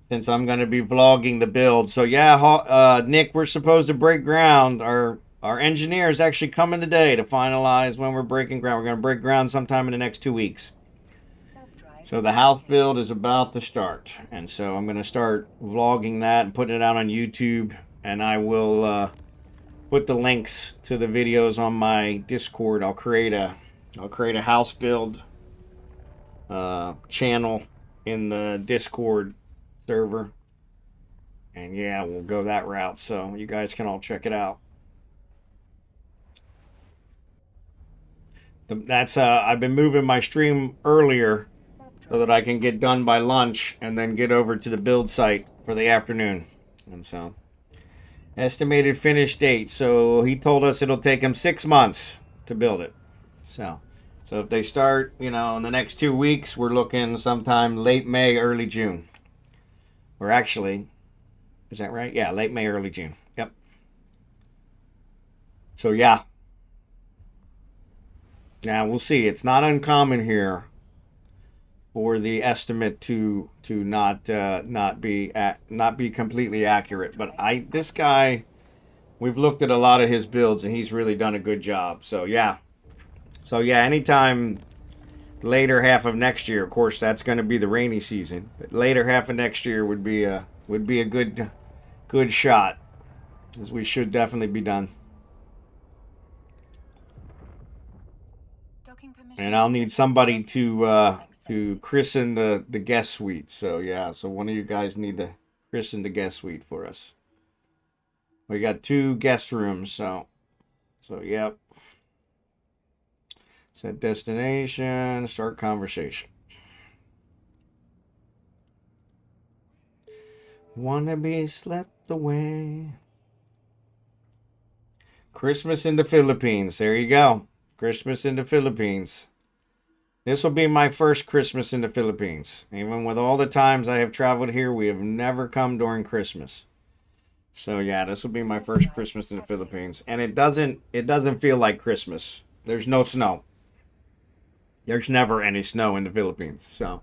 Speaker 1: since I'm going to be vlogging the build. So yeah, Nick, we're supposed to break ground. Our engineer is actually coming today to finalize when we're breaking ground. We're going to break ground sometime in the next 2 weeks. So the house build is about to start. And so I'm going to start vlogging that and putting it out on YouTube. And I will put the links to the videos on my Discord. I'll create a house build channel in the Discord server. And yeah, we'll go that route. So you guys can all check it out. I've been moving my stream earlier so that I can get done by lunch and then get over to the build site for the afternoon. And so, estimated finish date. So he told us it'll take him 6 months to build it. So if they start, in the next 2 weeks, we're looking sometime late May, early June. Or actually, is that right? Yeah, late May, early June. Yep. So yeah. Now we'll see. It's not uncommon here for the estimate to not be completely accurate. But this guy, we've looked at a lot of his builds and he's really done a good job. So yeah. Anytime later half of next year, of course, that's going to be the rainy season. But later half of next year would be a good shot, as we should definitely be done. And I'll need somebody to christen the guest suite. So yeah, so one of you guys need to christen the guest suite for us. We got 2 guest rooms, so yep. Set destination, start conversation. Wanna be slept away. Christmas in the Philippines. There you go. Christmas in the Philippines. This will be my first Christmas in the Philippines. Even with all the times I have traveled here, we have never come during Christmas. So yeah, this will be my first Christmas in the Philippines. And it doesn't feel like Christmas. There's no snow. There's never any snow in the Philippines. So,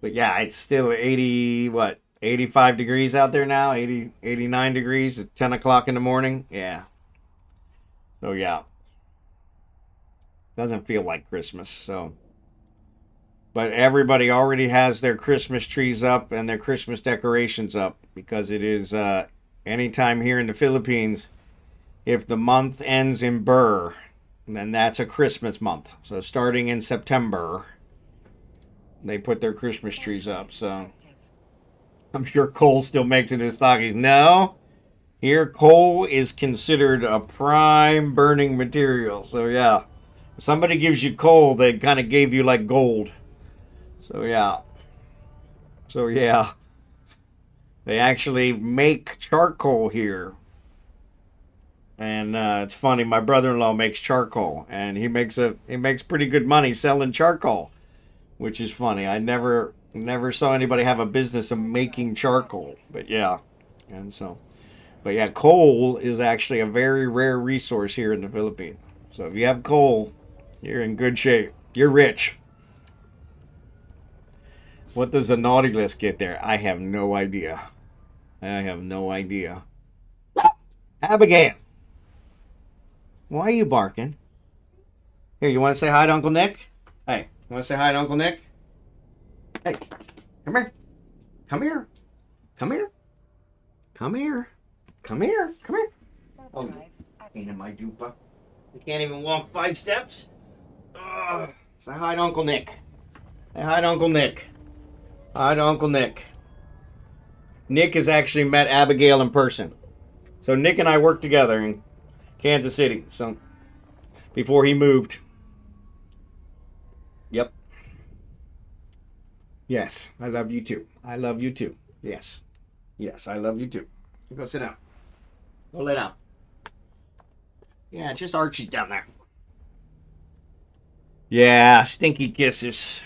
Speaker 1: but yeah, it's still 85 degrees out there now. 89 degrees at 10 o'clock in the morning. Yeah. So yeah. Doesn't feel like Christmas, so. But everybody already has their Christmas trees up and their Christmas decorations up, because it is anytime here in the Philippines, if the month ends in Ber, then that's a Christmas month. So starting in September, they put their Christmas trees up. So I'm sure coal still makes it in his stockings. No, here coal is considered a prime burning material. So yeah. If somebody gives you coal, they kind of gave you like gold. So yeah. They actually make charcoal here. And it's funny, my brother-in-law makes charcoal, and he makes pretty good money selling charcoal, which is funny. I never saw anybody have a business of making charcoal, but yeah. But yeah, coal is actually a very rare resource here in the Philippines. So if you have coal, you're in good shape. You're rich. What does the naughty list get there? I have no idea. Abigail! Why are you barking? Here, you want to say hi to Uncle Nick? Hey, you want to say hi to Uncle Nick? Hey, come here. Come here. Come here. Come here. Come here. Come here. Oh, ain't in my dupa. You can't even walk 5 steps? Ugh. Say hi to Uncle Nick. Say hi to Uncle Nick. Hi to Uncle Nick. Nick has actually met Abigail in person. So Nick and I worked together in Kansas City. So before he moved. Yep. Yes, I love you too. I love you too. Yes. Yes, I love you too. Go sit down. Go lay down. Yeah, just Archie down there. Yeah, stinky kisses.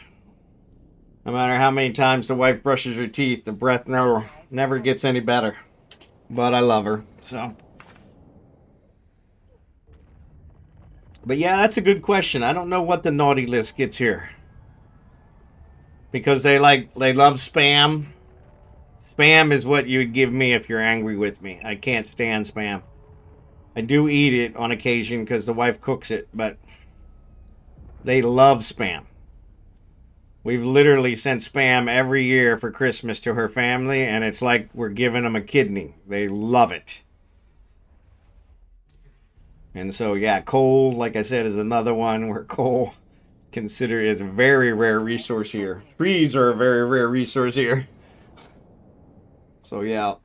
Speaker 1: No matter how many times the wife brushes her teeth, the breath never gets any better. But I love her, so. But yeah, that's a good question. I don't know what the naughty list gets here. Because they love spam. Spam is what you would give me if you're angry with me. I can't stand spam. I do eat it on occasion because the wife cooks it, but they love spam. We've literally sent spam every year for Christmas to her family, and it's like we're giving them a kidney. They love it. And so, yeah, coal, like I said, is another one where coal considered is a very rare resource here. Trees are a very rare resource here. So, yeah.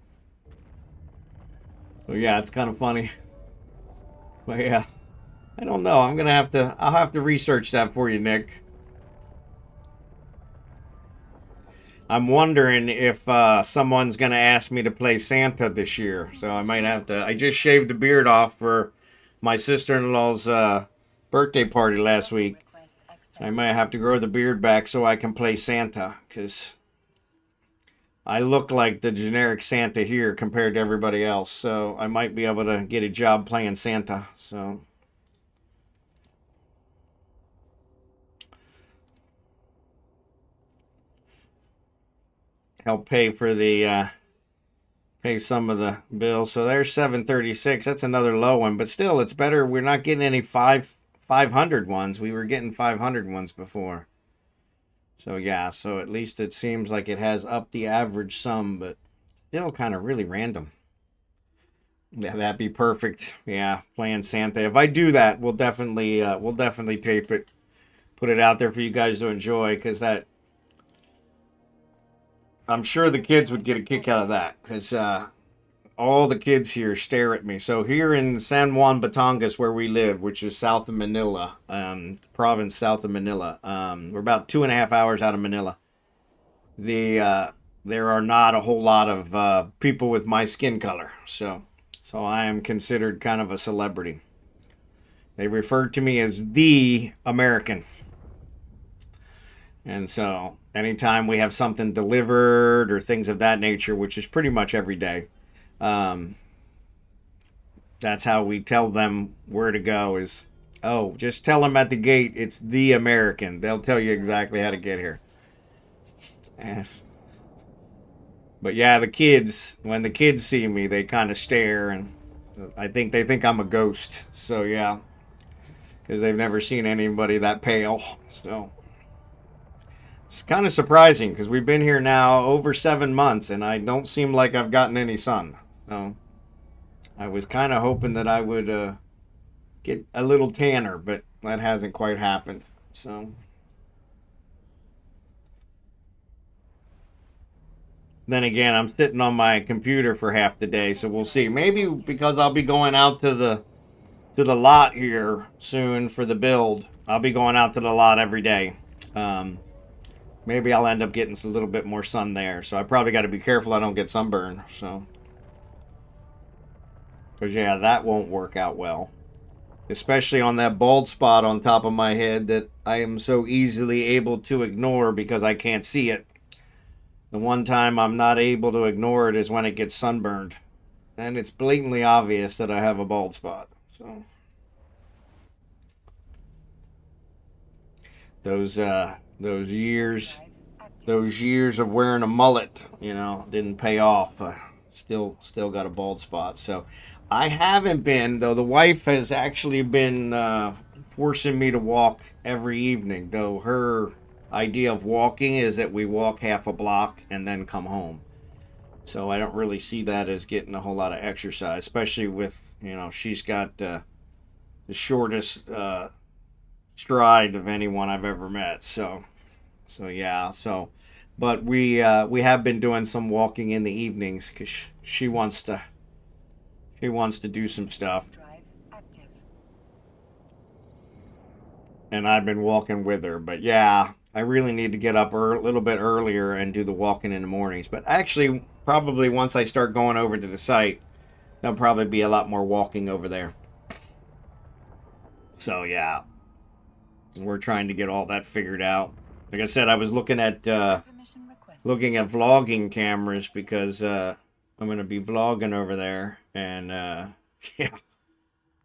Speaker 1: So, yeah, it's kind of funny. But, yeah. I don't know. I'll have to research that for you, Nick. I'm wondering if someone's going to ask me to play Santa this year. So I might have to. I just shaved the beard off for my sister-in-law's birthday party last week.
Speaker 2: Request
Speaker 1: So I
Speaker 2: accept.
Speaker 1: might have to grow the beard back so I can play Santa. Because I look like the generic Santa here compared to everybody else. So I might be able to get a job playing Santa. So... help pay for the pay some of the bills. So there's 736. That's another low one, but still it's better. We're not getting any 500 ones. We were getting 500 ones before. So yeah, so at least it seems like it has upped the average some, but still kind of really random. Yeah, that'd be perfect. Yeah, playing Santa. If I do that, we'll definitely tape it, put it out there for you guys to enjoy, because that, I'm sure the kids would get a kick out of that, because all the kids here stare at me. So here in San Juan Batangas, where we live, which is south of Manila, province south of Manila, we're about 2.5 hours out of Manila. There are not a whole lot of people with my skin color, so I am considered kind of a celebrity. They refer to me as the American. And so anytime we have something delivered or things of that nature, which is pretty much every day, that's how we tell them where to go is, oh, just tell them at the gate it's the American. They'll tell you exactly how to get here. But yeah, the kids, when the kids see me, they kind of stare, and I think they think I'm a ghost. So yeah, because they've never seen anybody that pale. So it's kind of surprising because we've been here now over 7 months and I don't seem like I've gotten any sun. So I was kind of hoping that I would get a little tanner, but that hasn't quite happened. So then again, I'm sitting on my computer for half the day, so we'll see. Maybe because I'll be going out to the lot here soon for the build. I'll be going out to the lot every day. Maybe I'll end up getting a little bit more sun there. So I probably got to be careful I don't get sunburn. So, because yeah, that won't work out well. Especially on that bald spot on top of my head that I am so easily able to ignore because I can't see it. The one time I'm not able to ignore it is when it gets sunburned. And it's blatantly obvious that I have a bald spot. So those years of wearing a mullet, didn't pay off. Still got a bald spot. So I haven't been, though the wife has actually been forcing me to walk every evening, though her idea of walking is that we walk half a block and then come home. So I don't really see that as getting a whole lot of exercise, especially with, she's got the shortest stride of anyone I've ever met. So yeah. So, but we have been doing some walking in the evenings because she wants to do some stuff,
Speaker 2: Drive active.
Speaker 1: and I've been walking with her. But yeah, I really need to get up a little bit earlier and do the walking in the mornings. But actually, probably once I start going over to the site, there'll probably be a lot more walking over there. So yeah, we're trying to get all that figured out. Like I said, I was looking at
Speaker 2: Permission requested.
Speaker 1: vlogging cameras because I'm going to be vlogging over there, and yeah,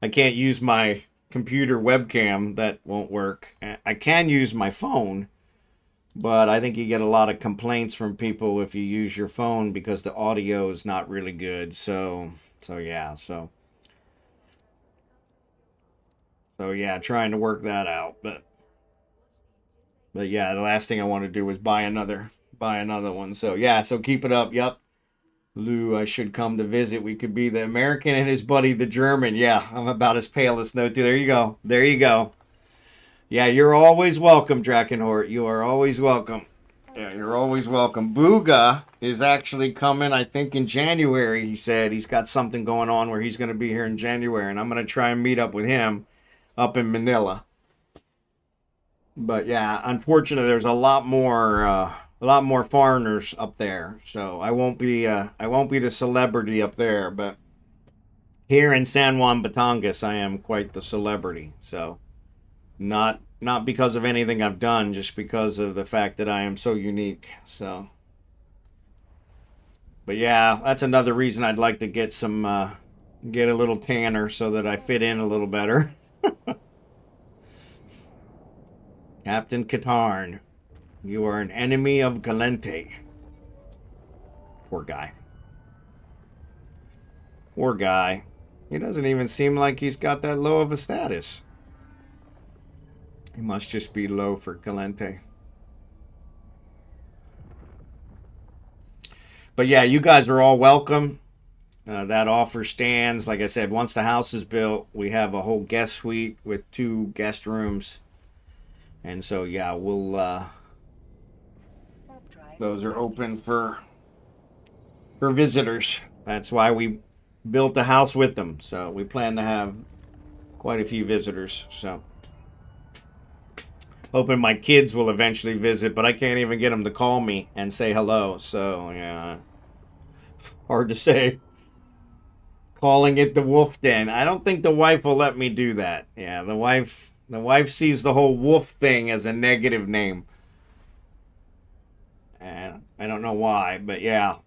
Speaker 1: I can't use my computer webcam. That won't work. I can use my phone, but I think you get a lot of complaints from people if you use your phone because the audio is not really good. So yeah, so yeah, trying to work that out, but yeah, the last thing I want to do is buy another one. So yeah, so keep it up. Yep. Lou, I should come to visit. We could be the American and his buddy, the German. Yeah, I'm about as pale as snow too. There you go. There you go. Yeah, you're always welcome, drachenhort. You are always welcome. Yeah, you're always welcome. Booga is actually coming, I think, in January. He said he's got something going on where he's going to be here in January, and I'm going to try and meet up with him up in Manila. But yeah, unfortunately, there's a lot more more foreigners up there. So I won't be the celebrity up there, but here in San Juan Batangas, I am quite the celebrity. So not because of anything I've done, just because of the fact that I am so unique. So, but yeah, that's another reason I'd like to get some get a little tanner so that I fit in a little better. Captain Katarn, you are an enemy of Galente. Poor guy. Poor guy. He doesn't even seem like he's got that low of a status. He must just be low for Galente. But yeah, you guys are all welcome. That offer stands. Like I said, once the house is built, we have a whole guest suite with 2 guest rooms. And so, yeah, we'll... those are open for visitors. That's why we built the house with them. So we plan to have quite a few visitors. So hoping my kids will eventually visit, but I can't even get them to call me and say hello. So, yeah, hard to say. Calling it the wolf den. I don't think the wife will let me do that. Yeah, the wife sees the whole wolf thing as a negative name. And I don't know why, but yeah.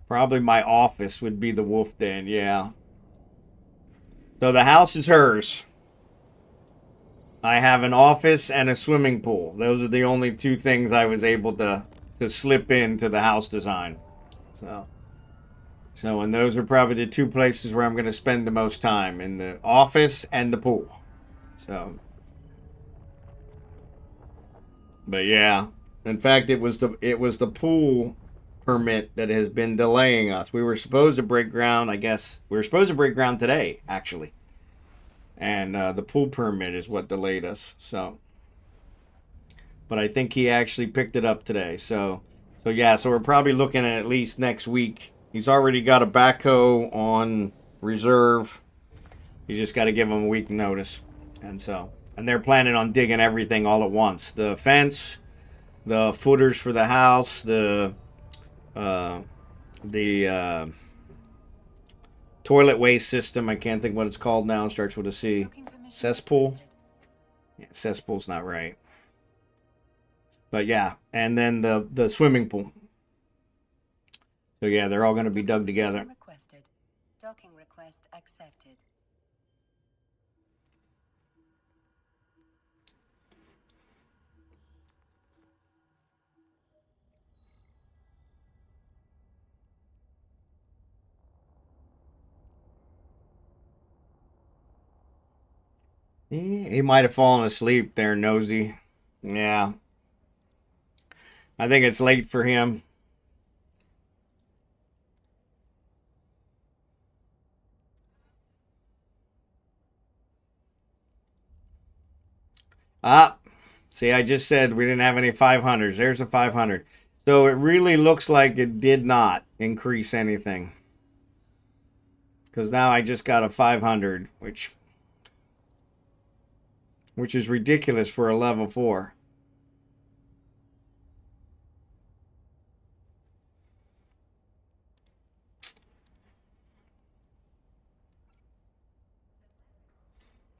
Speaker 1: Probably my office would be the wolf den, yeah. So the house is hers. I have an office and a swimming pool. Those are the only 2 things I was able to slip into the house design. So, and those are probably the 2 places where I'm going to spend the most time, in the office and the pool. So, but yeah, in fact, it was the pool permit that has been delaying us. We were supposed to break ground, I guess. We were supposed to break ground today, actually. And the pool permit is what delayed us. So, but I think he actually picked it up today. So yeah, so we're probably looking at least next week. He's already got a backhoe on reserve. You just got to give him a week notice. And they're planning on digging everything all at once. The fence, the footers for the house, the toilet waste system. I can't think what it's called now. It starts with a C. Cesspool. Yeah, cesspool's not right. But yeah, and then the swimming pool. So yeah, they're all going to be dug together.
Speaker 2: Requested. Docking request accepted.
Speaker 1: He might have fallen asleep there, Knowzzie. Yeah. I think it's late for him. Ah, see, I just said we didn't have any 500s. There's a 500. So it really looks like it did not increase anything. Because now I just got a 500, which is ridiculous for a level 4.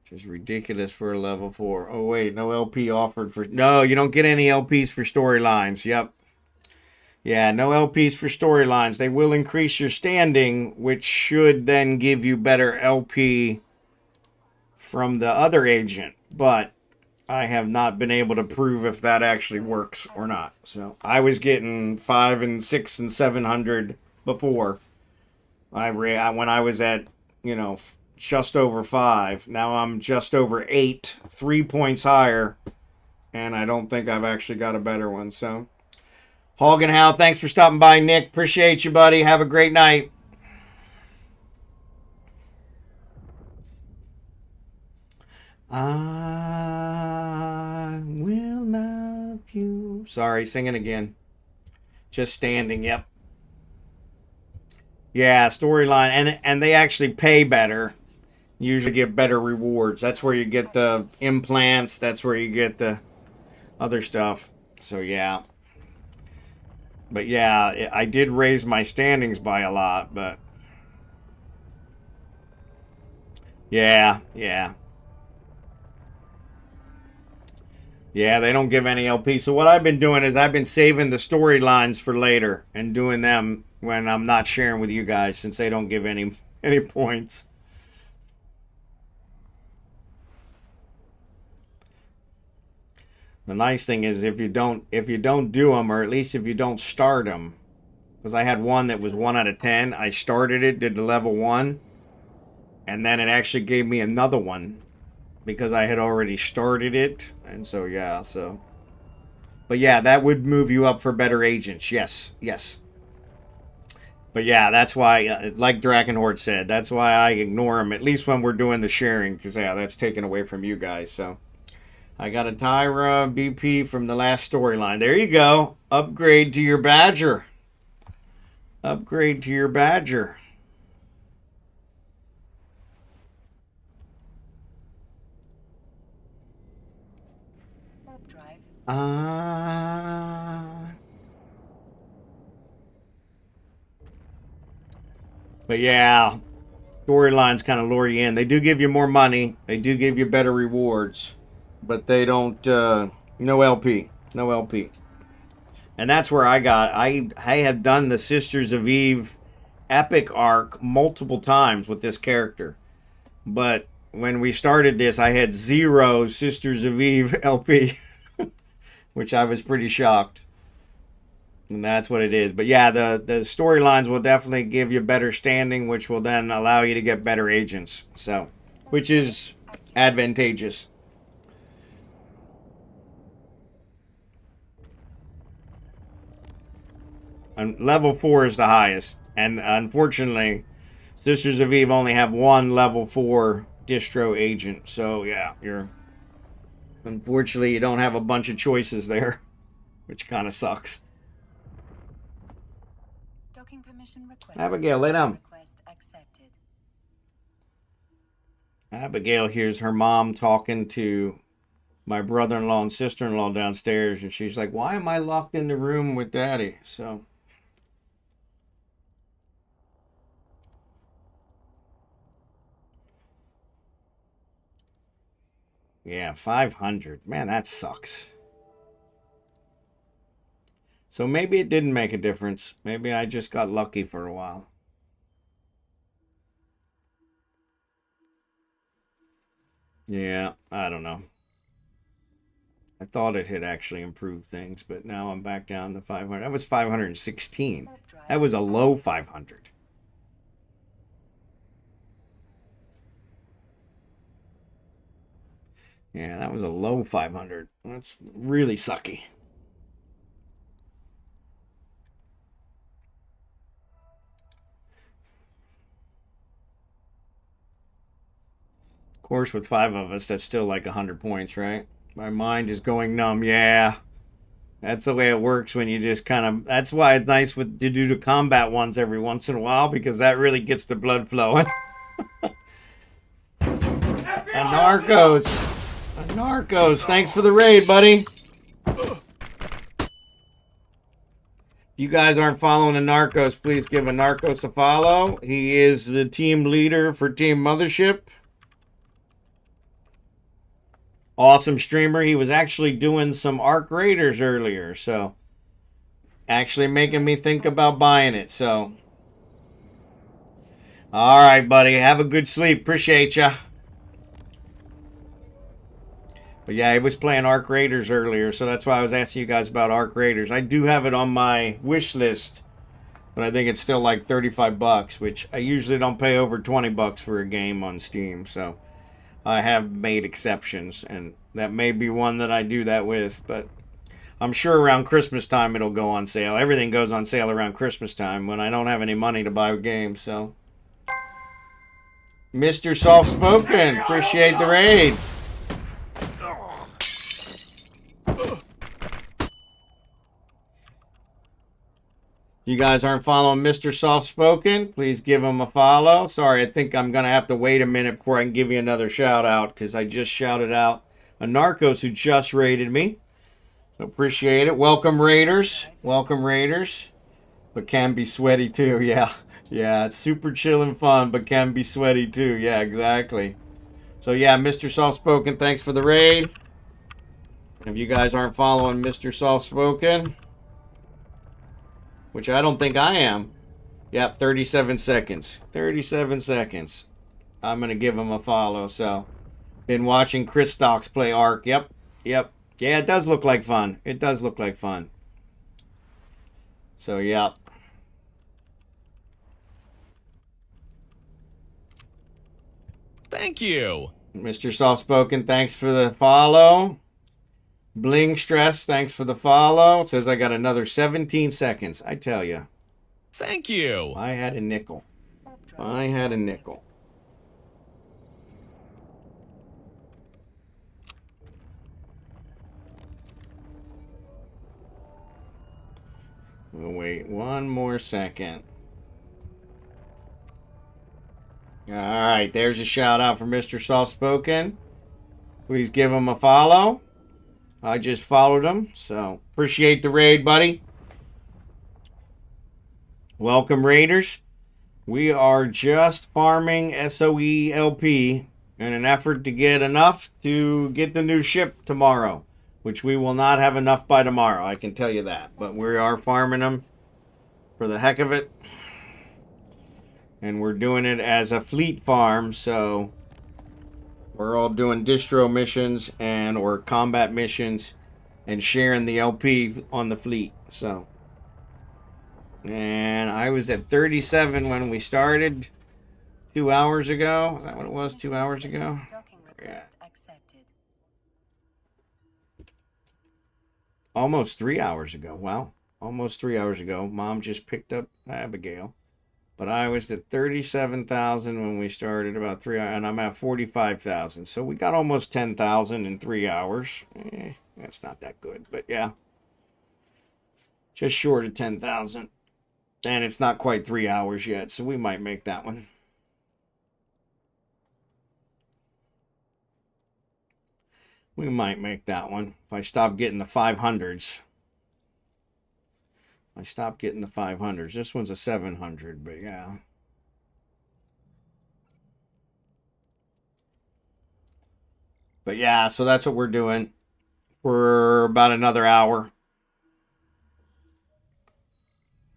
Speaker 1: Which is ridiculous for a level 4. Oh, wait, no LP offered for... No, you don't get any LPs for storylines. Yep. Yeah, no LPs for storylines. They will increase your standing, which should then give you better LP from the other agent. But I have not been able to prove if that actually works or not. So I was getting 5 and 6 and 700 before. When I was at, just over 5. Now I'm just over 8, 3 points higher, and I don't think I've actually got a better one. So, hogginhowe, thanks for stopping by, Nick. Appreciate you, buddy. Have a great night. I will love you. Sorry, singing again. Just standing, yep. Yeah, storyline, and they actually pay better. Usually get better rewards. That's where you get the implants. That's where you get the other stuff. So yeah. But yeah, I did raise my standings by a lot, but yeah. Yeah, they don't give any LP. So what I've been doing is I've been saving the storylines for later and doing them when I'm not sharing with you guys, since they don't give any points. The nice thing is if you don't do them, or at least if you don't start them, because I had one that was 1 out of 10. I started it, did the level 1, and then it actually gave me another one because I had already started it. And so yeah, so but yeah, that would move you up for better agents. Yes. But yeah, that's why, like drachenhort said, that's why I ignore them, at least when we're doing the sharing, because yeah, that's taken away from you guys. So I got a Tyra BP from the last storyline. There you go. Upgrade to your badger. Upgrade to your badger.
Speaker 2: Warp drive.
Speaker 1: But yeah, storylines kind of lure you in. They do give you more money. They do give you better rewards. But they don't, no LP. No LP. And that's where I have done the Sisters of Eve epic arc multiple times with this character. But when we started this, I had 0 Sisters of Eve LP, which I was pretty shocked. And that's what it is. But yeah, the storylines will definitely give you better standing, which will then allow you to get better agents. So, which is advantageous. And level 4 is the highest. And unfortunately, Sisters of Eve only have 1 level 4 distro agent. So yeah, unfortunately, you don't have a bunch of choices there, which kind of sucks.
Speaker 2: Docking permission requested.
Speaker 1: Abigail, lay down.
Speaker 2: Request accepted.
Speaker 1: Abigail hears her mom talking to my brother-in-law and sister-in-law downstairs, and she's like, why am I locked in the room with Daddy? So yeah, 500. Man, that sucks. So maybe it didn't make a difference. Maybe I just got lucky for a while. Yeah, I don't know. I thought it had actually improved things, but now I'm back down to 500. That was 516. That was a low 500. Yeah, that was a low 500. That's really sucky. Of course, with 5 of us, that's still like 100 points, right? My mind is going numb. Yeah. That's the way it works when you just kind of... That's why it's nice to do the combat ones every once in a while, because that really gets the blood flowing. Anarckos. Anarckos, thanks for the raid, buddy. If you guys aren't following Anarckos, please give Anarckos a follow. He is the team leader for Team Mothership. Awesome streamer. He was actually doing some Arc Raiders earlier, so actually making me think about buying it. So, all right, buddy. Have a good sleep. Appreciate ya. But yeah, he was playing Arc Raiders earlier, so that's why I was asking you guys about Arc Raiders. I do have it on my wish list, but I think it's still like 35 bucks, which I usually don't pay over 20 bucks for a game on Steam, so I have made exceptions, and that may be one that I do that with, but I'm sure around Christmas time it'll go on sale. Everything goes on sale around Christmas time when I don't have any money to buy games, so. MrSoftspoken, appreciate the raid. You guys aren't following MrSoftspoken, please give him a follow. Sorry, I think I'm going to have to wait a minute before I can give you another shout out, because I just shouted out Anarckos, who just raided me. So appreciate it. Welcome, Raiders. Welcome, Raiders. But can be sweaty too. Yeah. Yeah, it's super chill and fun, but can be sweaty too. Yeah, exactly. So yeah, Mr. Softspoken, thanks for the raid. If you guys aren't following Mr. Softspoken, which I don't think I am. Yep, 37 seconds. 37 seconds. I'm going to give him a follow. So, been watching Chris Stocks play Ark. Yep, yep. Yeah, it does look like fun. It does look like fun. So, yeah.
Speaker 3: Thank you.
Speaker 1: Mr. Softspoken, thanks for the follow. Bling Stress, thanks for the follow. It says I got another 17 seconds. I tell you.
Speaker 3: Thank you.
Speaker 1: I had a nickel. I had a nickel. We'll wait one more second. All right, there's a shout out for Mr. Softspoken. Please give him a follow. I just followed him, so appreciate the raid, buddy. Welcome, Raiders. We are just farming SoE LP in an effort to get enough to get the new ship tomorrow, which we will not have enough by tomorrow, I can tell you that. But we are farming them for the heck of it. And we're doing it as a fleet farm, so we're all doing distro missions and or combat missions and sharing the LP on the fleet. So, and I was at 37 when we started 2 hours ago. Is that what it was? 2 hours ago? Yeah. Almost 3 hours ago. Wow. Almost 3 hours ago. Mom just picked up Abigail. But I was at 37,000 when we started, about 3 hours, and I'm at 45,000. So we got almost 10,000 in 3 hours. That's not that good, but yeah. Just short of 10,000. And it's not quite 3 hours yet, so we might make that one. We might make that one if I stop getting the 500s. I stopped getting the 500s. This one's a 700, but yeah. But yeah, so that's what we're doing for about another hour.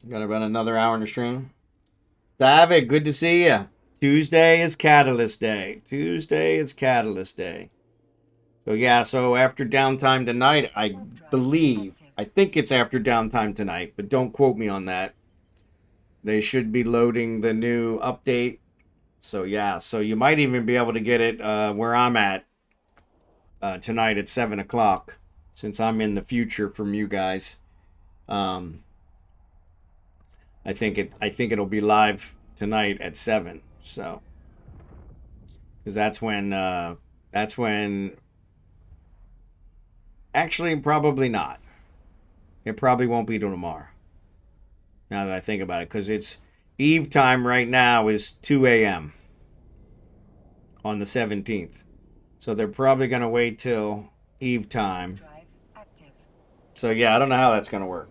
Speaker 1: Got about another hour in the stream. Saviek, good to see you. Tuesday is Catalyst Day. Tuesday is Catalyst Day. So yeah, so after downtime tonight, I think it's after downtime tonight, but don't quote me on that. They should be loading the new update. So yeah, so you might even be able to get it where I'm at tonight at 7 o'clock, since I'm in the future from you guys. I think it'll be live tonight at 7. So because that's when actually probably not. It probably won't be till tomorrow. Now that I think about it, because it's Eve time right now is 2 a.m. on the 17th. So they're probably going to wait till Eve time. So yeah, I don't know how that's going to work.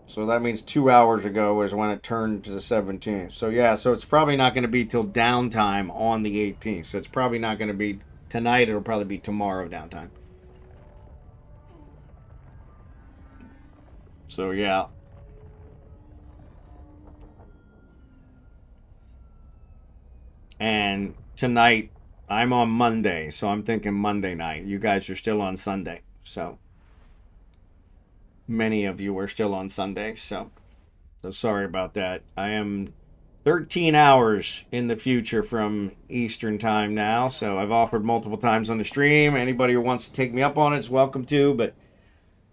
Speaker 1: So that means 2 hours ago is when it turned to the 17th. So yeah, so it's probably not going to be till downtime on the 18th. So it's probably not going to be tonight. It'll probably be tomorrow downtime. So yeah. And tonight, I'm on Monday, so I'm thinking Monday night. You guys are still on Sunday, so many of you are still on Sunday, so sorry about that. I am 13 hours in the future from Eastern time now, so I've offered multiple times on the stream. Anybody who wants to take me up on it is welcome to, but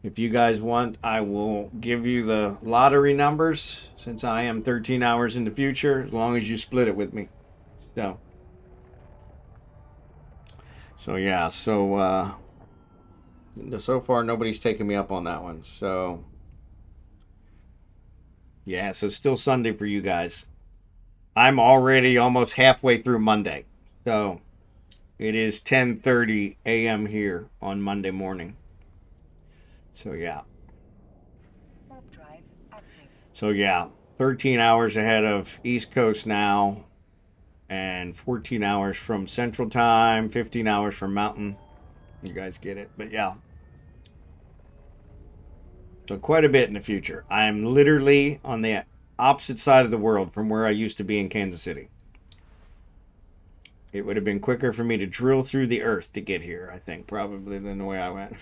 Speaker 1: if you guys want, I will give you the lottery numbers, since I am 13 hours in the future, as long as you split it with me. So yeah, so far nobody's taken me up on that one. So yeah, so still Sunday for you guys. I'm already almost halfway through Monday. So it is 10:30 a.m. here on Monday morning. So yeah.
Speaker 2: Warp drive active.
Speaker 1: So yeah, 13 hours ahead of East Coast now, and 14 hours from Central Time, 15 hours from Mountain. You guys get it, but yeah. So quite a bit in the future. I'm literally on the opposite side of the world from where I used to be in Kansas City. It would have been quicker for me to drill through the earth to get here, I think, probably, than the way I went.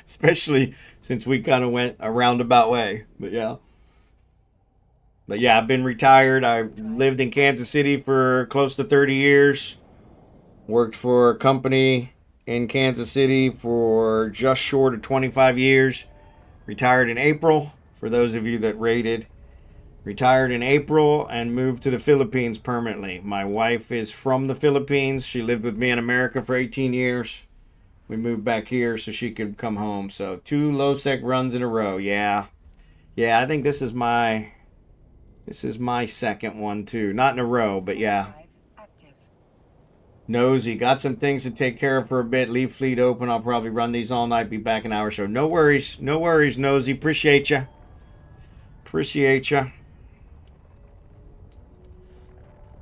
Speaker 1: Especially since we kind of went a roundabout way. But yeah. But yeah, I've been retired. I lived in Kansas City for close to 30 years. Worked for a company in Kansas City for just short of 25 years. Retired in April, for those of you that rated. Retired in April and moved to the Philippines permanently. My wife is from the Philippines. She lived with me in America for 18 years. We moved back here so she could come home. So 2 low-sec runs in a row. Yeah. Yeah, I think this is my second one too. Not in a row, but yeah. Knowzzie, got some things to take care of for a bit. Leave fleet open. I'll probably run these all night. Be back an hour or so. No worries. No worries, Knowzzie. Appreciate you. Appreciate you.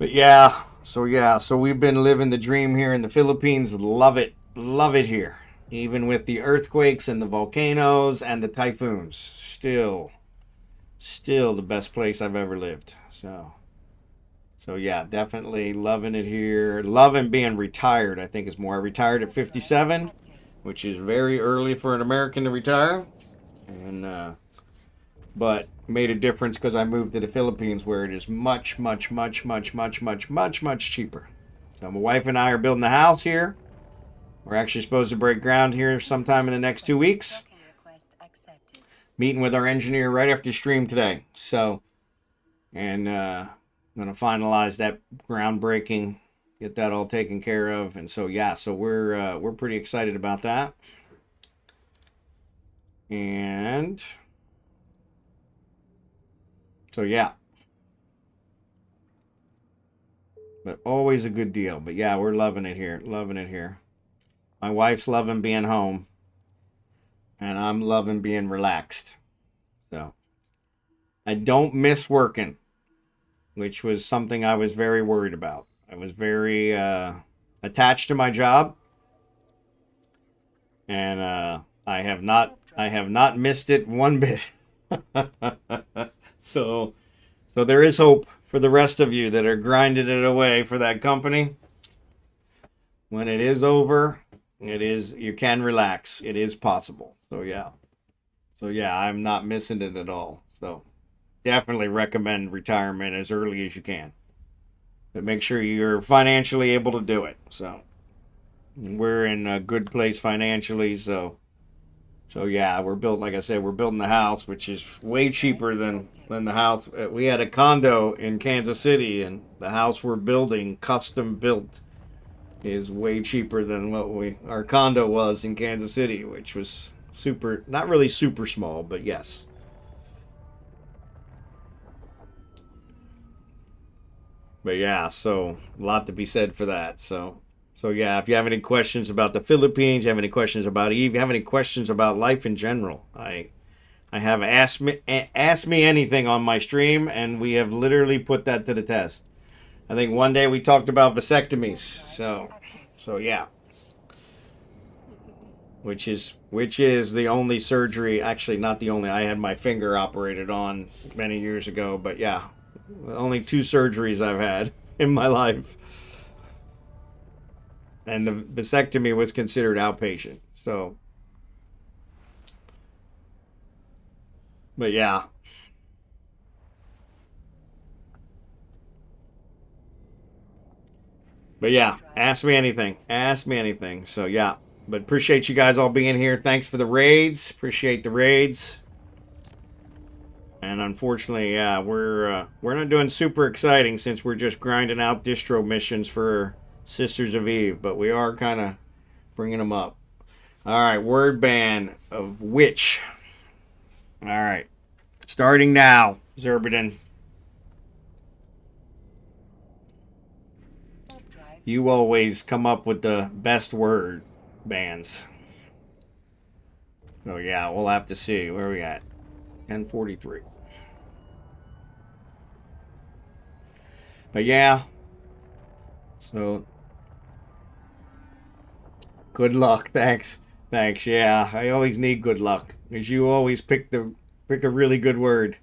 Speaker 1: But yeah. So we've been living the dream here in the Philippines. Love it. Love it here. Even with the earthquakes and the volcanoes and the typhoons. Still the best place I've ever lived. So yeah, definitely loving it here. Loving being retired, I think is more. I retired at 57, which is very early for an American to retire. And but made a difference because I moved to the Philippines where it is much cheaper. So my wife and I are building a house here. We're actually supposed to break ground here sometime in the next 2 weeks. Meeting with our engineer right after stream today. So, and I'm going to finalize that groundbreaking, get that all taken care of. And so, yeah, so we're pretty excited about that. And so, yeah. But always a good deal. But yeah, we're loving it here. Loving it here. My wife's loving being home. And I'm loving being relaxed. So, I don't miss working, which was something I was very worried about. I was very attached to my job, and I have not missed it one bit. So there is hope for the rest of you that are grinding it away for that company. When it is over, you can relax. It is possible. So yeah, I'm not missing it at all. So definitely recommend retirement as early as you can. But make sure you're financially able to do it. So we're in a good place financially. So yeah, we're building the house, which is way cheaper than the house. We had a condo in Kansas City, and the house we're building, custom built, is way cheaper than what our condo was in Kansas City, which was not really super small, but yes. But yeah, so a lot to be said for that. So yeah, if you have any questions about the Philippines, you have any questions about Eve, you have any questions about life in general, I have asked me anything on my stream, and we have literally put that to the test. I think one day we talked about vasectomies. So yeah. Which is the only surgery, actually not the only, I had my finger operated on many years ago, but yeah. Only 2 surgeries I've had in my life. And the vasectomy was considered outpatient. So, but yeah. But yeah, ask me anything. Ask me anything. So yeah. But appreciate you guys all being here. Thanks for the raids. Appreciate the raids. And unfortunately, yeah, we're not doing super exciting since we're just grinding out distro missions for Sisters of Eve, but we are kind of bringing them up. All right, word ban of witch. All right, starting now, Xurdaben. You always come up with the best word bans. So yeah, we'll have to see. Where are we at? 10:43. But yeah. So good luck. Thanks. Thanks. Yeah, I always need good luck because you always pick a really good word.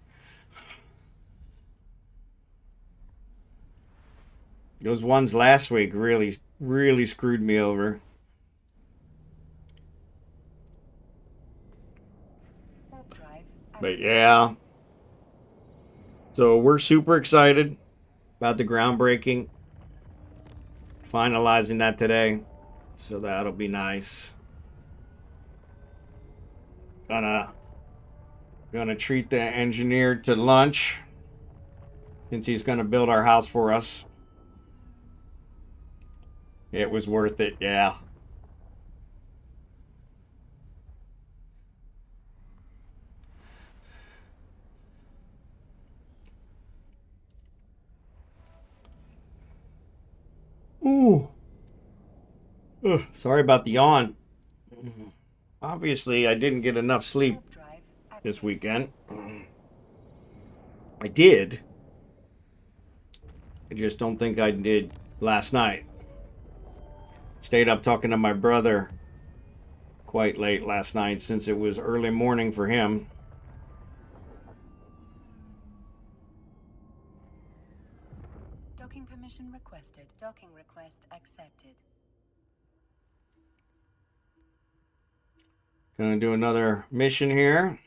Speaker 1: Those ones last week really screwed me over. But yeah. So we're super excited about the groundbreaking. Finalizing that today. So that'll be nice. Gonna treat the engineer to lunch since he's gonna build our house for us. It was worth it, yeah. Ooh. Ugh, sorry about the yawn. Obviously, I didn't get enough sleep this weekend. I did. I just don't think I did last night. Stayed up talking to my brother quite late last night since it was early morning for him.
Speaker 2: Docking permission requested. Docking request accepted.
Speaker 1: Gonna do another mission here.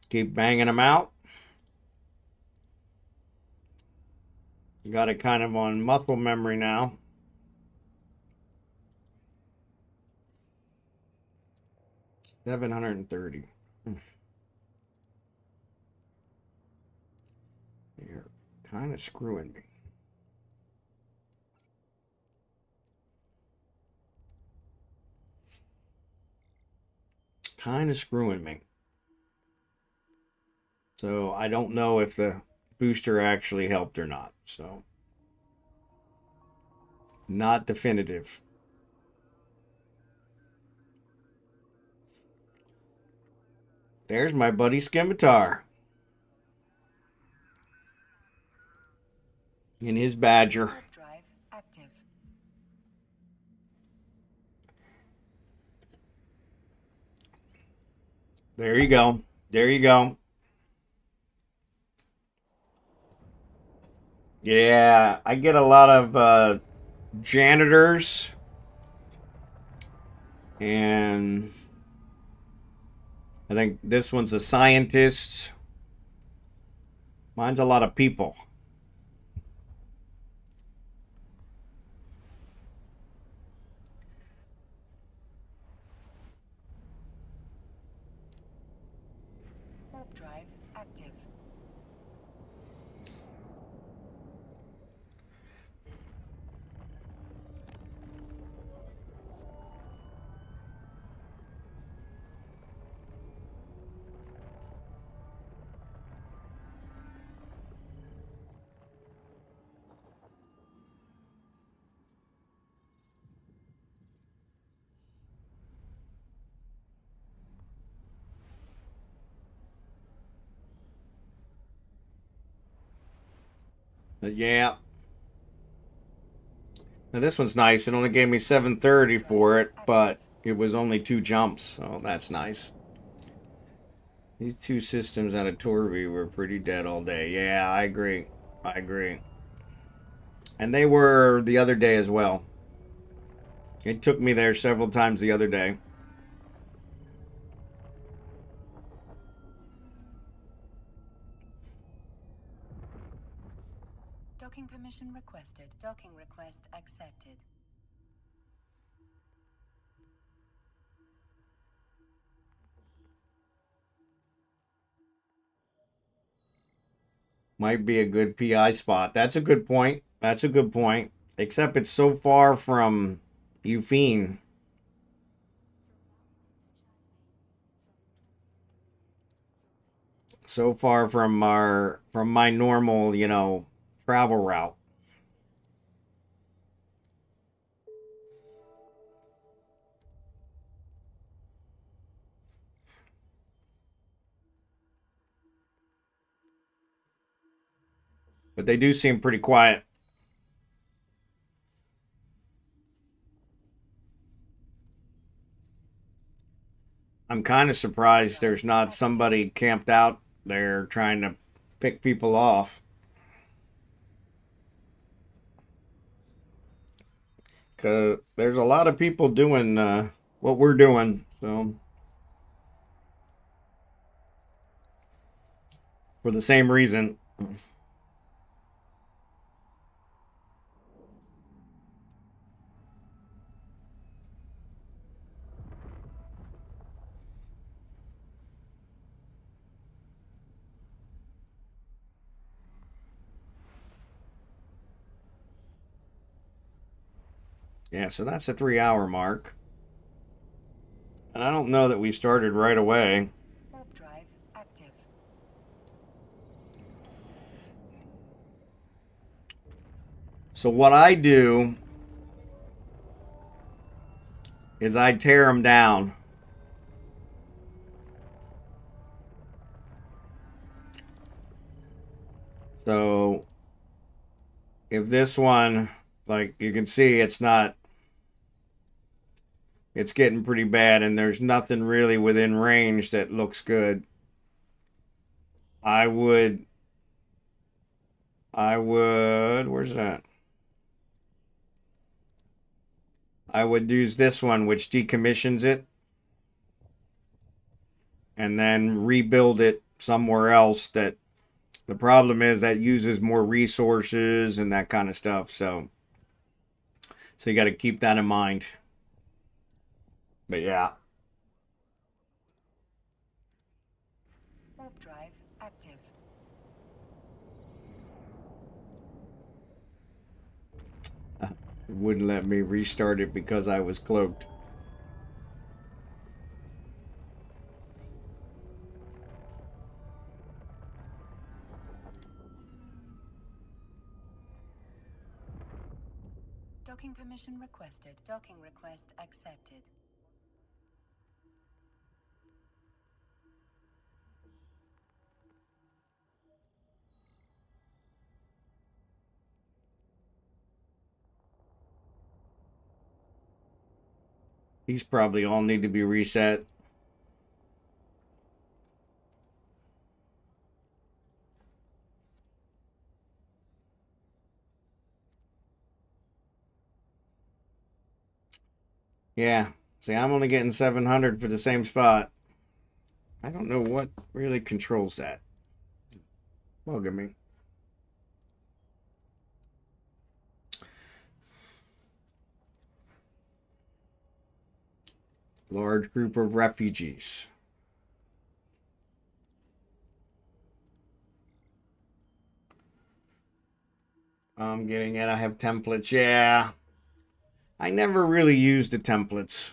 Speaker 1: Keep banging them out. Got it kind of on muscle memory now. $730. You're kind of screwing me. Kind of screwing me. So I don't know if the booster actually helped or not. So not definitive. There's my buddy Scimitar. In his Badger.
Speaker 2: Drive active.
Speaker 1: There you go. There you go. Yeah, I get a lot of janitors and I think this one's a scientist. Mine's a lot of people.
Speaker 2: Warp drive active.
Speaker 1: But yeah. Now this one's nice. It only gave me 730 for it, but it was only 2 jumps, so that's nice. These 2 systems out of Torby were pretty dead all day. Yeah, I agree. I agree. And they were the other day as well. It took me there several times the other day.
Speaker 2: Docking permission requested. Docking request accepted.
Speaker 1: Might be a good PI spot. That's a good point. That's a good point. Except it's so far from Euphine. So far from my normal, travel route. But they do seem pretty quiet. I'm kind of surprised there's not somebody camped out there trying to pick people off. Because there's a lot of people doing what we're doing. So, for the same reason. Yeah, so that's a 3-hour mark. And I don't know that we started right away.
Speaker 2: Warp drive active.
Speaker 1: So what I do is I tear them down. So if this one, like you can see, it's getting pretty bad and there's nothing really within range that looks good. I would, where's that? I would use this one, which decommissions it, and then rebuild it somewhere else. That the problem is that uses more resources and that kind of stuff. So you got to keep that in mind. But yeah.
Speaker 2: Warp drive active.
Speaker 1: It wouldn't let me restart it because I was cloaked.
Speaker 2: Docking permission requested. Docking request accepted.
Speaker 1: These probably all need to be reset. Yeah. See, I'm only getting 700 for the same spot. I don't know what really controls that. Bug me. Large group of refugees. I'm getting it. I have templates. Yeah. I never really use the templates.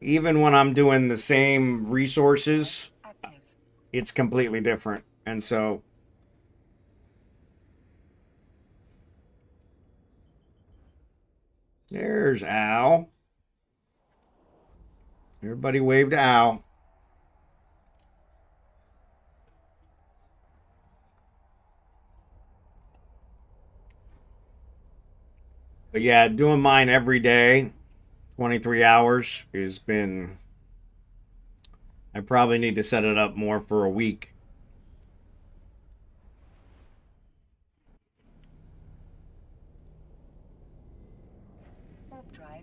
Speaker 1: Even when I'm doing the same resources, it's completely different. And so there's Al. Everybody waved to Al. But yeah, doing mine every day, 23 hours, has been... I probably need to set it up more for a week.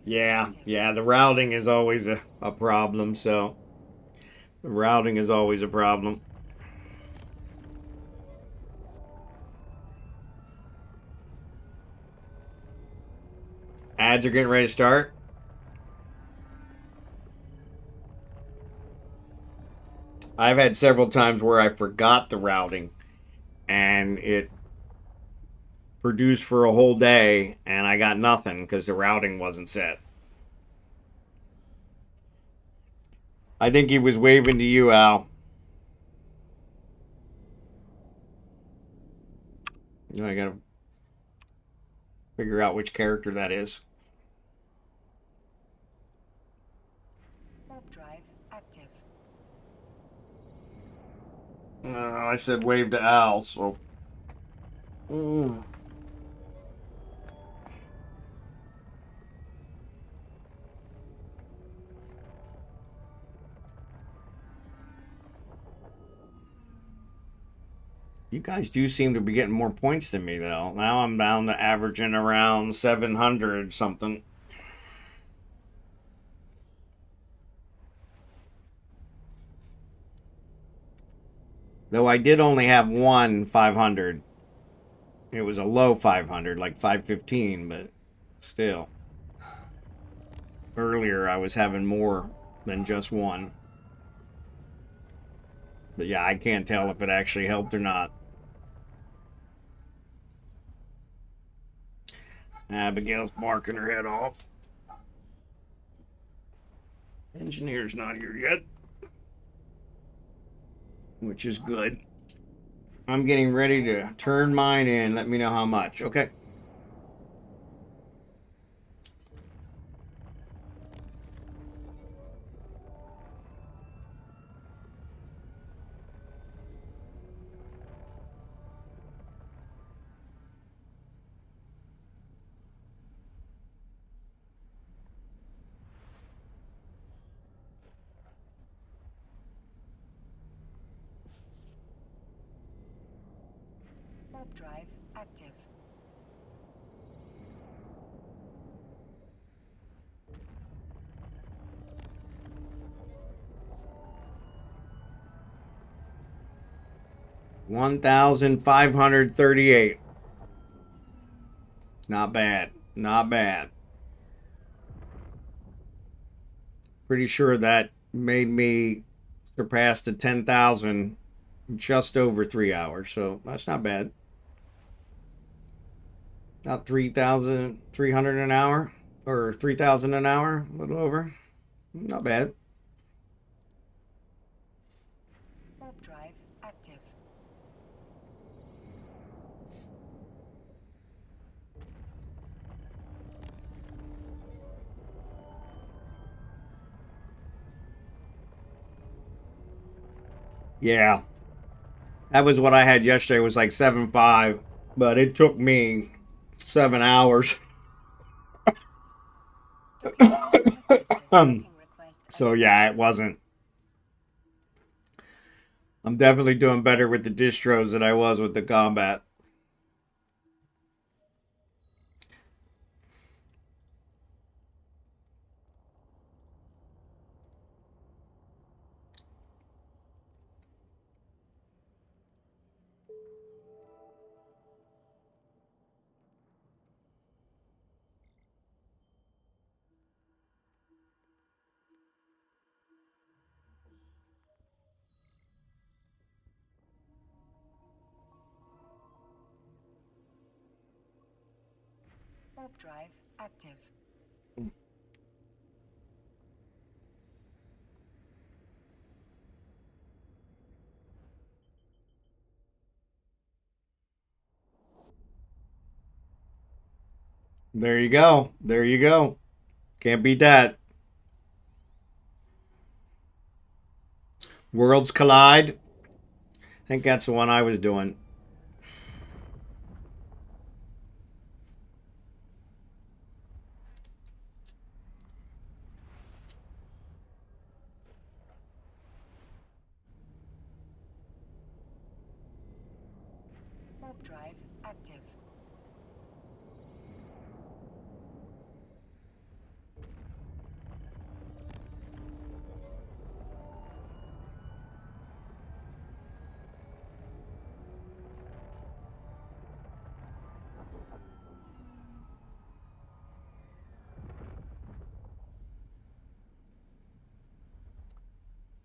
Speaker 1: Yeah, the routing is always a problem, so... The routing is always a problem. Ads are getting ready to start. I've had several times where I forgot the routing and it produced for a whole day and I got nothing because the routing wasn't set. I think he was waving to you, Al. I gotta figure out which character that is.
Speaker 2: Warp drive active.
Speaker 1: I said wave to Al, so. You guys do seem to be getting more points than me, though. Now I'm down to averaging around 700 something. Though I did only have one 500. It was a low 500, like 515, but still. Earlier I was having more than just one. But yeah, I can't tell if it actually helped or not. Abigail's barking her head off. Engineer's not here yet, which is good. I'm getting ready to turn mine in. Let me know how much. Okay.
Speaker 2: Warp drive active.
Speaker 1: $1,538. Not bad. Not bad. Pretty sure that made me surpass the 10,000 in just over 3 hours. So that's not bad. About 3,300 an hour or 3,000 an hour, a little over. Not bad.
Speaker 2: Warp drive active.
Speaker 1: Yeah. That was what I had yesterday. It was like 7.5, but it took me 7 hours.
Speaker 2: Docking request
Speaker 1: So yeah, it wasn't. I'm definitely doing better with the distros than I was with the combat.
Speaker 2: Warp drive active.
Speaker 1: There you go. There you go. Can't beat that. Worlds Collide. I think that's the one I was doing.
Speaker 2: Warp drive active.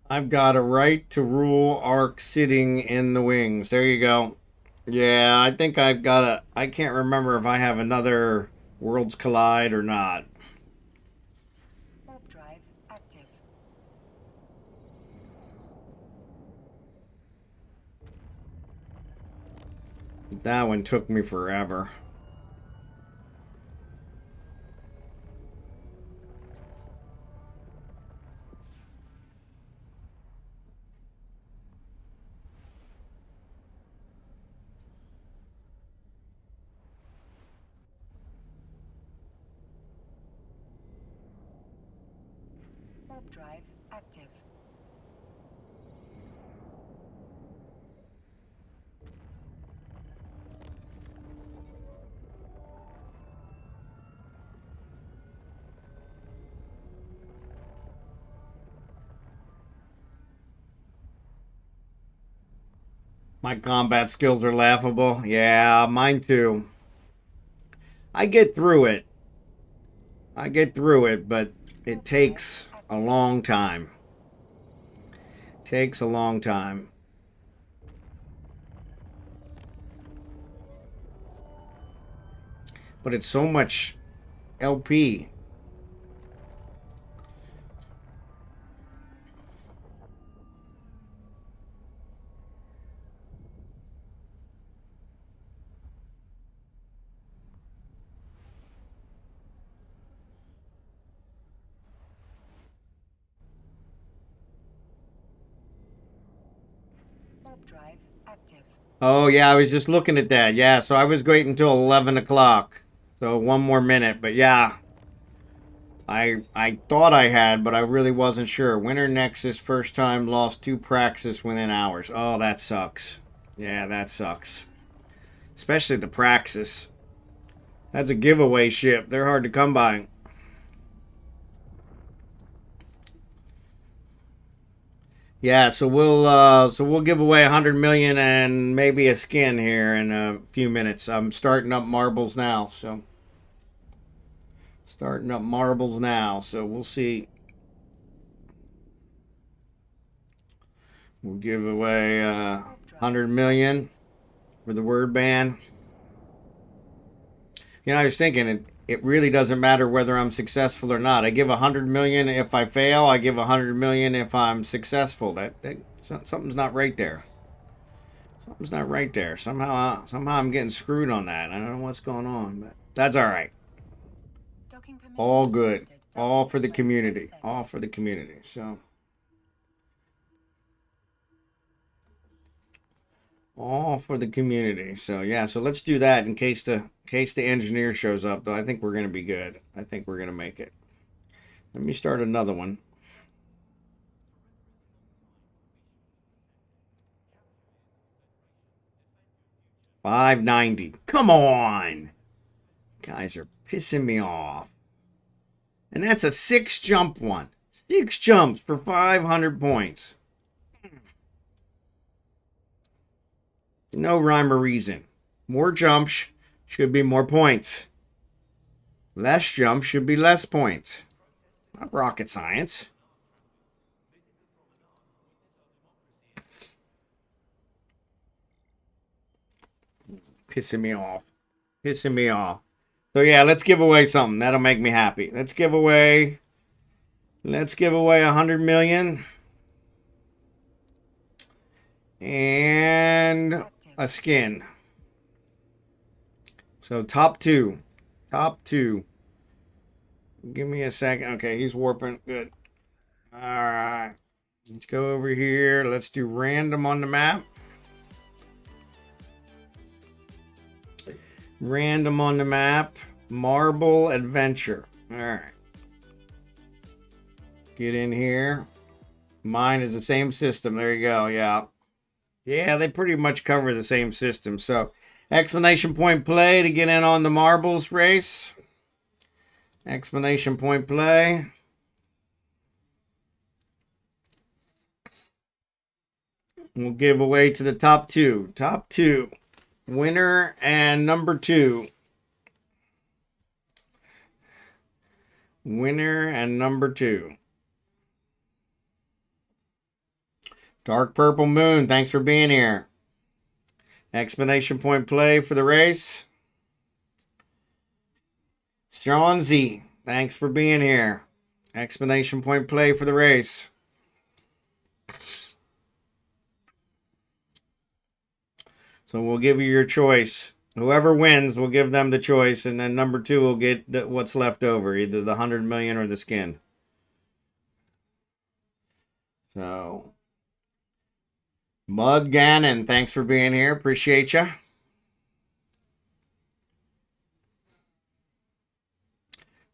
Speaker 1: I've got a right to rule arc sitting in the wings. There you go. Yeah, I think I've got a. I can't remember if I have another Worlds Collide or not.
Speaker 2: Warp drive active.
Speaker 1: That one took me forever.
Speaker 2: Warp drive active.
Speaker 1: My combat skills are laughable. Yeah, mine too. I get through it. But it takes a long time. Takes a long time. But it's so much LP.
Speaker 2: Warp drive active.
Speaker 1: Oh, yeah, I was just looking at that. Yeah, so I was waiting until 11 o'clock. So 1 more minute. But yeah, I thought I had, but I really wasn't sure. Winter Nexus, first time, lost 2 praxis within hours. Oh, that sucks. Yeah, that sucks. Especially the praxis. That's a giveaway ship. They're hard to come by. Yeah, so we'll give away 100 million and maybe a skin here in a few minutes. I'm starting up marbles now, so we'll see. We'll give away 100 million for the word ban. You know, I was thinking it really doesn't matter whether I'm successful or not. I give 100 million if I fail. I give 100 million if I'm successful. That something's not right there. Something's not right there. Somehow I'm getting screwed on that. I don't know what's going on, but that's all right. All good. All for the community. All for the community. So all for the community. So yeah, so let's do that in case the engineer shows up. Though I think we're gonna be good. I think we're gonna make it. Let me start another one. $590. Come on, guys are pissing me off. And that's a 6 jump one. 6 jumps for 500 points. No rhyme or reason. More jumps should be more points. Less jumps should be less points. Not rocket science. Pissing me off. Pissing me off. So yeah, let's give away something. That'll make me happy. Let's give away 100 million. And a skin. So top two. Top two. Give me a second. Okay, he's warping. Good. All right. Let's go over here. Let's do random on the map. Random on the map. Marble Adventure. All right. Get in here. Mine is the same system. There you go. Yeah. Yeah, they pretty much cover the same system. So, exclamation point play to get in on the marbles race. Exclamation point play. We'll give away to the top two. Top two. Winner and number 2. Winner and number 2. Darkpurplemoon, thanks for being here. Exclamation point play for the race. Knowzzie, thanks for being here. Exclamation point play for the race. So we'll give you your choice. Whoever wins, we'll give them the choice, and then number 2 will get what's left over, either the 100 million or the skin. So, Mudganon, thanks for being here. Appreciate you.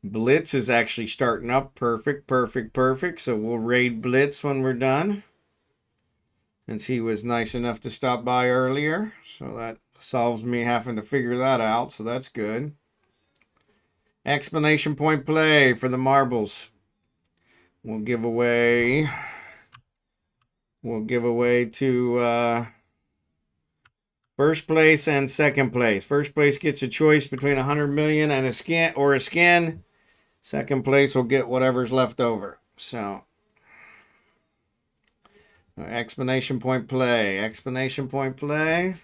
Speaker 1: Blitz is actually starting up. Perfect, perfect, perfect. So we'll raid Blitz when we're done. Since he was nice enough to stop by earlier. So that solves me having to figure that out. So that's good. Explanation point play for the marbles. We'll give away to first place and second place. First place gets a choice between 100 million and a skin or a skin. Second place will get whatever's left over. So, explanation point play. Explanation point play.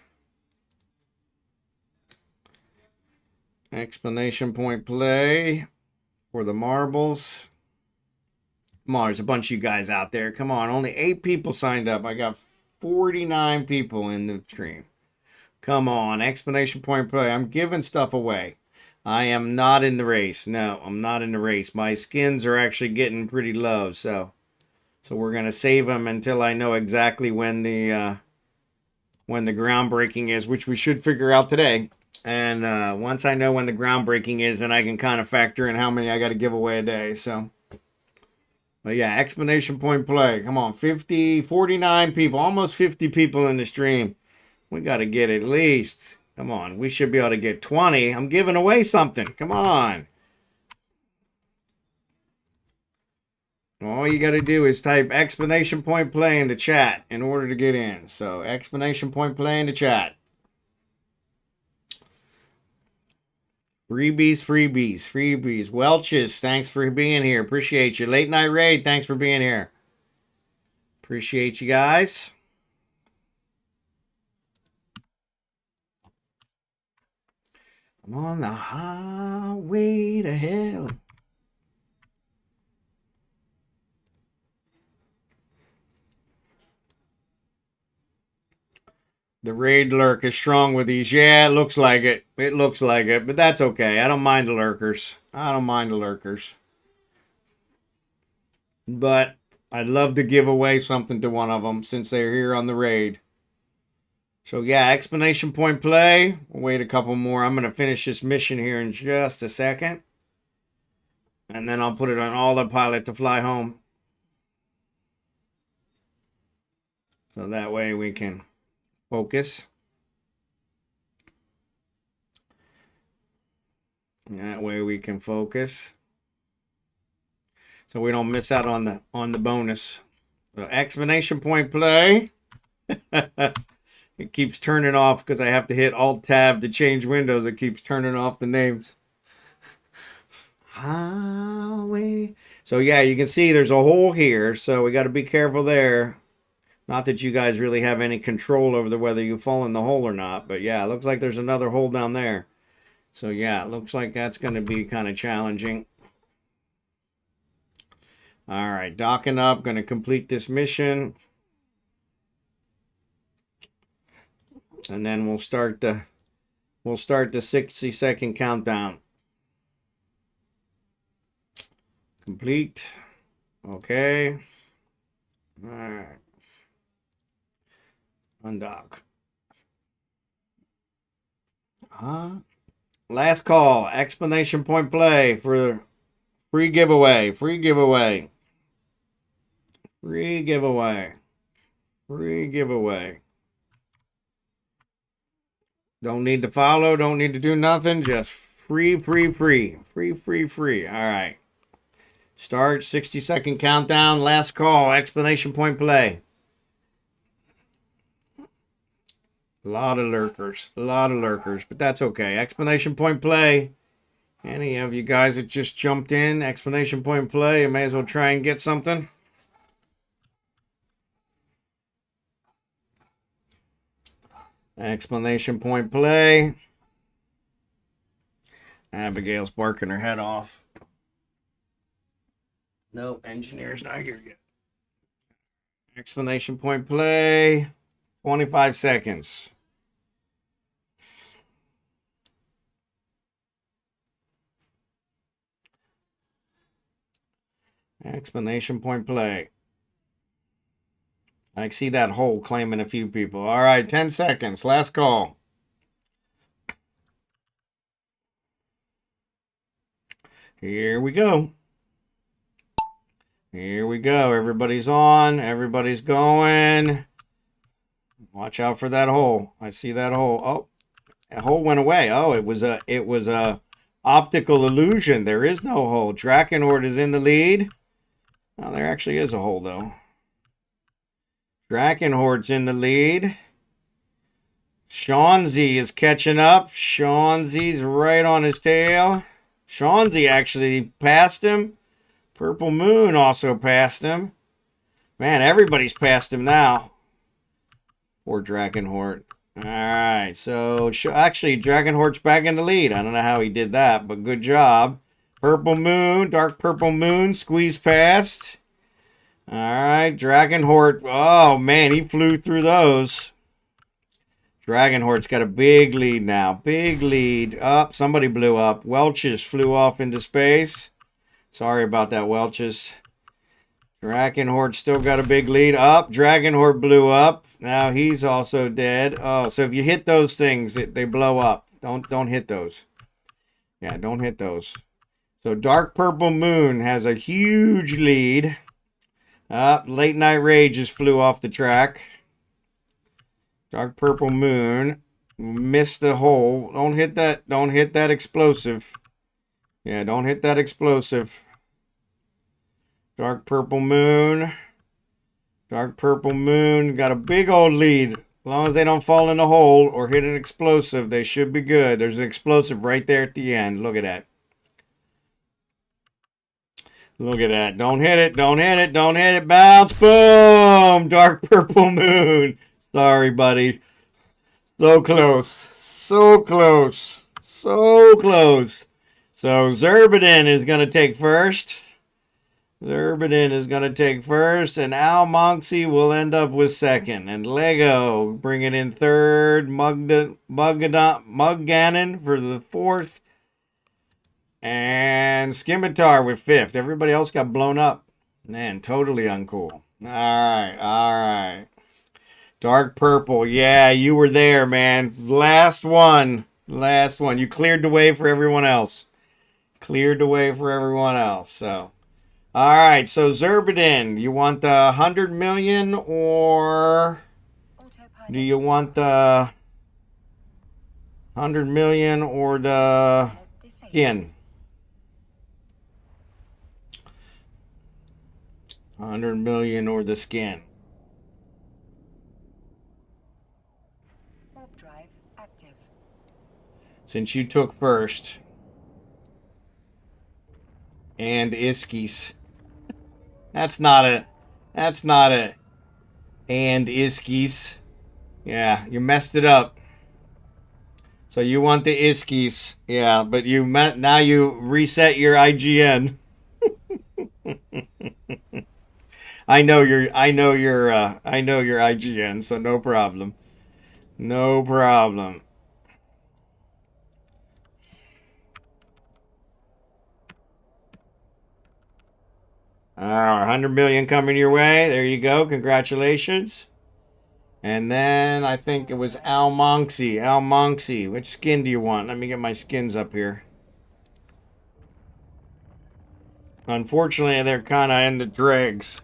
Speaker 1: Explanation point play for the marbles. Come on, there's a bunch of you guys out there. Come on, only 8 people signed up. I got 49 people in the stream. Come on, explanation point play. I'm giving stuff away. I am not in the race. No, I'm not in the race. My skins are actually getting pretty low, so we're gonna save them until I know exactly when the groundbreaking is, which we should figure out today. And once I know when the groundbreaking is, then I can kind of factor in how many I got to give away a day. So, but yeah, explanation point play. Come on, 49 people, almost 50 people in the stream. We got to get at least. Come on, we should be able to get 20. I'm giving away something. Come on. All you got to do is type explanation point play into chat in order to get in. So, explanation point play into chat. Freebies, freebies, freebies. Welch's, thanks for being here. Appreciate you. Late Night Raid, thanks for being here. Appreciate you guys. I'm on the highway to hell. The raid lurk is strong with these. Yeah, it looks like it. It looks like it, but that's okay. I don't mind the lurkers. I don't mind the lurkers. But I'd love to give away something to one of them since they're here on the raid. So yeah, explanation point play. We'll wait a couple more. I'm going to finish this mission here in just a second. And then I'll put it on autopilot to fly home. So that way we can focus. That way we can focus. So we don't miss out on the bonus. So explanation point play. It keeps turning off because I have to hit Alt-Tab to change windows. It keeps turning off the names. Highway. So yeah, you can see there's a hole here. So we got to be careful there. Not that you guys really have any control over whether you fall in the hole or not. But yeah, it looks like there's another hole down there. So yeah, it looks like that's going to be kind of challenging. All right, docking up. Going to complete this mission. And then we'll start the 60-second countdown. Complete. Okay. All right. Undock. Last call. Explanation point play for free giveaway. Free giveaway. Free giveaway. Free giveaway. Don't need to follow. Don't need to do nothing. Just free, free, free. Free, free, free. All right. Start 60-second countdown. Last call. Explanation point play. A lot of lurkers. A lot of lurkers. But that's okay. Explanation point play. Any of you guys that just jumped in, explanation point play, you may as well try and get something. Explanation point play. Abigail's barking her head off. Nope, engineer's not here yet. Explanation point play. 25 seconds. Explanation point play. I see that hole claiming a few people. All right, 10 seconds. Last call. Here we go. Here we go. Everybody's on. Everybody's going. Watch out for that hole. I see that hole. Oh, that hole went away. Oh, it was a optical illusion. There is no hole. Drachenhort is in the lead. Oh, there actually is a hole though. Drachenhort's in the lead. Knowzzie is catching up. Knowzzie's right on his tail. Knowzzie actually passed him. Purple Moon also passed him. Man, everybody's passed him now. Poor Drachenhort. Alright, so actually Drachenhort's back in the lead. I don't know how he did that, but good job. Purple Moon, Dark Purple Moon, squeeze past. Alright, Drachenhort. Oh man, he flew through those. Drachenhort's got a big lead now. Big lead. Up, somebody blew up. Welch's flew off into space. Sorry about that, Welch's. Drachenhort still got a big lead. Up, Drachenhort blew up. Now he's also dead. Oh, so if you hit those things, they blow up. Don't hit those. Yeah, don't hit those. So Dark Purple Moon has a huge lead. Up, latenightraid just flew off the track. Dark Purple Moon missed the hole. Don't hit that explosive. Yeah, don't hit that explosive. Dark Purple Moon. Dark Purple Moon got a big old lead. As long as they don't fall in the hole or hit an explosive, they should be good. There's an explosive right there at the end. Look at that. Look at that. Don't hit it. Don't hit it. Don't hit it. Bounce. Boom. Dark Purple Moon. Sorry, buddy. So close. So close. So close. So Xurdaben is going to take first. Xurdaben is going to take first. And almonxy will end up with second. And Lego bringing in third. Mudganon for the fourth. And Scimitar with fifth. Everybody else got blown up. Man, totally uncool. Alright, alright. Dark Purple. Yeah, you were there, man. Last one. Last one. You cleared the way for everyone else. Cleared the way for everyone else. So, alright. So, Xurdaben, you want the 100 million or do you want the 100 million or the skin? 100 million or the skin.
Speaker 2: Warp drive active.
Speaker 1: Since you took first. And Iskies. That's not a and Iskies. Yeah, you messed it up. So you want the Iskies. Yeah, but now you reset your IGN. I know your IGN, so no problem. No problem. All right, 100 million coming your way. There you go. Congratulations. And then I think it was almonxy. Almonxy. Which skin do you want? Let me get my skins up here. Unfortunately, they're kind of in the dregs.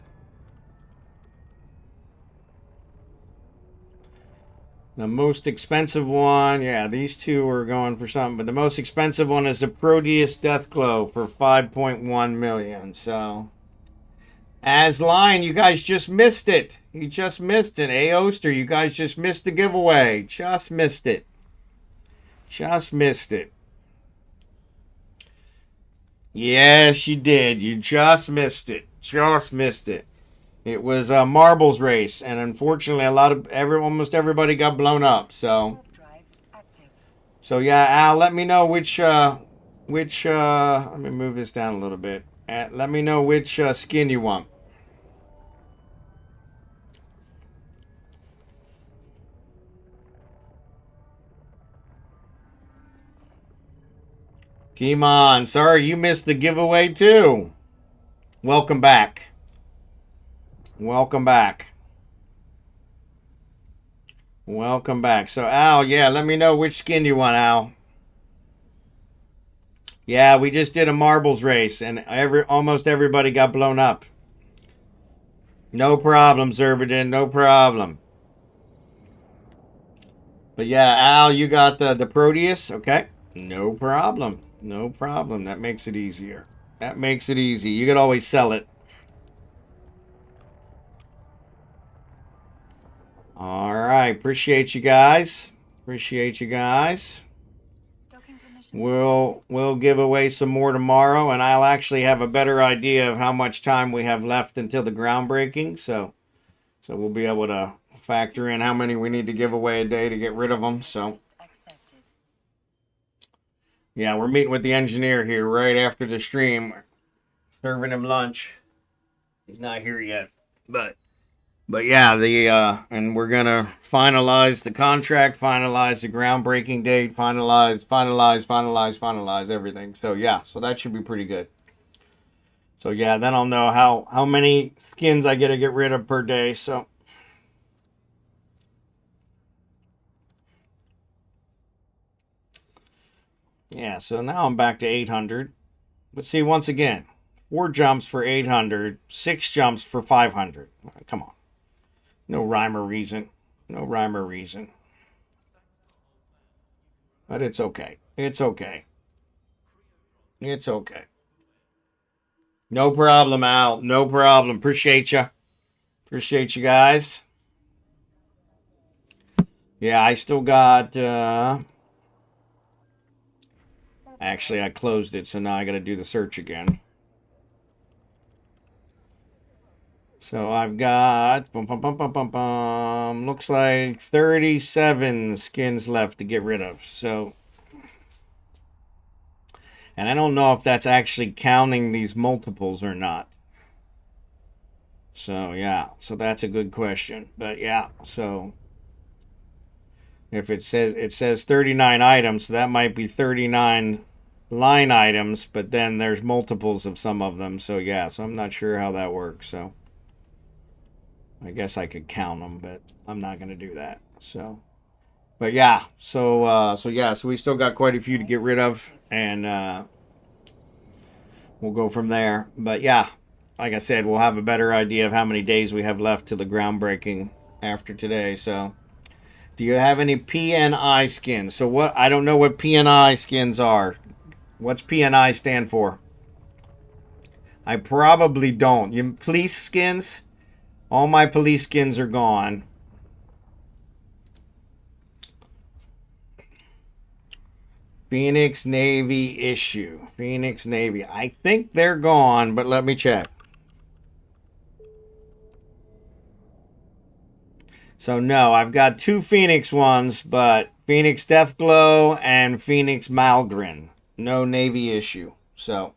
Speaker 1: The most expensive one, yeah, these two are going for something, but the most expensive one is the Proteus Deathglow for 5.1 million. So, Asline, you guys just missed it. You just missed it. Aeoster, you guys just missed the giveaway. Just missed it. Just missed it. Yes, you did. You just missed it. Just missed it. It was a marbles race, and unfortunately, almost everybody got blown up. So yeah, Al, let me know which. Let me move this down a little bit. Let me know which skin you want. Kimon, sorry you missed the giveaway too. Welcome back. Welcome back. Welcome back. So, Al, yeah, let me know which skin you want, Al. Yeah, we just did a marbles race, and almost everybody got blown up. No problem, Xurdaben, no problem. But yeah, Al, you got the Proteus, okay? No problem, no problem. That makes it easier. That makes it easy. You could always sell it. All right, appreciate you guys. Appreciate you guys. We'll give away some more tomorrow, and I'll actually have a better idea of how much time we have left until the groundbreaking. So we'll be able to factor in how many we need to give away a day to get rid of them. So yeah, we're meeting with the engineer here right after the stream, serving him lunch. He's not here yet, but yeah, and we're gonna finalize the contract, finalize the groundbreaking date, finalize everything. So yeah, so that should be pretty good. So yeah, then I'll know how many skins I get rid of per day. So yeah, so now I'm back to 800. Let's see, once again, 4 jumps for 800, 6 jumps for 500. Come on. No rhyme or reason. No rhyme or reason. But it's okay. It's okay. It's okay. No problem, Al. No problem. Appreciate you. Appreciate you guys. Yeah, I still got... Actually, I closed it, so now I got to do the search again. So I've got, looks like 37 skins left to get rid of. So, and I don't know if that's actually counting these multiples or not. So yeah, so that's a good question. But yeah, so if it says 39 items, so that might be 39 line items, but then there's multiples of some of them. So yeah, so I'm not sure how that works. So I guess I could count them, but I'm not going to do that. So, but yeah, so we still got quite a few to get rid of, and we'll go from there. But yeah, like I said, we'll have a better idea of how many days we have left to the groundbreaking after today. So, do you have any PNI skins? So what? I don't know what PNI skins are. What's PNI stand for? I probably don't. You police skins? All my police skins are gone. Phoenix Navy issue. Phoenix Navy. I think they're gone, but let me check. So no, I've got 2 Phoenix ones, but Phoenix Deathglow and Phoenix Malgrin. No Navy issue. So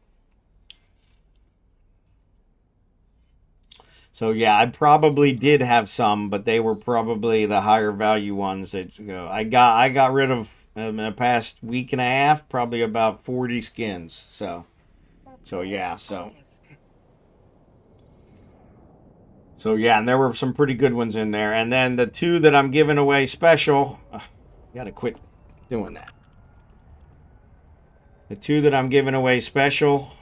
Speaker 1: yeah, I probably did have some, but they were probably the higher value ones that I got rid of in the past week and a half, probably about 40 skins. So yeah, so yeah, and there were some pretty good ones in there. And then the 2 that I'm giving away special, gotta quit doing that. The 2 that I'm giving away special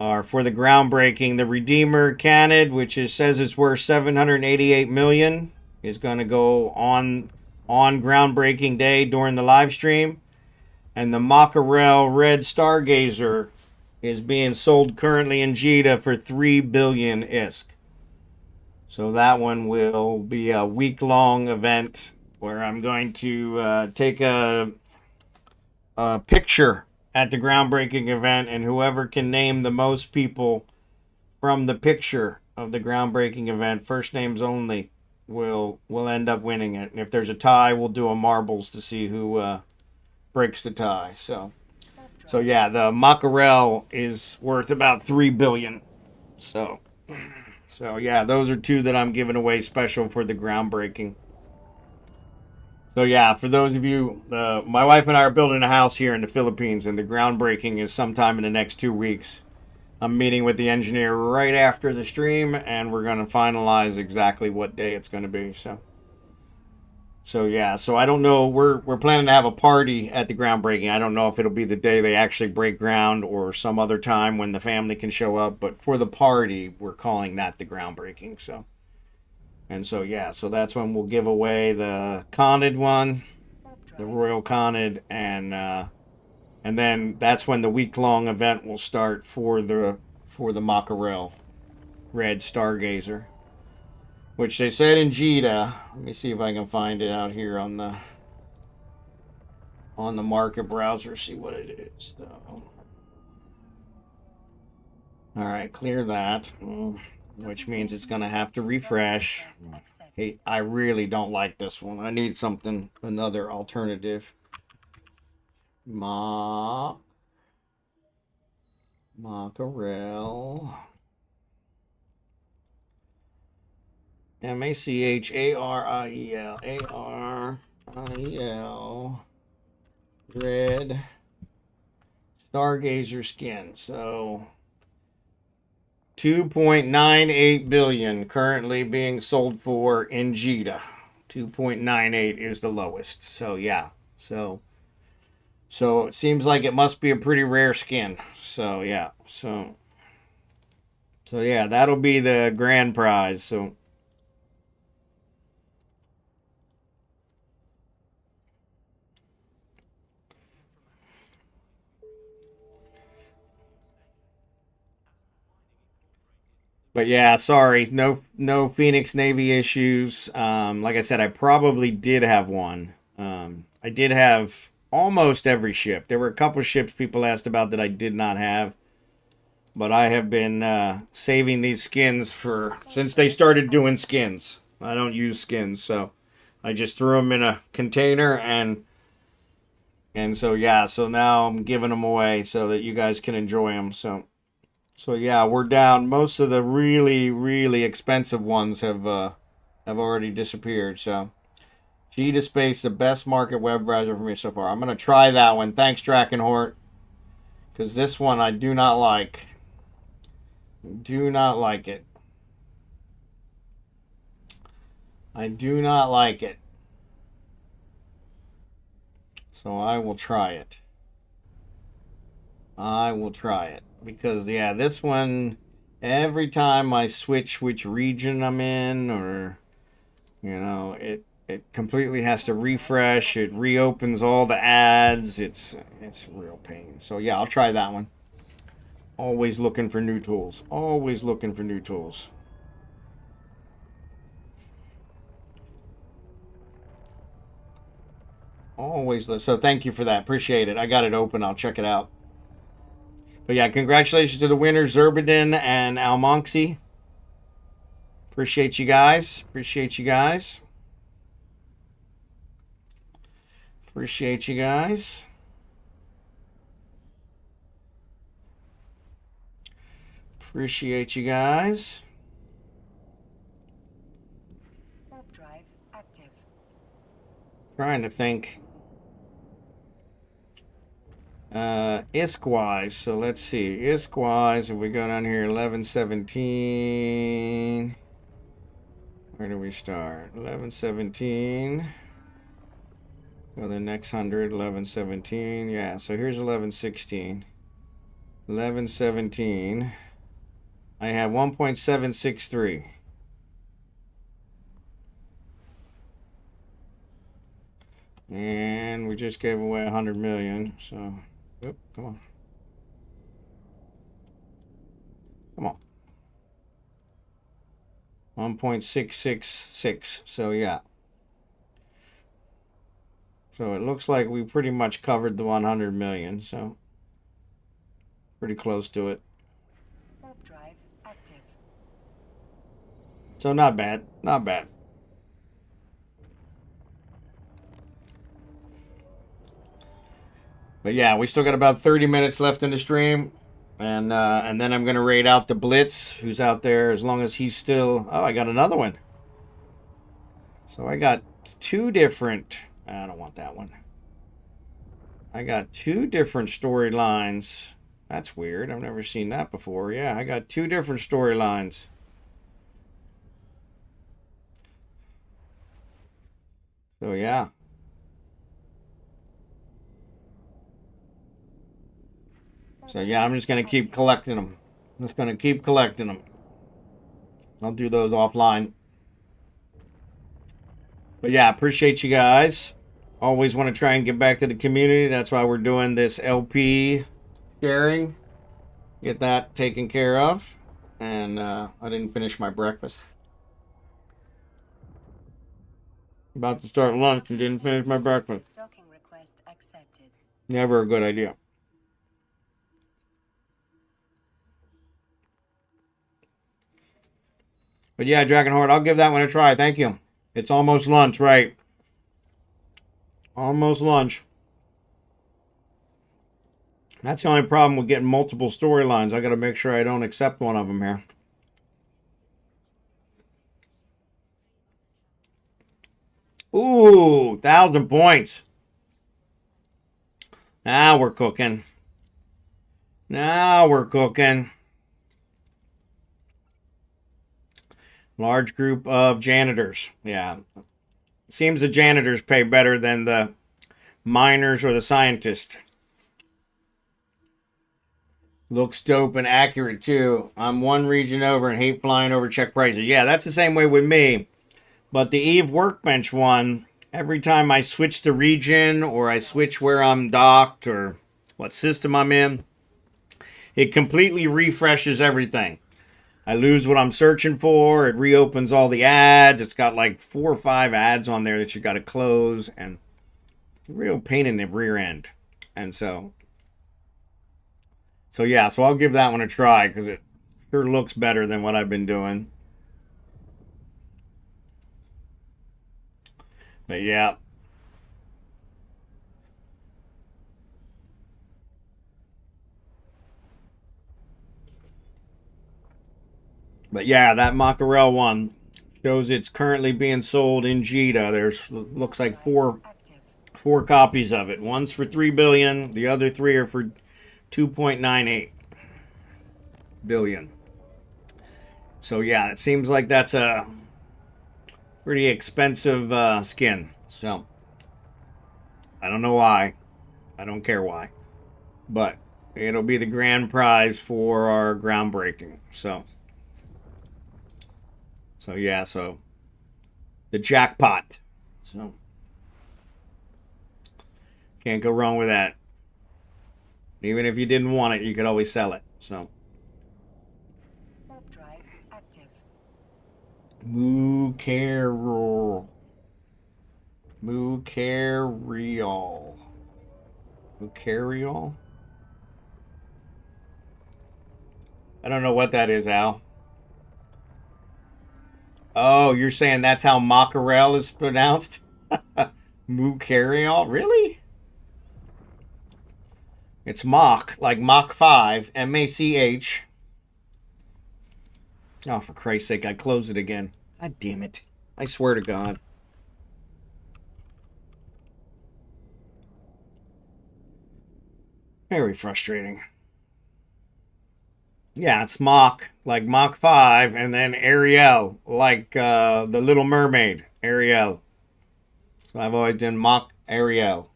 Speaker 1: are for the groundbreaking. The Redeemer Canid, which says it's worth 788 million, is going to go on groundbreaking day during the live stream. And the Mackerel Red Stargazer is being sold currently in JITA for 3 billion ISK. So that one will be a week-long event where I'm going to take a picture at the groundbreaking event, and whoever can name the most people from the picture of the groundbreaking event, first names only, will end up winning it. And if there's a tie, we'll do a marbles to see who breaks the tie. So yeah, the Mackerel is worth about 3 billion. So yeah, those are 2 that I'm giving away special for the groundbreaking. So yeah, for those of you, my wife and I are building a house here in the Philippines, and the groundbreaking is sometime in the next 2 weeks. I'm meeting with the engineer right after the stream, and we're going to finalize exactly what day it's going to be. So So yeah, so I don't know. We're planning to have a party at the groundbreaking. I don't know if it'll be the day they actually break ground or some other time when the family can show up. But for the party, we're calling that the groundbreaking. So, and so yeah, so that's when we'll give away the Conid one, the Royal Conid, and then that's when the week-long event will start for the Mackerel Red Stargazer. Which they said in Jita. Let me see if I can find it out here on the market browser. See what it is, though. All right, clear that. Which means it's gonna have to refresh. Hey, I really don't like this one. I need something, another alternative. Mackerel. Macharriel. Ariel. Red. Stargazer skin. So 2.98 billion currently being sold for in Jita. 2.98 is the lowest. So yeah. So it seems like it must be a pretty rare skin. So yeah. So yeah, that'll be the grand prize. So but yeah, sorry, no Phoenix Navy issues. Like I said, I probably did have one. I did have almost every ship. There were a couple ships people asked about that I did not have, but I have been saving these skins since they started doing skins. I don't use skins, so I just threw them in a container and so yeah, so now I'm giving them away so that you guys can enjoy them. So yeah, we're down. Most of the really, really expensive ones have already disappeared. So Jita Space, the best market web browser for me so far. I'm gonna try that one. Thanks, drachenhort. Because this one I do not like. Do not like it. I do not like it. So I will try it. I will try it. Because, yeah, this one, every time I switch which region I'm in, or, you know, it completely has to refresh. It reopens all the ads. It's a real pain. So, yeah, I'll try that one. Always looking for new tools. Always looking for new tools. Always. So, thank you for that. Appreciate it. I got it open. I'll check it out. But yeah, congratulations to the winners, Xurdaben and almonxy. Appreciate you guys. Appreciate you guys. Appreciate you guys. Appreciate you guys.
Speaker 2: Warp drive active.
Speaker 1: Trying to think. ISK-wise, so let's see. ISK-wise, if we go down here, 1117. Where do we start? 1117. Go to the next 100, 1117. Yeah, so here's 1116. 1117. I have 1.763. And we just gave away 100 million, so... Oop, come on. Come on. 1.666. So, yeah. So, it looks like we pretty much covered the 100 million. So, pretty close to it.
Speaker 2: Warp drive active.
Speaker 1: So, not bad. Not bad. But yeah, we still got about 30 minutes left in the stream. And then I'm going to raid out the Blitz, who's out there, as long as he's still... Oh, I got another one. So I got two different... I don't want that one. I got two different storylines. That's weird. I've never seen that before. Yeah, I got two different storylines. So So yeah. So yeah, I'm just gonna keep collecting them. I'm just gonna keep collecting them. I'll do those offline. But yeah, appreciate you guys. Always want to try and get back to the community. That's why we're doing this LP sharing. Get that taken care of. And I didn't finish my breakfast. About to start lunch and didn't finish my breakfast.
Speaker 2: Docking request accepted.
Speaker 1: Never a good idea. But yeah, Drachenhort, I'll give that one a try. Thank you. It's almost lunch, right? Almost lunch. That's the only problem with getting multiple storylines. I got to make sure I don't accept one of them here. Ooh, 1,000 points. Now we're cooking. Now we're cooking. Large group of janitors. Yeah. Seems the janitors pay better than the miners or the scientists. Looks dope and accurate too. I'm one region over and hate flying over check prices. Yeah, that's the same way with me. But the Eve Workbench one, every time I switch the region or I switch where I'm docked or what system I'm in, it completely refreshes everything. I lose what I'm searching for. It reopens all the ads. It's got like 4 or 5 ads on there that you got to close, and real pain in the rear end. And so yeah, so I'll give that one a try because it sure looks better than what I've been doing. But yeah. But yeah, that Mackerel one shows it's currently being sold in Jita. There's looks like four copies of it. One's for 3 billion, the other 3 are for 2.98 billion. So yeah, it seems like that's a pretty expensive skin. So I don't know why. I don't care why. But it'll be the grand prize for our groundbreaking. So yeah, so the jackpot. So can't go wrong with that. Even if you didn't want it, you could always sell it. So
Speaker 2: Warp drive active.
Speaker 1: Mucarial. I don't know what that is, Al. Oh, you're saying that's how mackerel is pronounced? Mucarial? Really? It's Mach, like Mach 5, M-A-C-H. Oh, for Christ's sake, I closed it again. God damn it. I swear to God. Very frustrating. Yeah, it's Mach, like Mach 5, and then Ariel, like the Little Mermaid, Ariel. So I've always done Mach Ariel.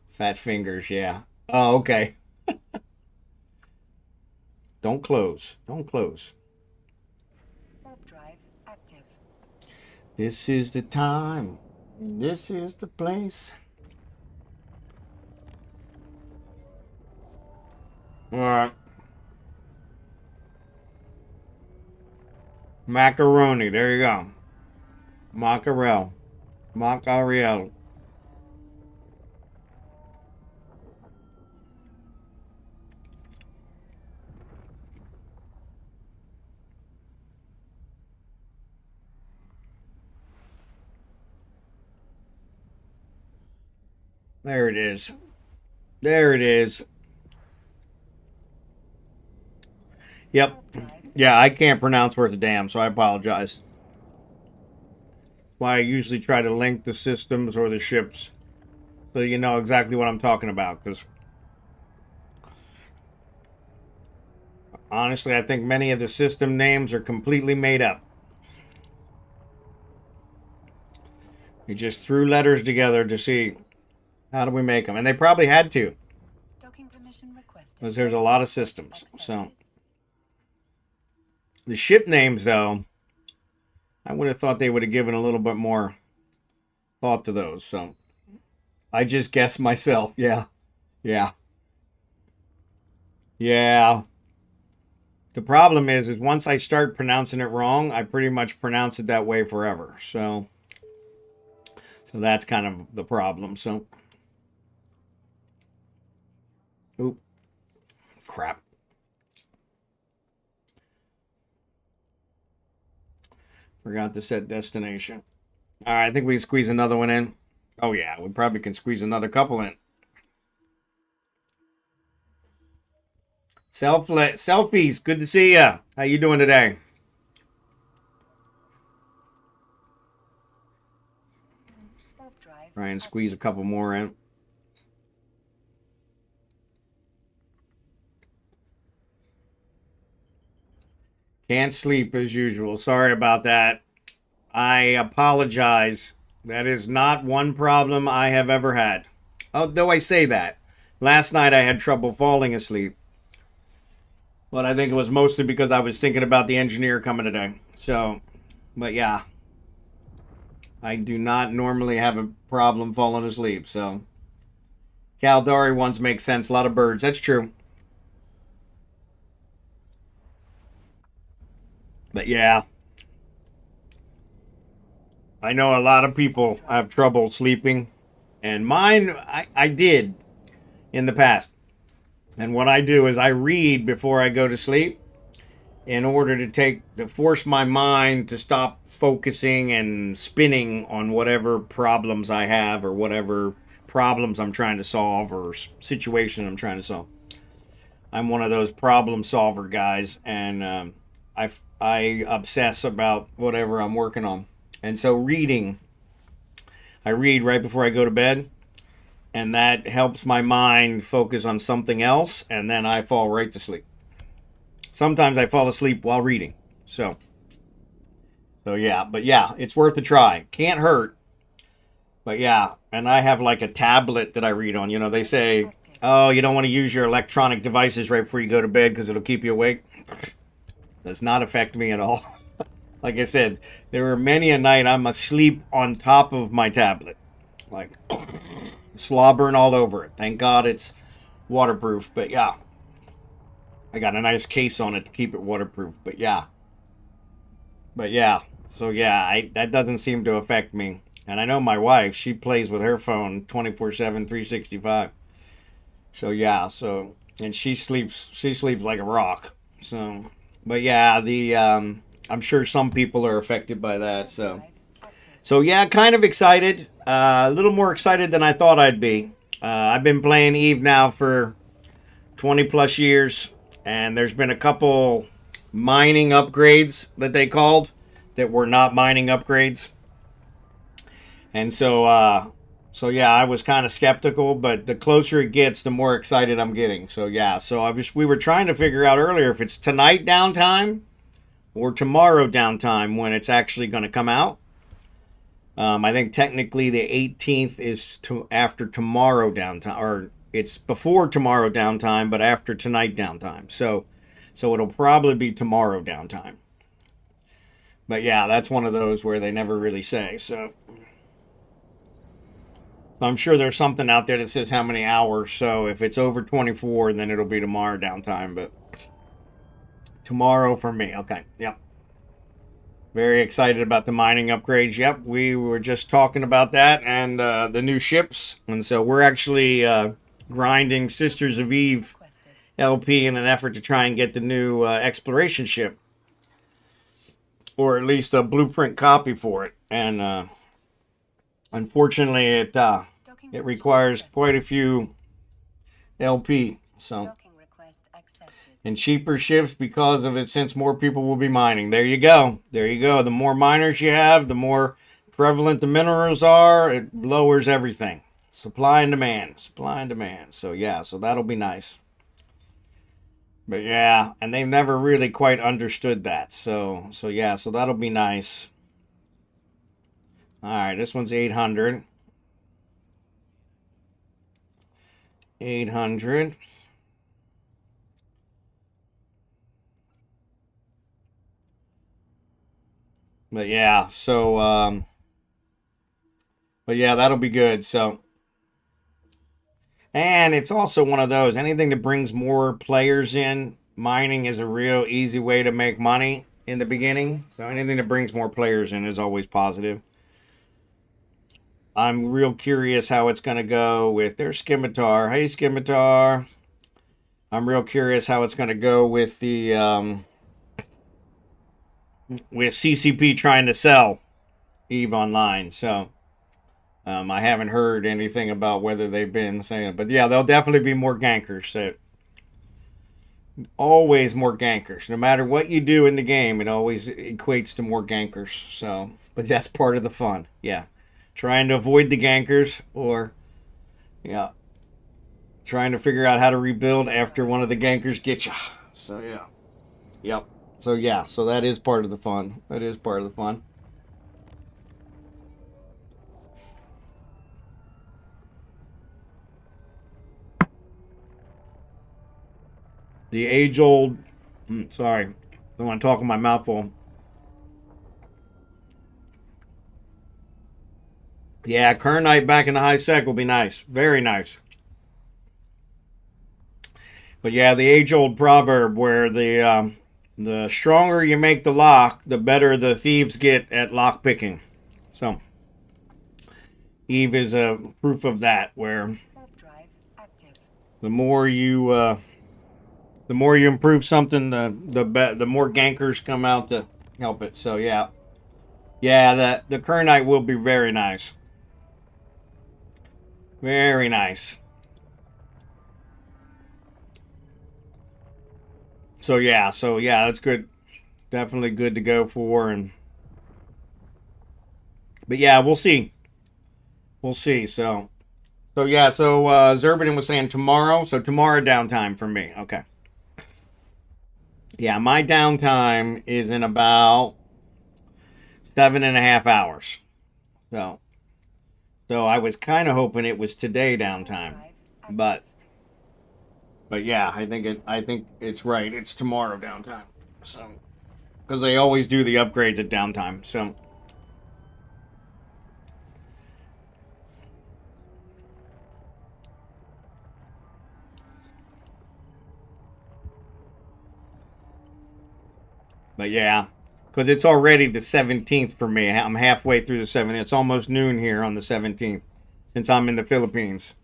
Speaker 1: Fat fingers, yeah. Oh, okay. Don't close. Don't close.
Speaker 2: Warp drive active.
Speaker 1: This is the time. This is the place. Alright. Macaroni, there you go. Mackerel. Mackerel. There it is. There it is. Yep. Yeah, I can't pronounce worth a damn, so I apologize. That's why I usually try to link the systems or the ships so you know exactly what I'm talking about, because honestly, I think many of the system names are completely made up. They just threw letters together to see how do we make them. And they probably had to.
Speaker 2: Docking permission requested.
Speaker 1: Because there's a lot of systems. So the ship names, though, I would have thought they would have given a little bit more thought to those. So I just guessed myself. Yeah. Yeah. Yeah. The problem is once I start pronouncing it wrong, I pretty much pronounce it that way forever. So that's kind of the problem. So, oop, crap. Forgot to set destination. All right, I think we can squeeze another one in. Oh yeah, we probably can squeeze another couple in. Selfies, good to see ya. How you doing today? Try and squeeze a couple more in. Can't sleep as usual. Sorry about that. I apologize. That is not one problem I have ever had. Though I say that. Last night I had trouble falling asleep. But I think it was mostly because I was thinking about the engineer coming today. So, but yeah. I do not normally have a problem falling asleep. So, Caldari ones make sense. A lot of birds. That's true. But yeah. I know a lot of people have trouble sleeping. And mine, I did in the past. And what I do is I read before I go to sleep in order to force my mind to stop focusing and spinning on whatever problems I have or whatever problems I'm trying to solve or situation I'm trying to solve. I'm one of those problem solver guys, and I obsess about whatever I'm working on. And so I read right before I go to bed. And that helps my mind focus on something else, and then I fall right to sleep. Sometimes I fall asleep while reading. So yeah, but yeah, it's worth a try. Can't hurt. But yeah, and I have like a tablet that I read on. You know, they say, oh, you don't want to use your electronic devices right before you go to bed because it'll keep you awake. Does not affect me at all. Like I said, there are many a night I'm asleep on top of my tablet. Like slobbering all over it. Thank God it's waterproof, but yeah. I got a nice case on it to keep it waterproof, but yeah. So yeah, that doesn't seem to affect me. And I know my wife, she plays with her phone 24/7, 365. So yeah, and she sleeps like a rock. So, but yeah, I'm sure some people are affected by that, So yeah, kind of excited. A little more excited than I thought I'd be. I've been playing Eve now for 20 plus years, and there's been a couple mining upgrades that they called that were not mining upgrades. And so yeah, I was kind of skeptical, but the closer it gets, the more excited I'm getting. So yeah, we were trying to figure out earlier if it's tonight downtime or tomorrow downtime when it's actually going to come out. I think technically the 18th is after tomorrow downtime, or it's before tomorrow downtime, but after tonight downtime. So it'll probably be tomorrow downtime. But yeah, that's one of those where they never really say. So I'm sure there's something out there that says how many hours. So if it's over 24, then it'll be tomorrow downtime. But tomorrow for me. Okay. Yep. Very excited about the mining upgrades. Yep, we were just talking about that and the new ships. And so we're actually grinding Sisters of Eve LP in an effort to try and get the new exploration ship. Or at least a blueprint copy for it. And unfortunately, it requires quite a few LP. So. And cheaper ships because of it, since more people will be mining. There you go. The more miners you have, the more prevalent the minerals are. It lowers everything. Supply and demand. So yeah, so that'll be nice. But yeah, and they've never really quite understood that. So yeah, so that'll be nice. All right, this one's 800. 800. But yeah, so but yeah, that'll be good. So, and it's also one of those, anything that brings more players in, mining is a real easy way to make money in the beginning. So anything that brings more players in is always positive. I'm real curious how it's going to go with their Scimitar. Hey, Scimitar. I'm real curious how it's going to go with the with CCP trying to sell EVE Online. So I haven't heard anything about whether they've been saying it. But yeah, there'll definitely be more gankers. So always more gankers. No matter what you do in the game, it always equates to more gankers. So, but that's part of the fun. Yeah. Trying to avoid the gankers, or yeah, trying to figure out how to rebuild after one of the gankers gets you. So yeah. Yep. So yeah, so that is part of the fun. That is part of the fun. The age-old, sorry, don't want to talk in my mouth full. Yeah, Kernite back in the high sec will be nice. Very nice. But yeah, the age-old proverb where the stronger you make the lock, the better the thieves get at lock picking. So Eve is a proof of that, where the more you improve something, the more gankers come out to help it. So yeah, the Kernite will be very nice, very nice. So yeah, that's good. Definitely good to go for. And but yeah, we'll see. We'll see. So yeah, so Xurdaben was saying tomorrow. So tomorrow downtime for me. Okay. Yeah, my downtime is in about 7.5 hours. So I was kind of hoping it was today downtime, but yeah, I think it's right. It's tomorrow downtime. So because they always do the upgrades at downtime. So but yeah, because it's already the 17th for me. I'm halfway through the 17th. It's almost noon here on the 17th, since I'm in the Philippines,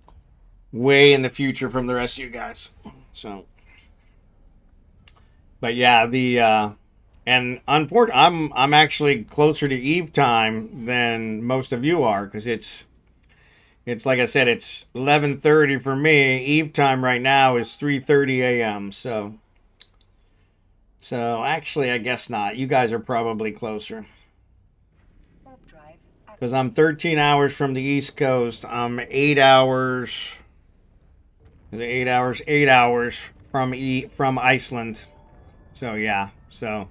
Speaker 1: way in the future from the rest of you guys. So, but yeah, and unfortunately, I'm actually closer to Eve time than most of you are, because it's like I said, it's 11:30 for me. Eve time right now is 3:30 a.m. So actually, I guess not. You guys are probably closer, because I'm 13 hours from the East Coast. I'm 8 hours. Is it 8 hours? 8 hours from Iceland. So yeah. So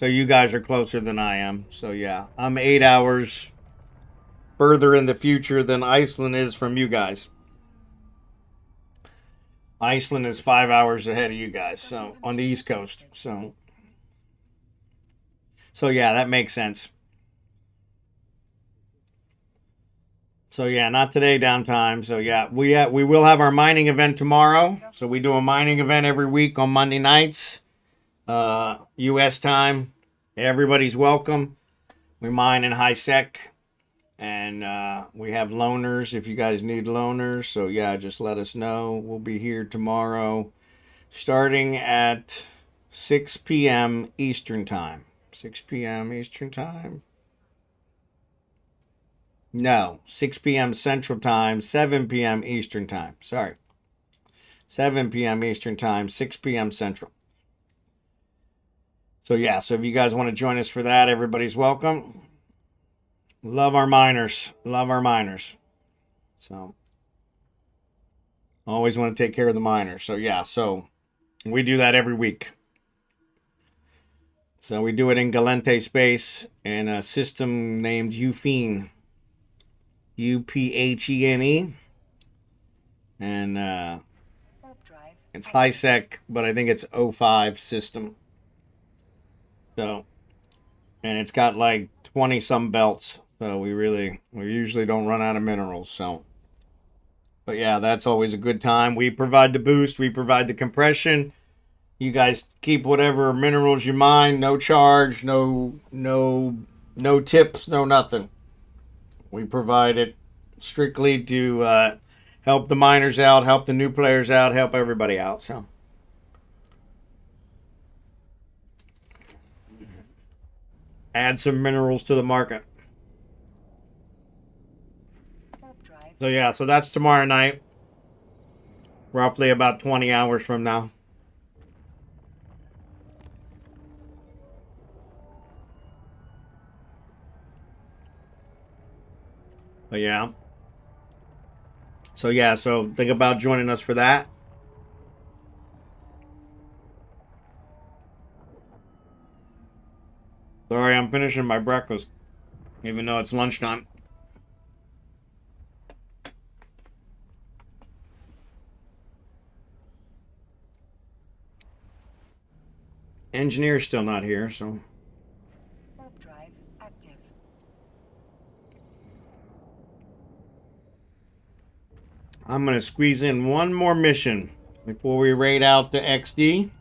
Speaker 1: you guys are closer than I am. So yeah, I'm 8 hours further in the future than Iceland is from you guys. Iceland is 5 hours ahead of you guys, so on the East Coast. So yeah, that makes sense. So yeah, not today downtime. So yeah, we will have our mining event tomorrow. So we do a mining event every week on Monday nights, U.S. time. Everybody's welcome. We mine in high sec, and we have loaners if you guys need loaners. So yeah, just let us know. We'll be here tomorrow, starting at 6 p.m. Eastern time. 6 p.m. Eastern time. No, 6 p.m. Central Time, 7 p.m. Eastern Time. Sorry. 7 p.m. Eastern Time, 6 p.m. Central. So, yeah, so if you guys want to join us for that, everybody's welcome. Love our miners. Love our miners. So, always want to take care of the miners. So, yeah, so we do that every week. So we do it in Galente space and a system named Uphene. Uphene. And it's high sec, but I think it's 05 system. So, and it's got like 20 some belts. So we usually don't run out of minerals. So, but yeah, that's always a good time. We provide the boost, we provide the compression. You guys keep whatever minerals you mine, no charge, no tips, no nothing. We provide it strictly to help the miners out, help the new players out, help everybody out. So, add some minerals to the market. So yeah, so that's tomorrow night. Roughly about 20 hours from now. But yeah. So yeah, so think about joining us for that. Sorry, I'm finishing my breakfast, even though it's lunchtime. Engineer's still not here, so.
Speaker 2: Warp drive active.
Speaker 1: I'm going to squeeze in one more mission before we raid out the XD.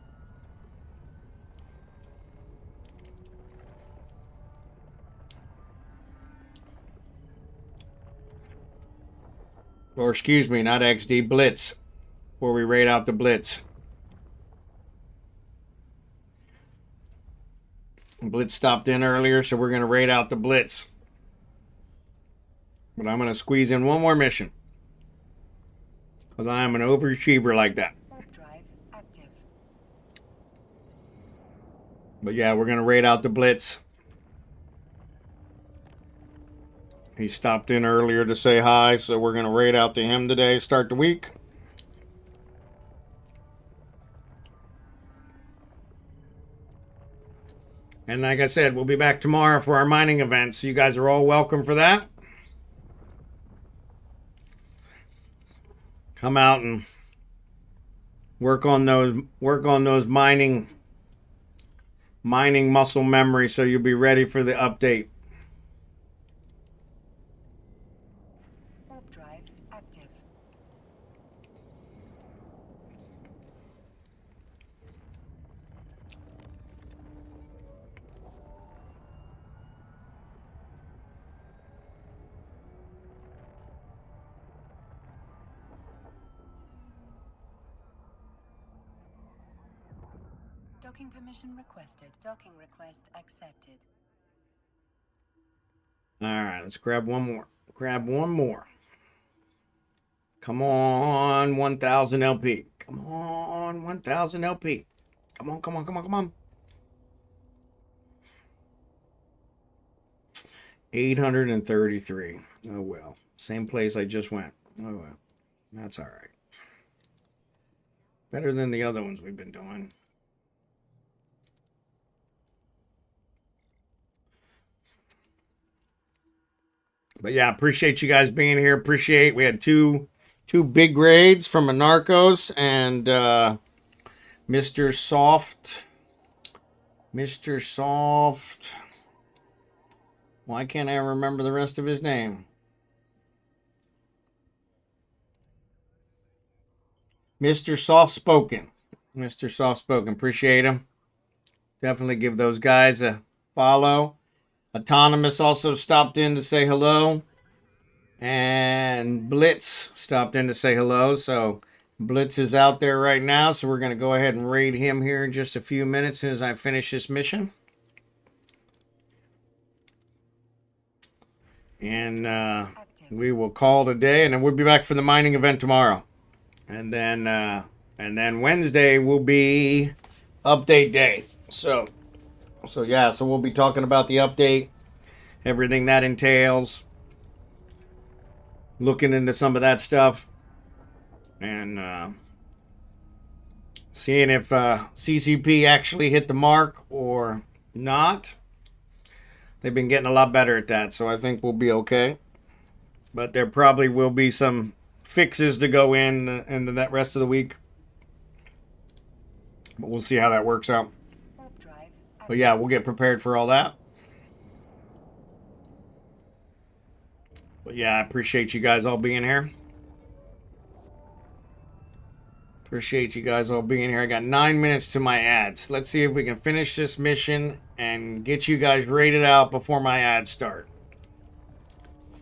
Speaker 1: Or excuse me, not XD, Blitz. Before we raid out the Blitz. Blitz stopped in earlier, so we're going to raid out the Blitz. But I'm going to squeeze in one more mission. Because I am an overachiever like that.
Speaker 2: Drive active.
Speaker 1: But yeah, we're going to raid out the Blitz. He stopped in earlier to say hi, so we're going to raid out to him today, start the week. And like I said, we'll be back tomorrow for our mining event, so you guys are all welcome for that. Come out and work on those mining muscle memory so you'll be ready for the update.
Speaker 2: Warp drive active. Docking permission requested. Docking request accepted.
Speaker 1: All right, let's grab one more. Grab one more. Come on, 1,000 LP. Come on, 1,000 LP. Come on, come on, come on, come on. 833. Oh, well. Same place I just went. Oh, well. That's all right. Better than the other ones we've been doing. But yeah, appreciate you guys being here. Appreciate we had two big raids from anarckos and Mr. Soft. Why can't I remember the rest of his name? MrSoftspoken. MrSoftspoken. Appreciate him. Definitely give those guys a follow. Autonomous also stopped in to say hello. And Blitz stopped in to say hello. So Blitz is out there right now. So we're going to go ahead and raid him here in just a few minutes as soon as I finish this mission. And we will call it a day. And then we'll be back for the mining event tomorrow. And then Wednesday will be update day. So yeah, so we'll be talking about the update, everything that entails, looking into some of that stuff, and seeing if CCP actually hit the mark or not, they've been getting a lot better at that, so I think we'll be okay. But there probably will be some fixes to go in the rest of the week. But we'll see how that works out. But yeah, we'll get prepared for all that. But yeah, I appreciate you guys all being here. Appreciate you guys all being here. I got 9 minutes to my ads. Let's see if we can finish this mission and get you guys rated out before my ads start.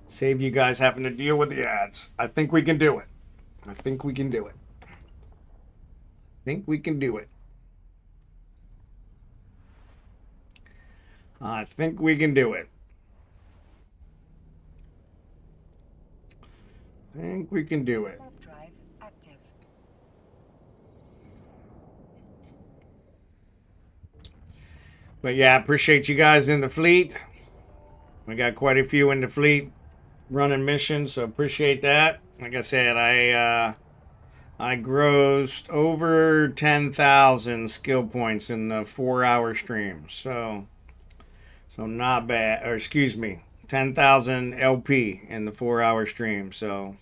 Speaker 1: Save you guys having to deal with the ads. I think we can do it. I think we can do it. I think we can do it. I think we can do it. I think we can do it.
Speaker 2: Drive active.
Speaker 1: But yeah, I appreciate you guys in the fleet. We got quite a few in the fleet running missions, so appreciate that. Like I said, I grossed over 10,000 skill points in the 4-hour stream. So not bad. Or excuse me, 10,000 LP in the 4-hour stream. So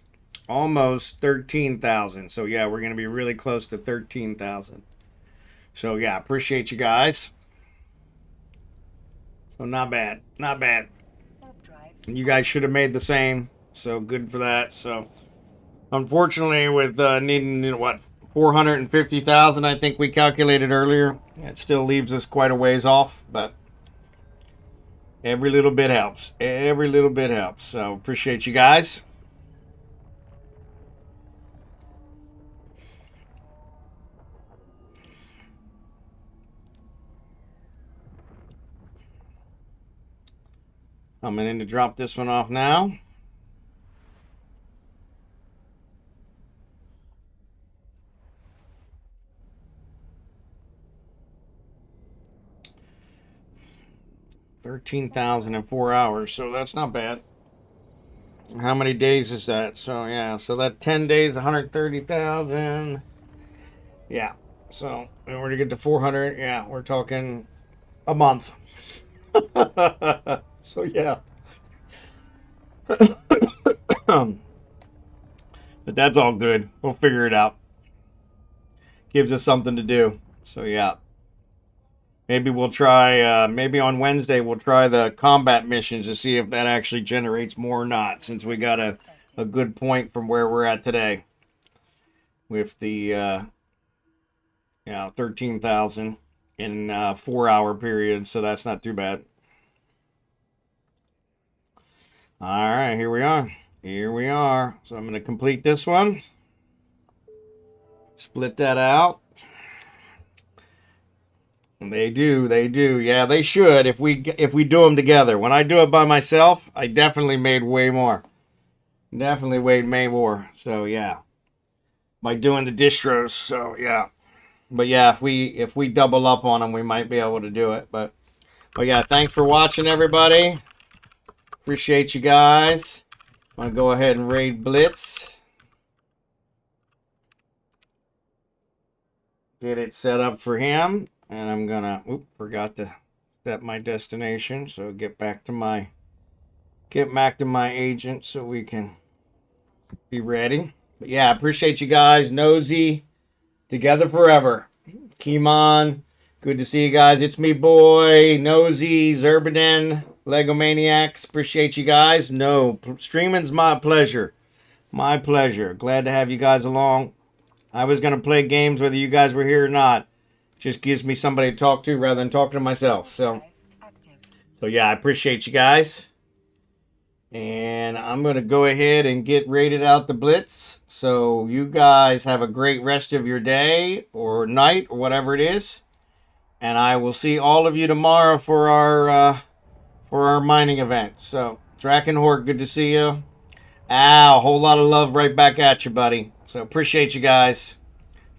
Speaker 1: almost 13,000. So yeah, we're going to be really close to 13,000. So yeah, appreciate you guys. So not bad. Not bad. You guys should have made the same. So good for that. So unfortunately, with needing, what, 450,000, I think we calculated earlier, it still leaves us quite a ways off, but every little bit helps. Every little bit helps. So appreciate you guys. I'm going to drop this one off now. $13,000 in 4 hours, so that's not bad. How many days is that? So yeah, so that 10 days, 130,000. Yeah, so in order to get to 400, yeah, we're talking a month. So yeah. But that's all good. We'll figure it out. Gives us something to do. So yeah. Maybe we'll try, maybe on Wednesday we'll try the combat missions to see if that actually generates more or not, since we got a good point from where we're at today. With the, 13,000 in a 4-hour period, so that's not too bad. All right, here we are. Here we are. So I'm going to complete this one. Split that out. They do. Yeah, they should if we do them together. When I do it by myself, I definitely made way more. Definitely weighed way more. So yeah, by doing the distros. So yeah, but yeah, if we double up on them, we might be able to do it. But yeah, thanks for watching, everybody. Appreciate you guys. I'm gonna go ahead and raid Blitz. Get it set up for him. And I'm gonna, forgot to set my destination. So get back to my agent so we can be ready. But yeah, appreciate you guys. Knowzzie, together forever. Kimon, good to see you guys. It's me, boy. Knowzzie, Xurdaben, Legomaniax. Appreciate you guys. No, streaming's my pleasure. My pleasure. Glad to have you guys along. I was gonna play games whether you guys were here or not. Just gives me somebody to talk to rather than talking to myself. So yeah, I appreciate you guys. And I'm going to go ahead and get rated out the Blitz. So you guys have a great rest of your day or night or whatever it is. And I will see all of you tomorrow for our mining event. So Drachenhort, good to see you. A whole lot of love right back at you, buddy. So appreciate you guys.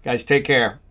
Speaker 1: Guys, take care.